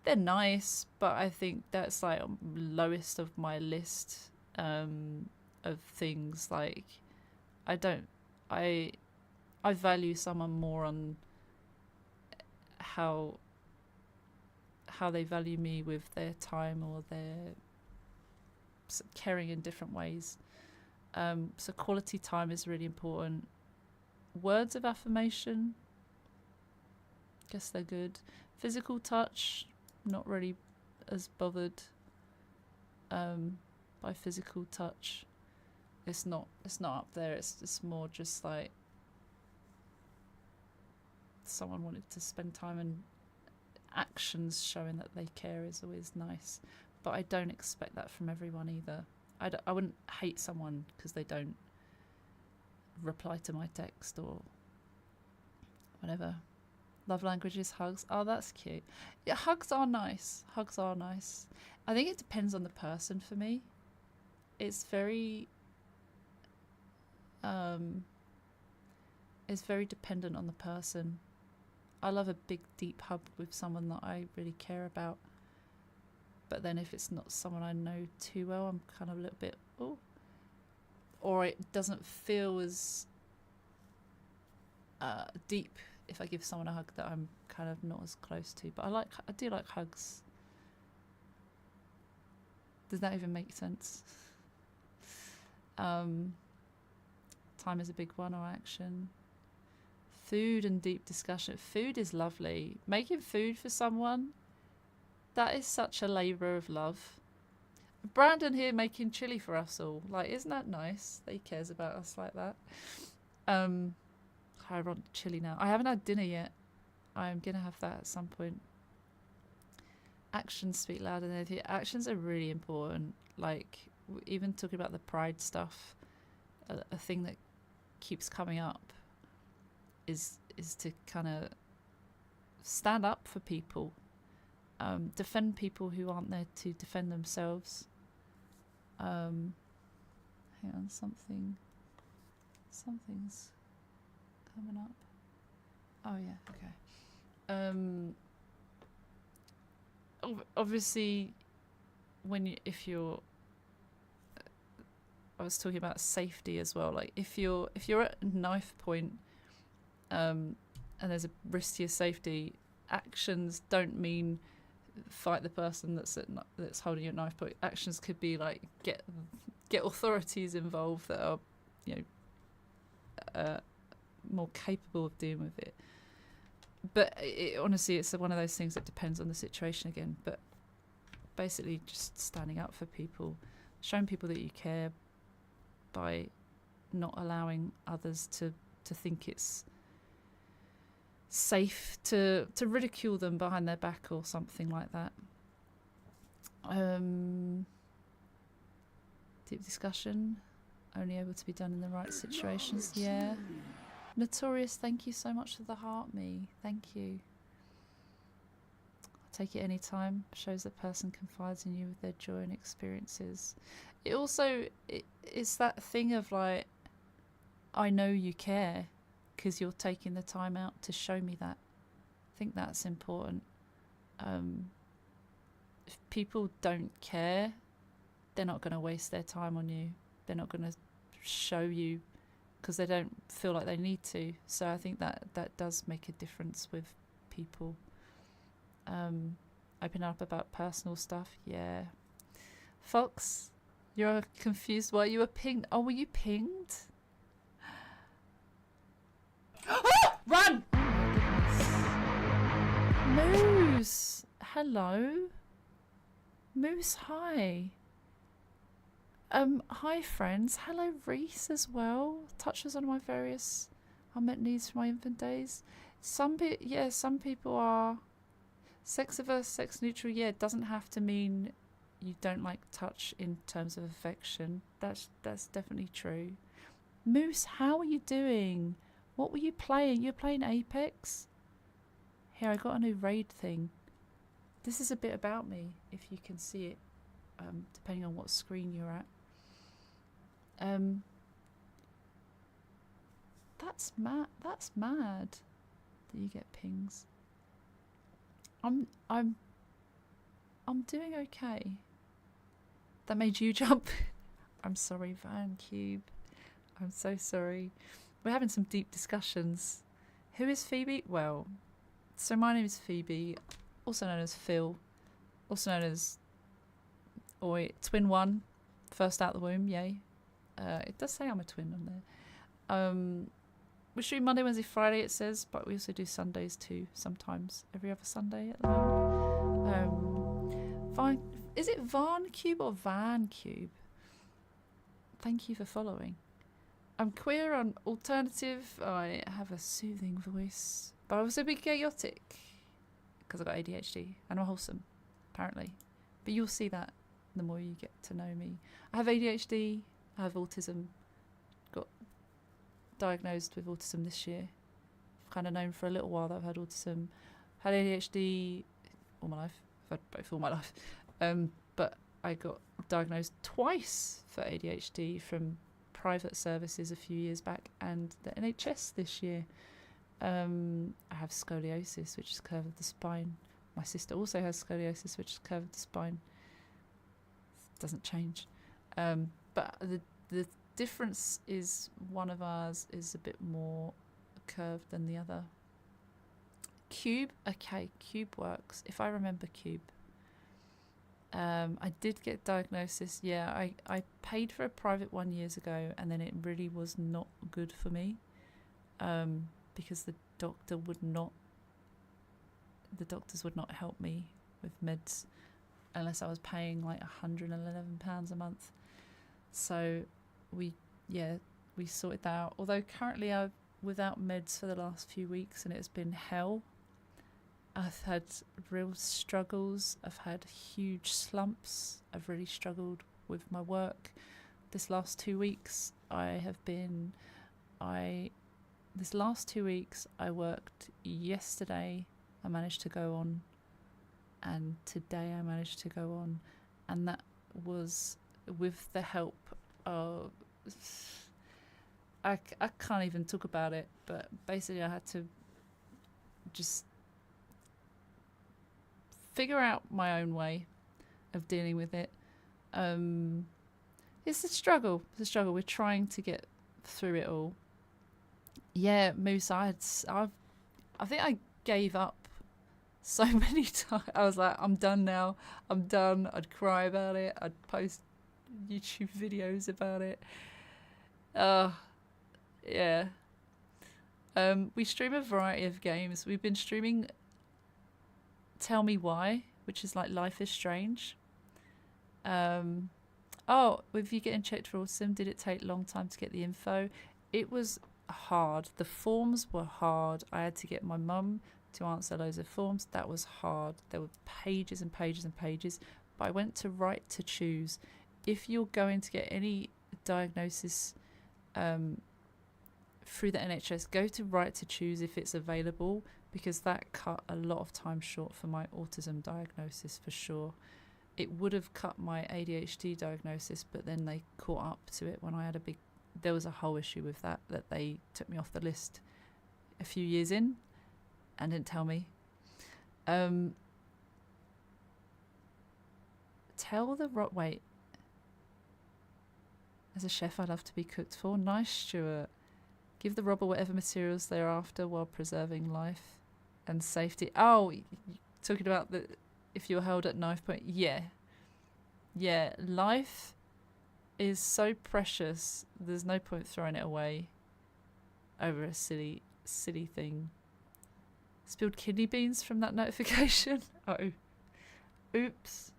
they're nice, but I think that's like lowest of my list of things. Like, I value someone more on how they value me with their time or their caring in different ways. So quality time is really important. Words of affirmation, guess they're good. Physical touch, not really as bothered by physical touch. It's not up there. It's more just like someone wanted to spend time, and actions showing that they care is always nice. But I don't expect that from everyone either. I wouldn't hate someone because they don't reply to my text or whatever. Love languages, hugs. Oh, that's cute. Yeah, hugs are nice. I think it depends on the person for me. It's very dependent on the person. I love a big deep hug with someone that I really care about. But then if it's not someone I know too well, I'm kind of a little bit, oh. Or it doesn't feel as deep if I give someone a hug that I'm kind of not as close to. But I do like hugs. Does that even make sense? Time is a big one, or action. Food and deep discussion. Food is lovely. Making food for someone, that is such a labour of love. Brandon here making chili for us all. Like, isn't that nice that he cares about us like that? I want chili now. I haven't had dinner yet. I'm going to have that at some point. Actions speak louder than anything. Actions are really important. Like, even talking about the pride stuff, a thing that keeps coming up is to kind of stand up for people. Defend people who aren't there to defend themselves. Hang on, something's coming up. Oh yeah, okay. Obviously, if you're, I was talking about safety as well. Like, if you're at knife point, and there's a risk to your safety, actions don't mean fight the person that's holding your knife point. Actions could be like get authorities involved that are more capable of dealing with it. But honestly, it's one of those things that depends on the situation again. But basically, just standing up for people, showing people that you care by not allowing others to think it's safe to ridicule them behind their back or something like that. Deep discussion, only able to be done in the right situations. Yeah. Notorious, thank you so much for the heart, me. Thank you. I'll take it any time. Shows that person confides in you with their joy and experiences. It also, it's that thing of like, I know you care because you're taking the time out to show me that. I think that's important. If people don't care, they're not going to waste their time on you. They're not going to show you because they don't feel like they need to. So I think that does make a difference with people. Open up about personal stuff, yeah. Fox, you're confused why you were pinged. Oh, were you pinged? Run! Oh my goodness. Moose, hello. Moose, hi. Hi friends. Hello Reese as well. Touch was one of my various unmet needs from my infant days. Some people are sex averse, sex neutral. Yeah, it doesn't have to mean you don't like touch in terms of affection. That's definitely true. Moose, how are you doing? What were you playing? You're playing Apex? Here, I got a new raid thing. This is a bit about me, if you can see it, depending on what screen you're at. That's mad. That's mad that you get pings. I'm doing okay. That made you jump. I'm sorry, Van Cube. I'm so sorry. We're having some deep discussions. Who is Phoebe? Well, so my name is Phoebe, also known as Phil, also known as Twin One, first out the womb, yay. It does say I'm a twin on there. We stream Monday, Wednesday, Friday, it says, but we also do Sundays too, sometimes. Every other Sunday at the moment. Is it Van Cube or Van Cube? Thank you for following. I'm queer, I'm alternative, I have a soothing voice, but I also be chaotic, because I've got ADHD, and I'm wholesome, apparently. But you'll see that the more you get to know me. I have ADHD, I have autism, got diagnosed with autism this year. I've kind of known for a little while that I've had autism. Had ADHD all my life. I've had both all my life. But I got diagnosed twice for ADHD from private services a few years back and the NHS this year. I have scoliosis, which is curve of the spine. My sister also has scoliosis, which is curve of the spine. It doesn't change. But the difference is one of ours is a bit more curved than the other. Cube, okay, Cube works. If I remember Cube. I did get diagnosis. Yeah, I paid for a private one years ago, and then it really was not good for me, because the doctors would not help me with meds unless I was paying like £111 a month. So we sorted that out. Although currently I'm without meds for the last few weeks and it's been hell. I've had real struggles. I've had huge slumps. I've really struggled with my work. This last 2 weeks this last 2 weeks I worked. Yesterday I managed to go on, and today I managed to go on, and that was with the help of, I can't even talk about it, but basically I had to just figure out my own way of dealing with it. It's a struggle. We're trying to get through it all. Yeah, Moose, I think I gave up so many times. I was like, I'm done now. I'm done. I'd cry about it. I'd post YouTube videos about it. Yeah. We stream a variety of games. We've been streaming Tell Me Why, which is like Life is Strange. With you getting checked for autism, did it take a long time to get the info? It was hard. The forms were hard. I had to get my mum to answer loads of forms. That was hard. There were pages and pages and pages. But I went to Right to Choose. If you're going to get any diagnosis through the NHS, go to Right to Choose if it's available, because that cut a lot of time short for my autism diagnosis for sure. It would have cut my ADHD diagnosis, but then they caught up to it when I had there was a whole issue with that they took me off the list a few years in and didn't tell me. Wait. As a chef, I love to be cooked for. Nice, Stuart. Give the robber whatever materials they're after while preserving life and safety. Oh, talking about if you're held at knife point. Yeah. Life is so precious. There's no point throwing it away over a silly thing. Spilled kidney beans from that notification. Oh. Oops.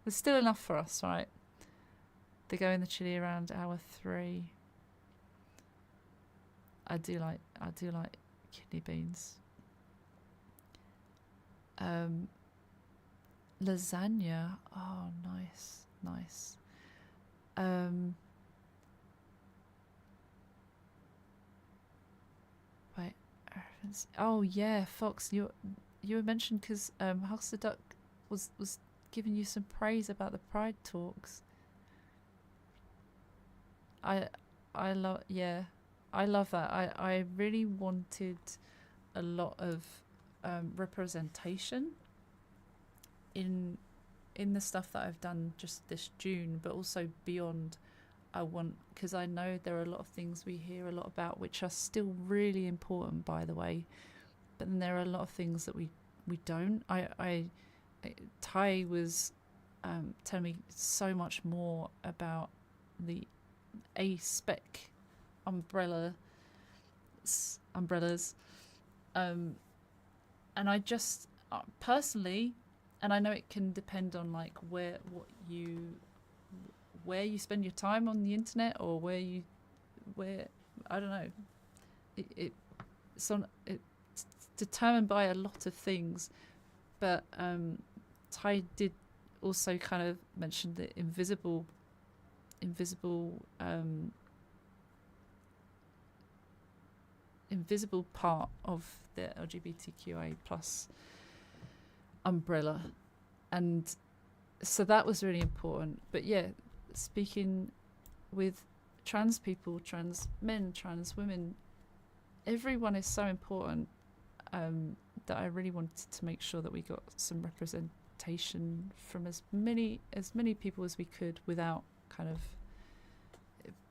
There's still enough for us, right? They go in the chili around hour 3. I do like kidney beans. Lasagna. Oh, nice. Wait. Oh yeah, Fox. You were mentioned because Huckster Duck was giving you some praise about the Pride talks. I love that. I really wanted a lot of representation in the stuff that I've done just this June, but also beyond. Because I know there are a lot of things we hear a lot about which are still really important, by the way, but then there are a lot of things that we don't. Ty was telling me so much more about the A-spec umbrellas, and I just personally, and I know it can depend on like where you spend your time on the internet, or where I don't know, it's determined by a lot of things, but Ty did also kind of mention the invisible part of the LGBTQIA plus umbrella, and so that was really important. But yeah, speaking with trans people, trans men, trans women, everyone is so important, that I really wanted to make sure that we got some representation from as many people as we could without kind of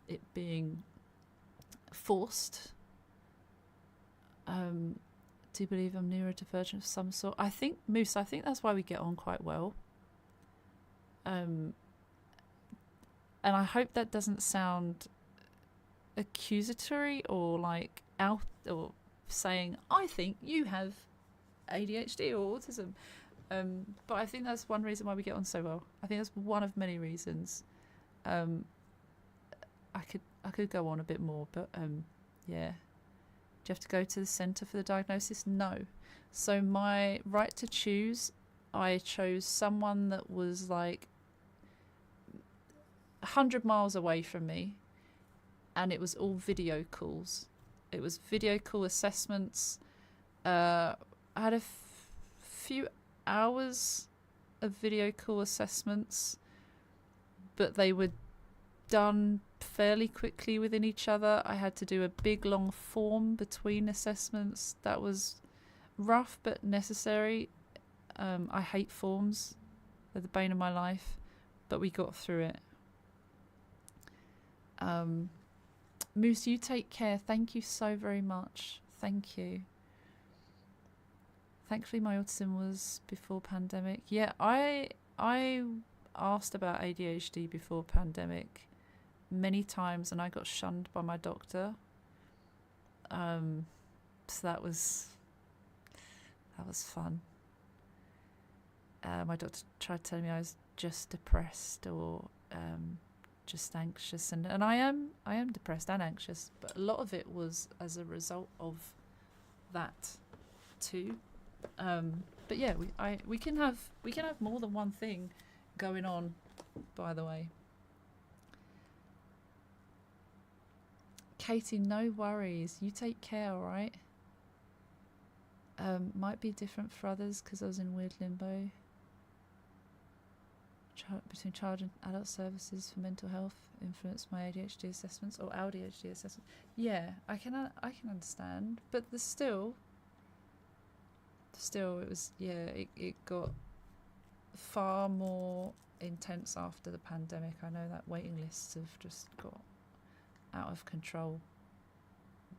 it being forced. Do you believe I'm neurodivergent of some sort? I think that's why we get on quite well. And I hope that doesn't sound accusatory or like out or saying I think you have ADHD or autism. But I think that's one reason why we get on so well. I think that's one of many reasons. I could go on a bit more, but yeah. Do you have to go to the centre for the diagnosis? No. So my Right to Choose, I chose someone that was like 100 miles away from me, and it was all video calls. It was video call assessments. I had a few hours of video call assessments, but they were done fairly quickly within each other. I had to do a big long form between assessments. That was rough but necessary. I hate forms. They're the bane of my life, but we got through it. Moose, you take care. Thank you so very much. Thank you. Thankfully my autism was before pandemic. Yeah, I asked about ADHD before pandemic, many times, and I got shunned by my doctor. So that was fun. My doctor tried telling me I was just depressed or just anxious, and I am depressed and anxious, but a lot of it was as a result of that too. But yeah, we can have more than one thing going on, by the way. Katie, no worries. You take care, all right? Might be different for others because I was in weird limbo between child and adult services for mental health influenced my ADHD assessments or ADHD assessments. Yeah, I can understand, but there's still it was, yeah, it got far more intense after the pandemic. I know that waiting lists have just got out of control.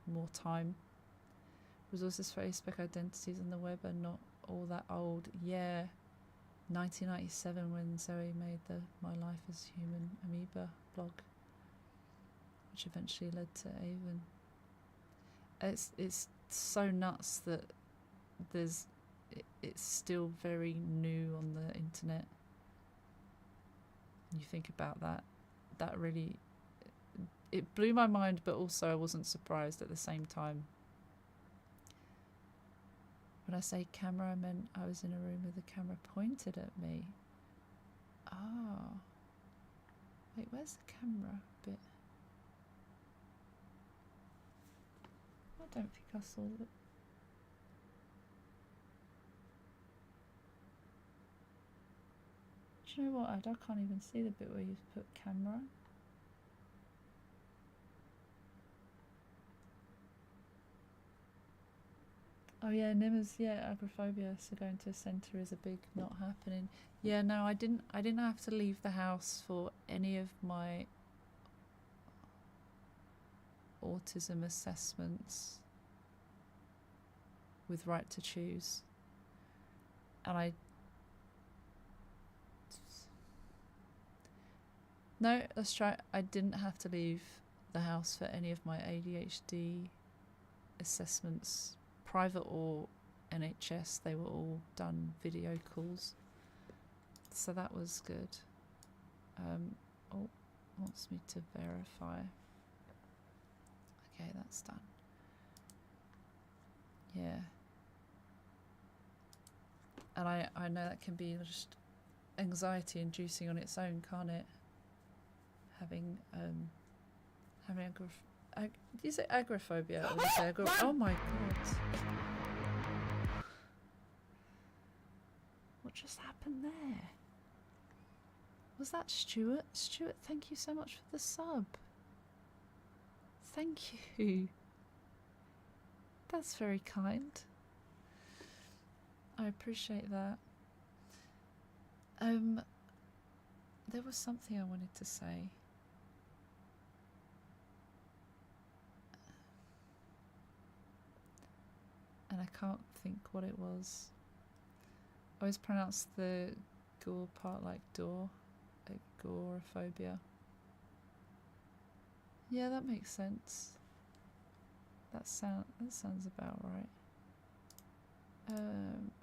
More time. Resources for aspec identities on the web are not all that old. Yeah, 1997 when Zoe made the My Life as Human Amoeba blog, which eventually led to Avon. It's so nuts that it's still very new on the internet. You think about that really, it blew my mind, but also I wasn't surprised at the same time. When I say camera, I meant I was in a room with a camera pointed at me. Ah. Wait, where's the camera bit? I don't think I saw it. Do you know what, Ed? I can't even see the bit where you've put camera. Oh yeah, Nimmers, yeah, agoraphobia, so going to a centre is a big not happening. Yeah, no, I didn't have to leave the house for any of my autism assessments with right to choose. And no, let's try. I didn't have to leave the house for any of my ADHD assessments, private or NHS. They were all done video calls, so that was good. Oh, wants me to verify. Okay, that's done. Yeah, and I know that can be just anxiety inducing on its own, can't it? Having do you say agoraphobia or do you say oh my god. What just happened there? Was that Stuart? Stuart, thank you so much for the sub. Thank you. That's very kind. I appreciate that. There was something I wanted to say. And I can't think what it was. I always pronounce the gore part like door. Agoraphobia. Yeah, that makes sense. That sounds about right.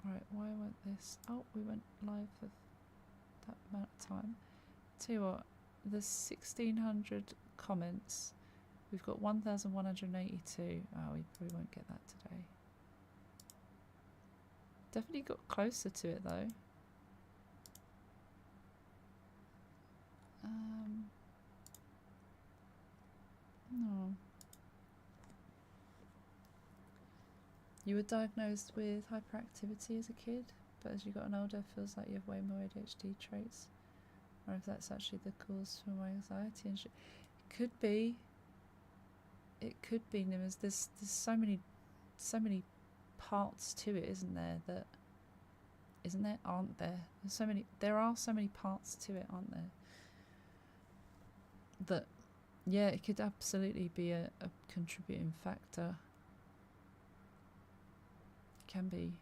Right, why went this? Oh, we went live for that amount of time. Tell you what, there's 1,600 comments. We've got 1,182. Oh, we probably won't get that today. Definitely got closer to it though. No. You were diagnosed with hyperactivity as a kid, but as you got older, it feels like you have way more ADHD traits. Or if that's actually the cause for my anxiety and shit. It could be. It could be, Nimmers. There's so many parts to it, isn't there? Aren't there? There are so many parts to it, aren't there? That, yeah, it could absolutely be a contributing factor. It can be.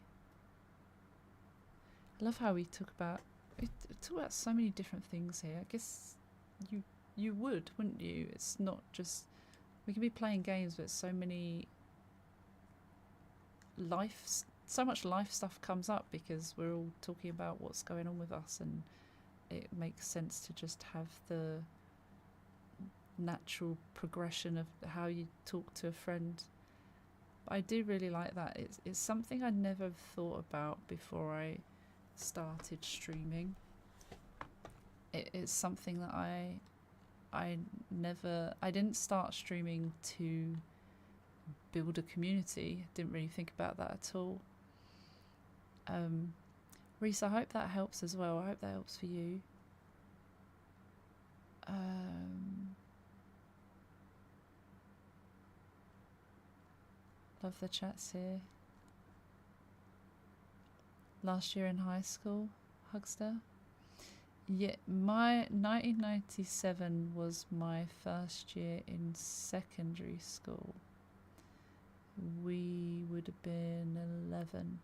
I love how we talk about so many different things here. I guess you you would, wouldn't you? It's not just, we can be playing games, but so much life stuff comes up because we're all talking about what's going on with us, and it makes sense to just have the natural progression of how you talk to a friend. I do really like that. It's something I never thought about before I started streaming. It's something that I didn't start streaming to build a community. Didn't really think about that at all. Reese, I hope that helps as well. I hope that helps for you. Love the chats here. Last year in high school, Hugster. Yeah, my 1997 was my first year in secondary school. We would have been 11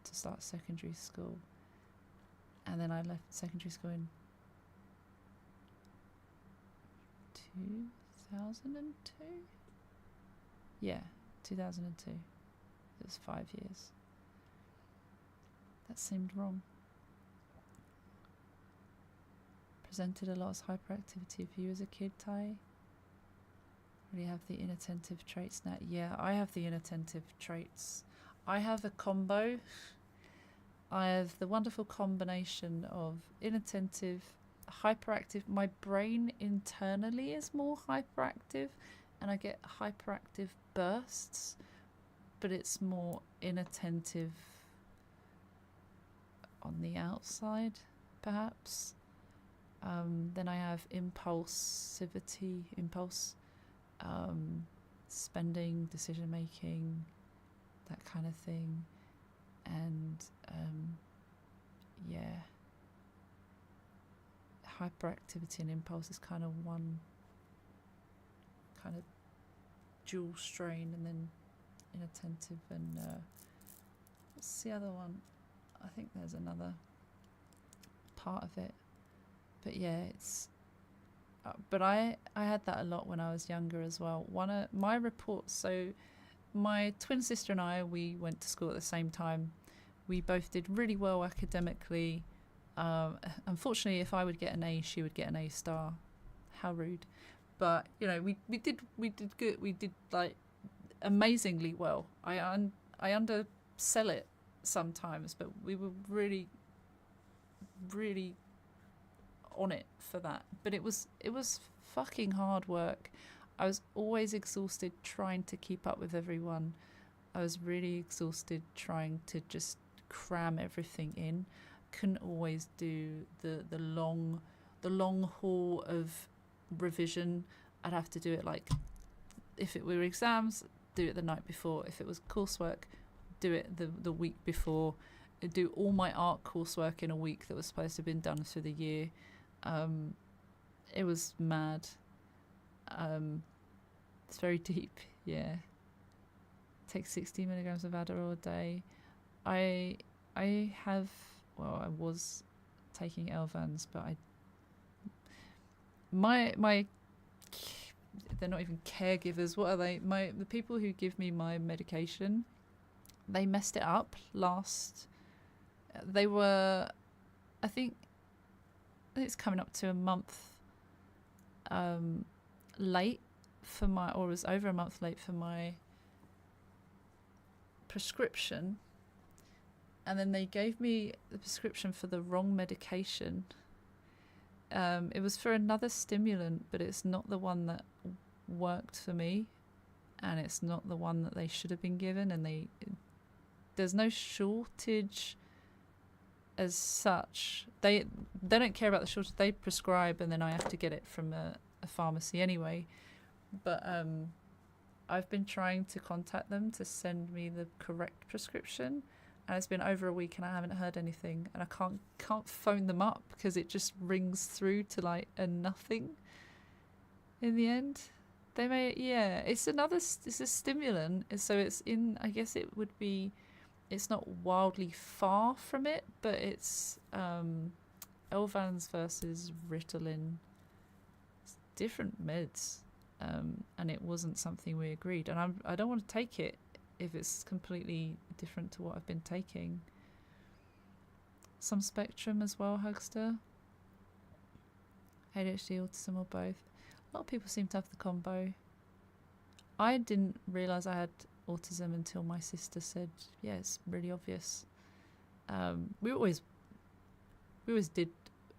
to start secondary school, and then I left secondary school in 2002. Yeah, 2002. It was 5 years. That seemed wrong. Presented a lot as hyperactivity of you as a kid, Ty. Really have the inattentive traits now. Yeah, I have the inattentive traits. I have a combo. I have the wonderful combination of inattentive, hyperactive. My brain internally is more hyperactive, and I get hyperactive bursts, but it's more inattentive on the outside, perhaps. Then I have impulse, spending, decision making, that kind of thing, and yeah, hyperactivity and impulse is kind of one kind of dual strain, and then inattentive and what's the other one? I think there's another part of it, but yeah, it's but I had that a lot when I was younger as well. One of my reports, so my twin sister and I, we went to school at the same time. We both did really well academically. Unfortunately, if I would get an A, she would get an A star. How rude. But you know, we did good. We did like amazingly well. I undersell it sometimes, but we were really on it for that. But it was fucking hard work. I was always exhausted trying to keep up with everyone. I was really exhausted trying to just cram everything in. Couldn't always do the long haul of revision. I'd have to do it like, if it were exams, do it the night before. If it was coursework, do it the week before. I'd do all my art coursework in a week that was supposed to have been done through the year. It was mad. It's very deep, yeah. Take 60 milligrams of Adderall a day. I was taking Elvans, but they're not even caregivers. What are they? The people who give me my medication, they messed it up they were, I think it's coming up to a month late for my, or it was over a month late for my prescription, and then they gave me the prescription for the wrong medication. It was for another stimulant, but it's not the one that worked for me, and it's not the one that they should have been given, and there's no shortage as such. They don't care about the shortage. They prescribe, and then I have to get it from a pharmacy anyway. But I've been trying to contact them to send me the correct prescription, and it's been over a week and I haven't heard anything, and I can't phone them up because it just rings through to like a nothing in the end. They may, yeah, it's a stimulant, so it's in, I guess it would be, it's not wildly far from it, but it's Elvans versus Ritalin. It's different meds, and it wasn't something we agreed. And I don't want to take it if it's completely different to what I've been taking. Some spectrum as well, Hugster. ADHD, autism, or both. A lot of people seem to have the combo. I didn't realise I had autism until my sister said, yeah, it's really obvious. We always did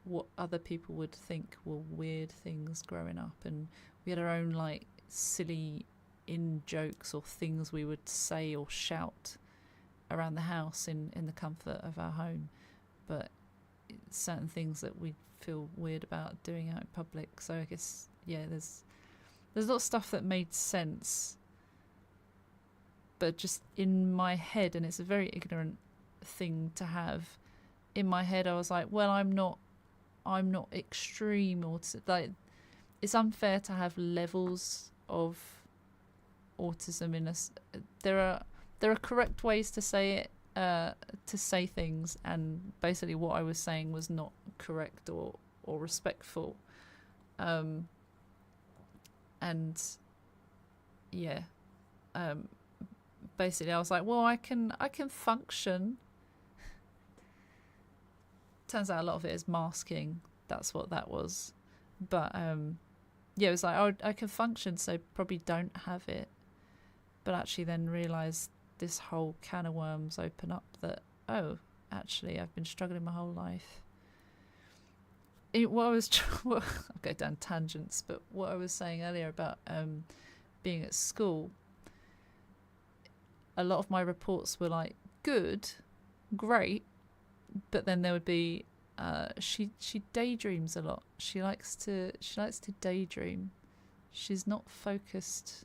what other people would think were weird things growing up, and we had our own like silly in jokes or things we would say or shout around the house in the comfort of our home, but certain things that we feel weird about doing out in public. So I guess, yeah, there's a lot of stuff that made sense, but just in my head, and it's a very ignorant thing to have, in my head I was like, well, I'm not extreme autism. Like, it's unfair to have levels of autism in us. There are correct ways to say it, to say things, and basically what I was saying was not correct or respectful. And yeah, basically I was like, well, I can function. Turns out a lot of it is masking. That's what that was. But yeah, it was like, oh, I can function, so probably don't have it. But actually then realised this whole can of worms open up that, oh, actually I've been struggling my whole life. I'll go down tangents, but what I was saying earlier about being at school, a lot of my reports were like, good, great, but then there would be she daydreams a lot. She likes to daydream. She's not focused.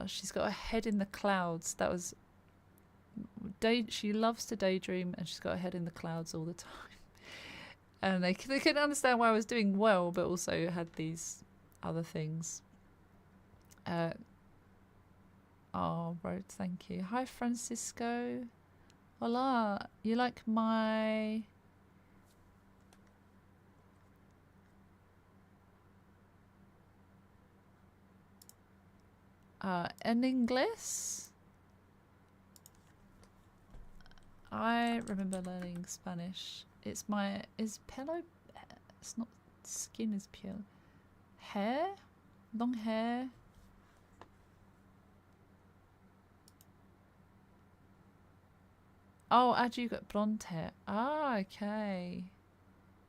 She's got her head in the clouds. That was she loves to daydream, and she's got her head in the clouds all the time. And they couldn't understand why I was doing well, but also had these other things. Right, thank you. Hi, Francisco. Hola. You like my... en inglés? I remember learning Spanish. Is pelo... It's not skin, is piel. Hair? Long hair? Oh, you got blonde hair. Ah, okay.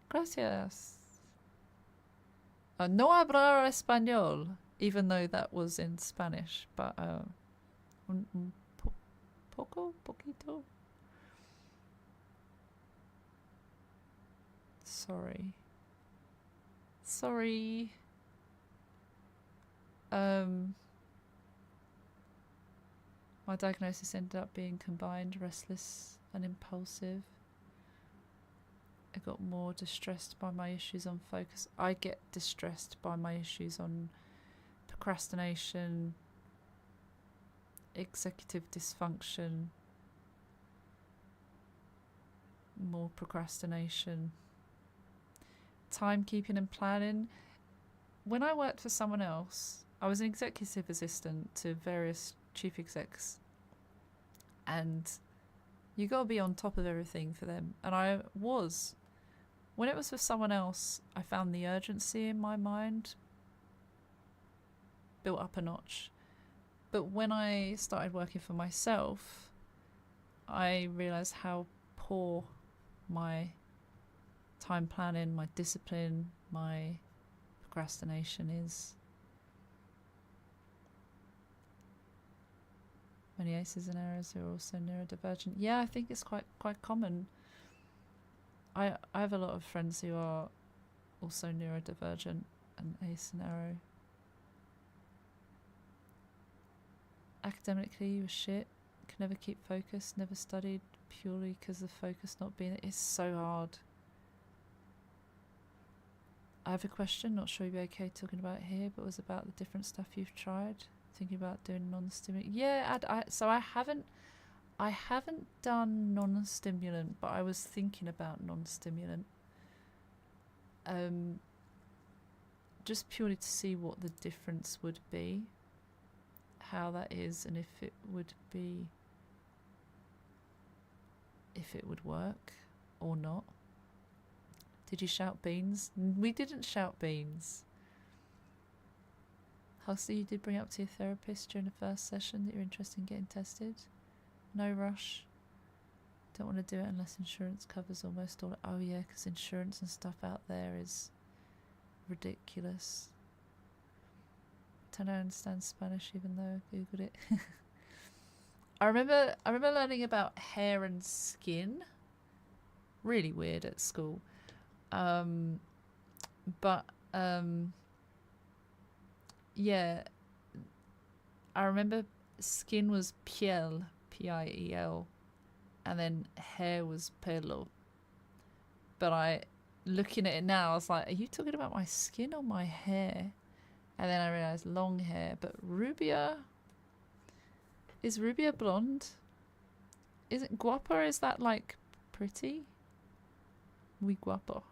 Gracias. No hablar español, even though that was in Spanish, but poquito. Sorry. My diagnosis ended up being combined restless and impulsive. I got more distressed by my issues on focus. I get distressed by my issues on procrastination, executive dysfunction, more procrastination, timekeeping and planning. When I worked for someone else, I was an executive assistant to various chief execs, and you got to be on top of everything for them, and I was. When it was for someone else, I found the urgency in my mind built up a notch, but when I started working for myself, I realized how poor my time planning, my discipline, my procrastination is. Many aces and errors are also neurodivergent. Yeah, I think it's quite common. I have a lot of friends who are also neurodivergent and ace and arrow. Academically, you were shit. Can never keep focus. Never studied purely because of focus not being. It's so hard. I have a question. Not sure you'd be okay talking about it here, but it was about the different stuff you've tried. Thinking about doing non-stimulant. Yeah, so I haven't done non-stimulant, but I was thinking about non-stimulant. just purely to see what the difference would be, how that is, and if it would work or not. Did you shout beans? We didn't shout beans. Huxley, you did bring up to your therapist during the first session that you're interested in getting tested. No rush. Don't want to do it unless insurance covers almost all. Oh yeah, because insurance and stuff out there is ridiculous. Don't understand Spanish even though I googled it. I remember learning about hair and skin. Really weird at school. Yeah, I remember skin was piel, Piel, and then hair was pelo. But looking at it now, I was like, are you talking about my skin or my hair? And then I realized long hair. But Rubia, is Rubia blonde? Isn't guapa? Is that like pretty? Muy guapo.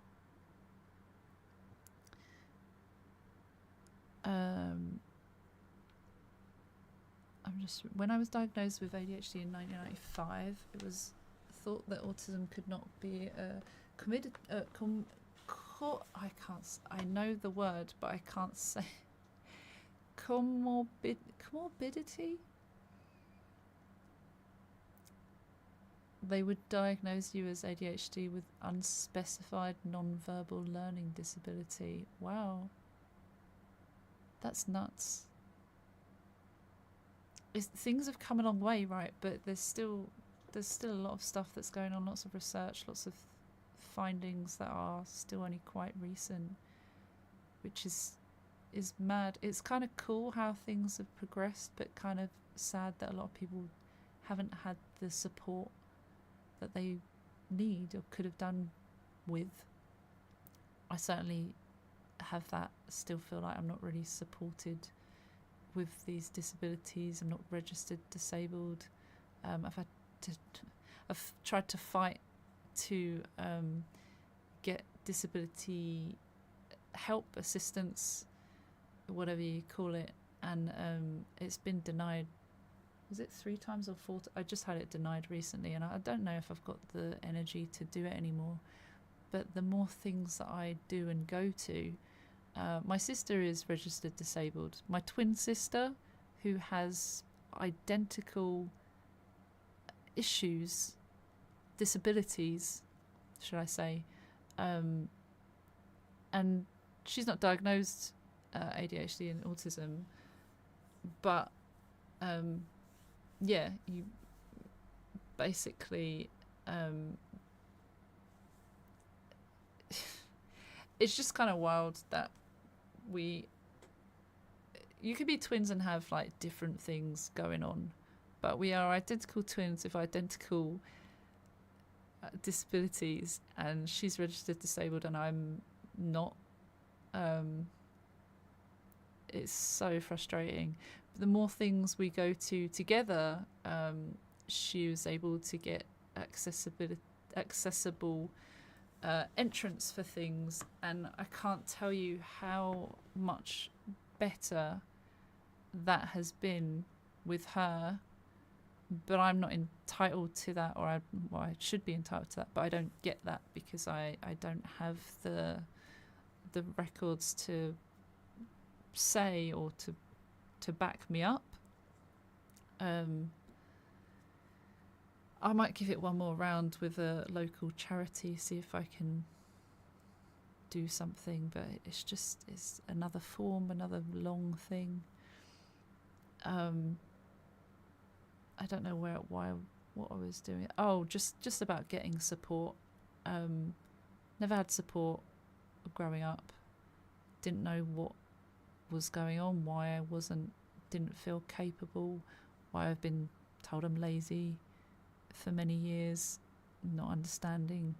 When I was diagnosed with ADHD in 1995, it was thought that autism could not be I know the word, but I can't say comorbidity. They would diagnose you as ADHD with unspecified non-verbal learning disability. Wow. That's nuts. Things have come a long way, right? But there's still a lot of stuff that's going on, lots of research, lots of findings that are still only quite recent, which is mad. It's kind of cool how things have progressed, but kind of sad that a lot of people haven't had the support that they need or could have done with. I certainly have that, still feel like I'm not really supported with these disabilities. I'm not registered disabled. I've tried to fight to get disability help, assistance, whatever you call it, and it's been denied. Was it 3 times or 4? I just had it denied recently, and I don't know if I've got the energy to do it anymore. But the more things that I do and go to, my sister is registered disabled. My twin sister, who has identical issues, disabilities, should I say, and she's not diagnosed ADHD and autism, but yeah, you basically it's just kind of wild that you could be twins and have like different things going on, but we are identical twins with identical disabilities, and she's registered disabled and I'm not. It's so frustrating. But the more things we go to together, she was able to get accessible entrance for things, and I can't tell you how much better that has been with her. But I'm not entitled to that, or I should be entitled to that, but I don't get that because I don't have the records to say or to back me up. I might give it one more round with a local charity, see if I can do something, but it's another form, another long thing. I don't know what I was doing. Oh, just about getting support. Never had support growing up. Didn't know what was going on, why I didn't feel capable, why I've been told I'm lazy for many years, not understanding.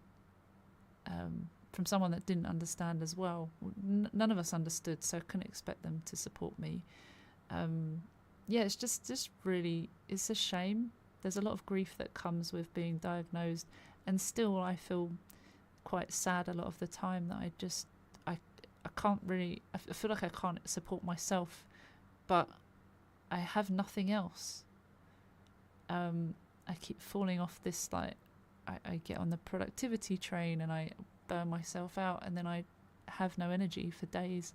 From someone that didn't understand as well. None of us understood, so I couldn't expect them to support me. Yeah, it's just really, it's a shame. There's a lot of grief that comes with being diagnosed, and still I feel quite sad a lot of the time that can't really. I feel like I can't support myself, but I have nothing else. I keep falling off this, like, I get on the productivity train and I burn myself out, and then I have no energy for days.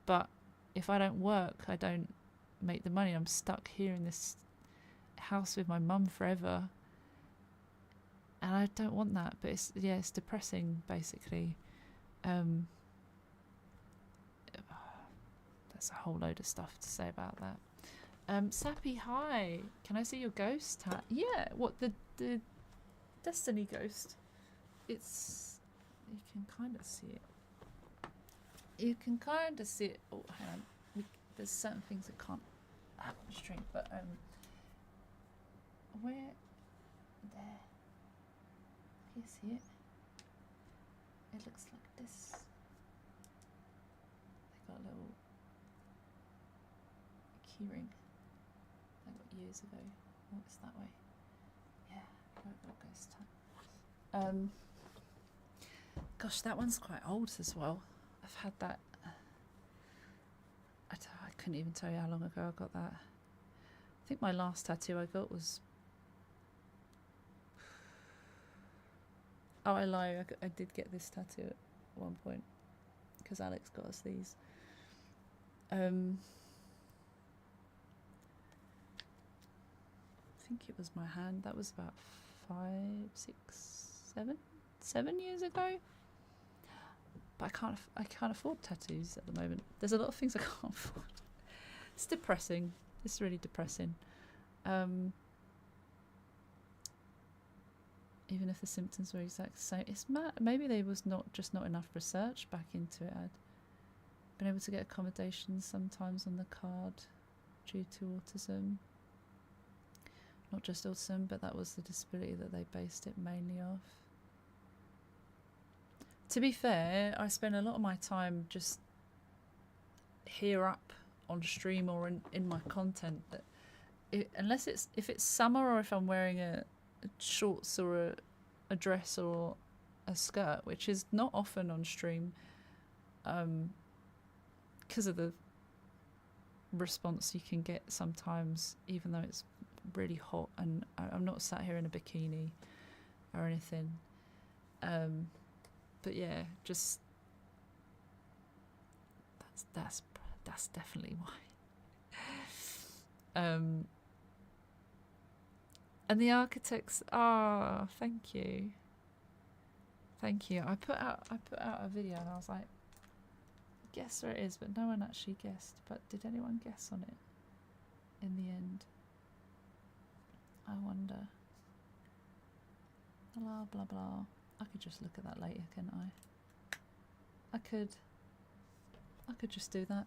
But if I don't work, I don't make the money. I'm stuck here in this house with my mum forever, and I don't want that. But it's depressing, basically. There's a whole load of stuff to say about that. Sappy, hi. Can I see your ghost hat? Yeah. What, the Destiny ghost? It's, you can kind of see it. You can kind of see it. Oh, hang on. There's certain things that can't have on stream, but where? There. Can you see it? It looks like this. They got a little keyring I got years ago. Oh, it's that way. Yeah, robot ghost time. Gosh, that one's quite old as well. I've had that. I couldn't even tell you how long ago I got that. I think my last tattoo I got was. Oh, I lie. I did get this tattoo at one point because Alex got us these. I think it was my hand. That was about 7 years ago. But I can't afford tattoos at the moment. There's a lot of things I can't afford. It's depressing. It's really depressing. Even if the symptoms were exact the same, it's mad. Maybe there was not enough research back into it. I'd been able to get accommodations sometimes on the card due to autism. Not just autism, but that was the disability that they based it mainly off. To be fair, I spend a lot of my time just here up on stream or in my content. That unless if it's summer or if I'm wearing a shorts or a dress or a skirt, which is not often on stream, because of the response you can get sometimes, even though it's really hot, and I'm not sat here in a bikini or anything. But yeah, just that's definitely why. And the architects, thank you. I put out a video and I was like, guess where it is, but no one actually guessed. But did anyone guess on it in the end? I wonder. Blah blah blah. I could just look at that later, couldn't I? I could just do that.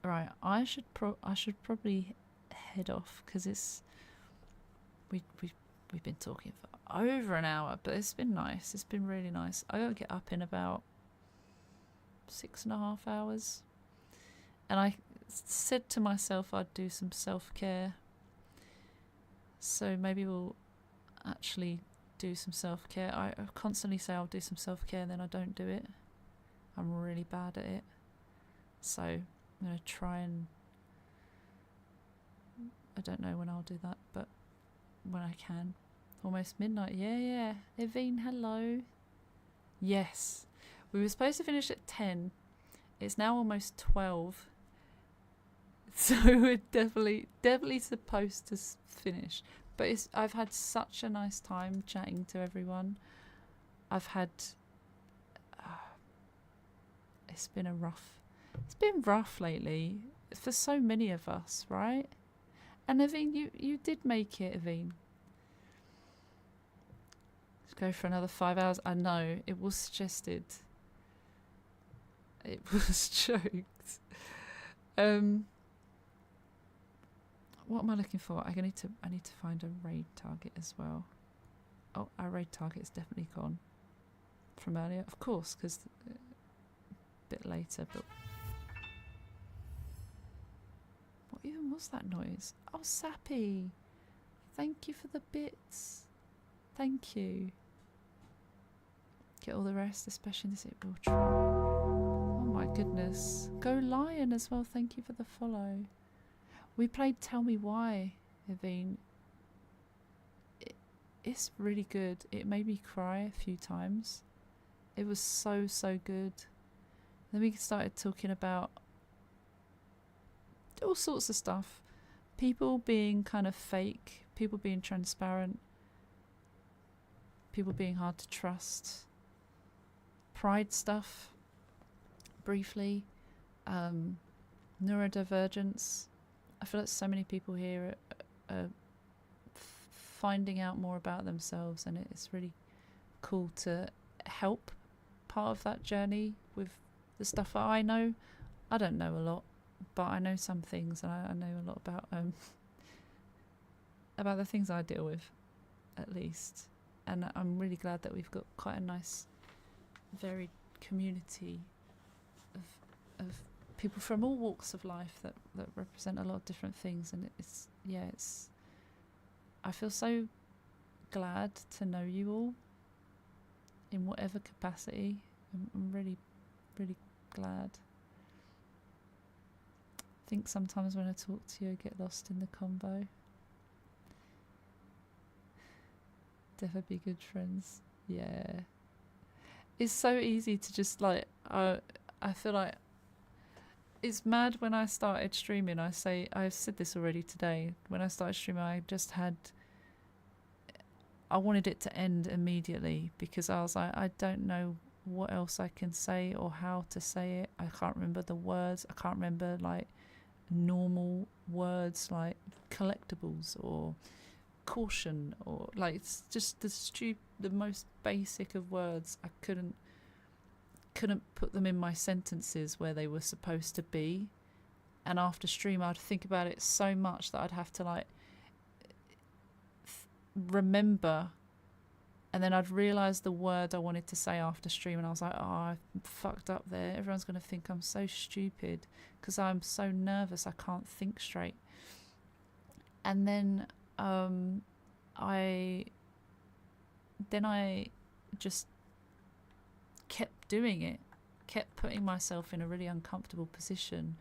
Right, I should probably head off because we've been talking for over an hour, but it's been nice. It's been really nice. I gotta get up in about 6.5 hours, and I said to myself I'd do some self-care. So maybe we'll actually do some self-care. I constantly say I'll do some self-care and then I don't do it. I'm really bad at it. So I'm going to try and... I don't know when I'll do that, but when I can. Almost midnight. Yeah. Evine, hello. Yes. We were supposed to finish at 10. It's now almost 12. So we're definitely supposed to finish. But I've had such a nice time chatting to everyone. I've had... it's been rough lately for so many of us, right? And Evine, you did make it, Evine. Let's go for another 5 hours. I know, it was suggested. It was joked. What am I looking for? I need to find a raid target as well. Oh, our raid target is definitely gone from earlier, of course, because a bit later. But what even was that noise? Oh, Sappy, thank you for the bits. Thank you. Get all the rest, especially in this it will try. Oh my goodness. Go Lion as well, thank you for the follow. We played Tell Me Why, Evine. It's really good. It made me cry a few times. It was so good. Then we started talking about all sorts of stuff. People being kind of fake, people being transparent, people being hard to trust, pride stuff, briefly, neurodivergence. I feel like so many people here are finding out more about themselves, and it's really cool to help part of that journey with the stuff that I know. I don't know a lot, but I know some things, and I know a lot about the things I deal with, at least. And I'm really glad that we've got quite a nice, varied community of people from all walks of life that represent a lot of different things. And it's I feel so glad to know you all in whatever capacity. I'm really glad. I think sometimes when I talk to you I get lost in the combo. Definitely be good friends. Yeah. It's so easy to just like I feel like it's mad when I started streaming. I've said this already today. When I started streaming, I wanted it to end immediately because I was like, I don't know what else I can say or how to say it. I can't remember the words. I can't remember like normal words like collectibles or caution or like it's just the most basic of words. I couldn't put them in my sentences where they were supposed to be, and after stream I'd think about it so much that I'd have to like remember, and then I'd realise the word I wanted to say after stream, and I was like, oh, I fucked up there. Everyone's going to think I'm so stupid because I'm so nervous I can't think straight. And then I just kept doing it, kept putting myself in a really uncomfortable position,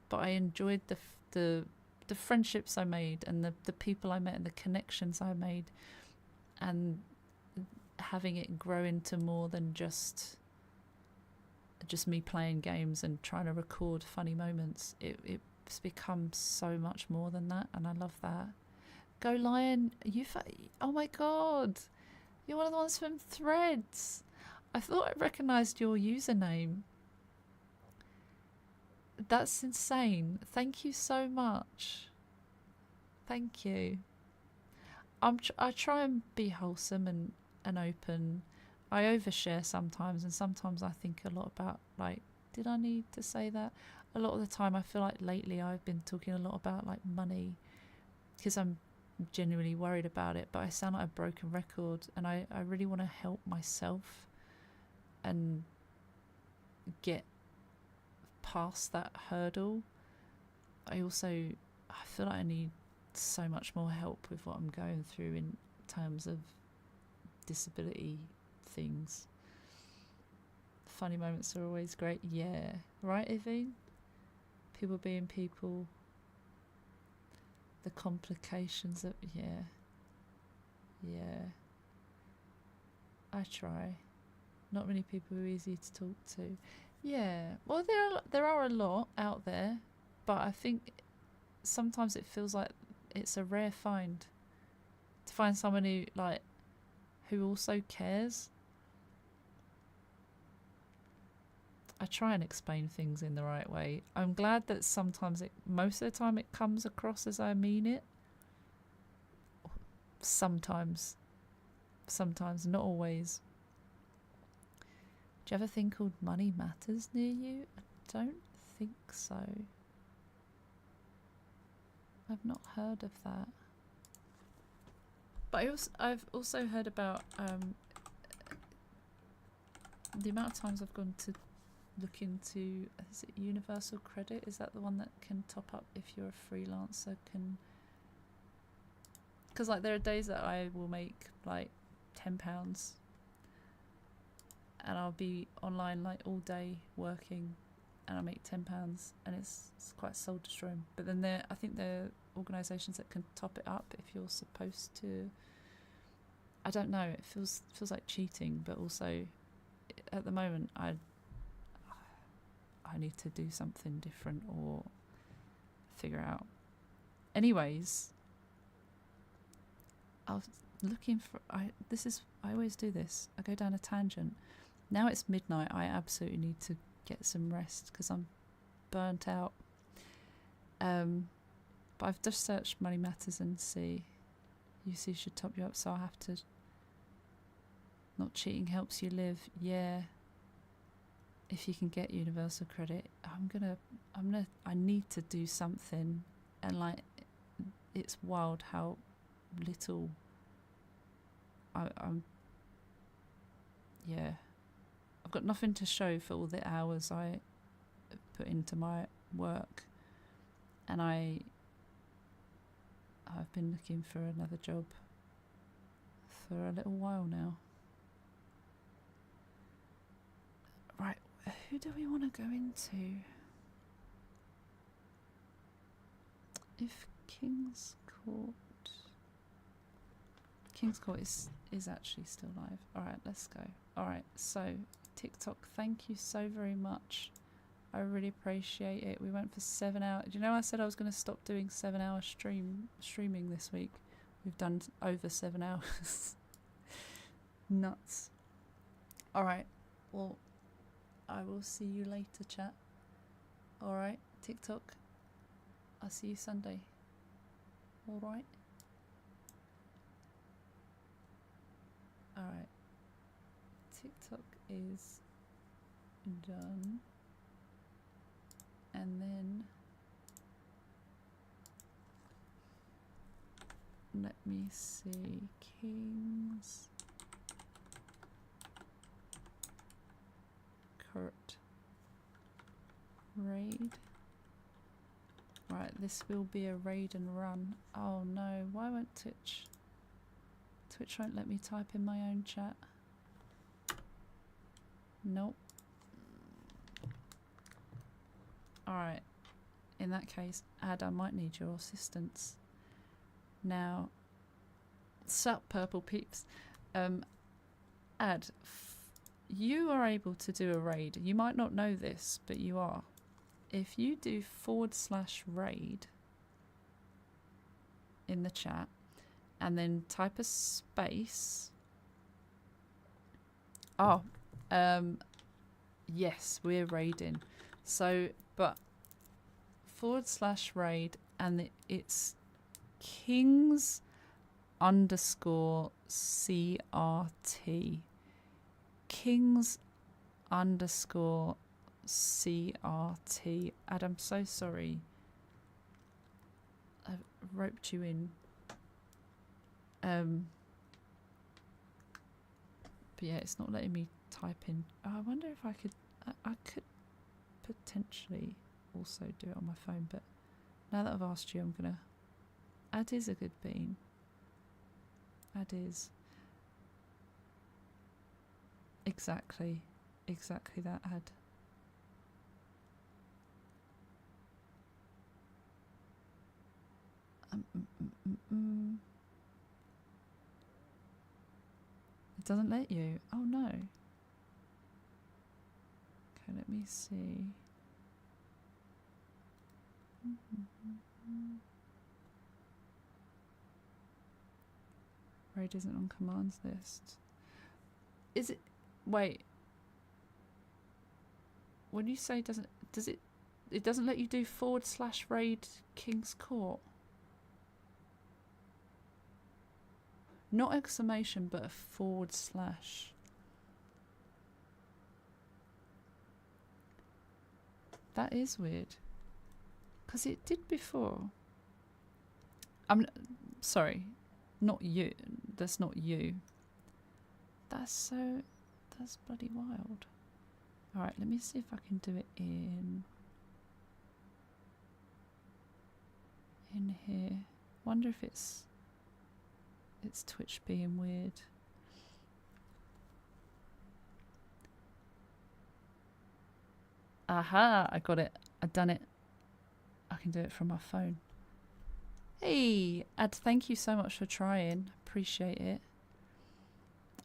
but I enjoyed the friendships I made and the people I met and the connections I made, and having it grow into more than just me playing games and trying to record funny moments. It's become so much more than that, and I love that. Go Lion, oh my god, you're one of the ones from Threads. I thought I recognised your username. That's insane. Thank you so much. Thank you. I try and be wholesome and open. I overshare sometimes, and sometimes I think a lot about like, did I need to say that? A lot of the time I feel like lately I've been talking a lot about like money because I'm genuinely worried about it, but I sound like a broken record, and I really want to help myself and get past that hurdle. I feel like I need so much more help with what I'm going through in terms of disability things. Funny moments are always great. Yeah, right, Evine? People being people. The complications of yeah. I try. Not many people are easy to talk to. Yeah, well, there are a lot out there, but I think sometimes it feels like it's a rare find to find someone who also cares. I try and explain things in the right way. I'm glad that most of the time it comes across as I mean it. Sometimes, not always. Do you have a thing called Money Matters near you? I don't think so. I've not heard of that. But I've also heard about the amount of times I've gone to look into, is it Universal Credit? Is that the one that can top up if you're a freelancer? Because like there are days that I will make like £10 and I'll be online like all day working, and I'll make £10, and it's quite soul destroying. But then I think there are organisations that can top it up if you're supposed to. I don't know. It feels like cheating, but also at the moment I need to do something different or figure out. Anyways, I was looking for. I always do this. I go down a tangent. Now it's midnight. I absolutely need to get some rest because I'm burnt out. But I've just searched Money Matters and see. UC should top you up, so I have to. Not cheating helps you live. Yeah. If you can get universal credit, I need to do something, and like, it's wild how little I'm. Yeah. I've got nothing to show for all the hours I put into my work, and I've been looking for another job for a little while now. Right, who do we want to go into? If King's Court is actually still live. Alright, let's go. Alright, so TikTok, thank you so very much. I really appreciate it. We went for 7 hours. Do you know I said I was going to stop doing 7 hour streaming this week? We've done over 7 hours. Nuts. Alright, well, I will see you later, chat. Alright, TikTok. I'll see you Sunday. Alright. Alright. TikTok is done. And then let me see. King's Court raid. Right, this will be a raid and run. Oh no, why won't Twitch won't let me type in my own chat. Nope. Alright, in that case, Ad, I might need your assistance. Now, sup purple peeps. Ad, you are able to do a raid. You might not know this, but you are. If you do /raid in the chat and then type a space. Oh, yes, we're raiding. So, but /raid and it's Kings_CRT. Kings_CRT. Ad, I'm so sorry. I've roped you in. But yeah, it's not letting me type in. Oh, I wonder if I could. I could potentially also do it on my phone, but now that I've asked you, I'm gonna. Ad is a good bean. Ad is. Exactly that, Ad. It doesn't let you. Oh no. Okay, let me see. Raid isn't on commands list. Is it? Wait. When you say does it? It doesn't let you do /raid King's Court. Not exclamation, but a /. That is weird. Because it did before. I'm sorry. Not you. That's not you. That's bloody wild. Alright, let me see if I can do it in here. Wonder if it's Twitch being weird. Aha, I got it. I done it. I can do it from my phone. Hey, Ad, thank you so much for trying. Appreciate it.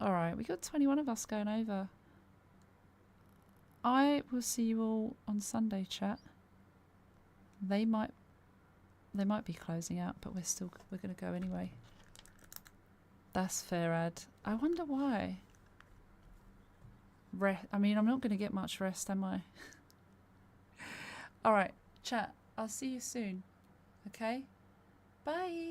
Alright, we got 21 of us going over. I will see you all on Sunday, chat. They might be closing out, but we're gonna go anyway. That's fair, Ad. I wonder why. I mean, I'm not gonna get much rest, am I? Alright, chat. I'll see you soon. Okay? Bye.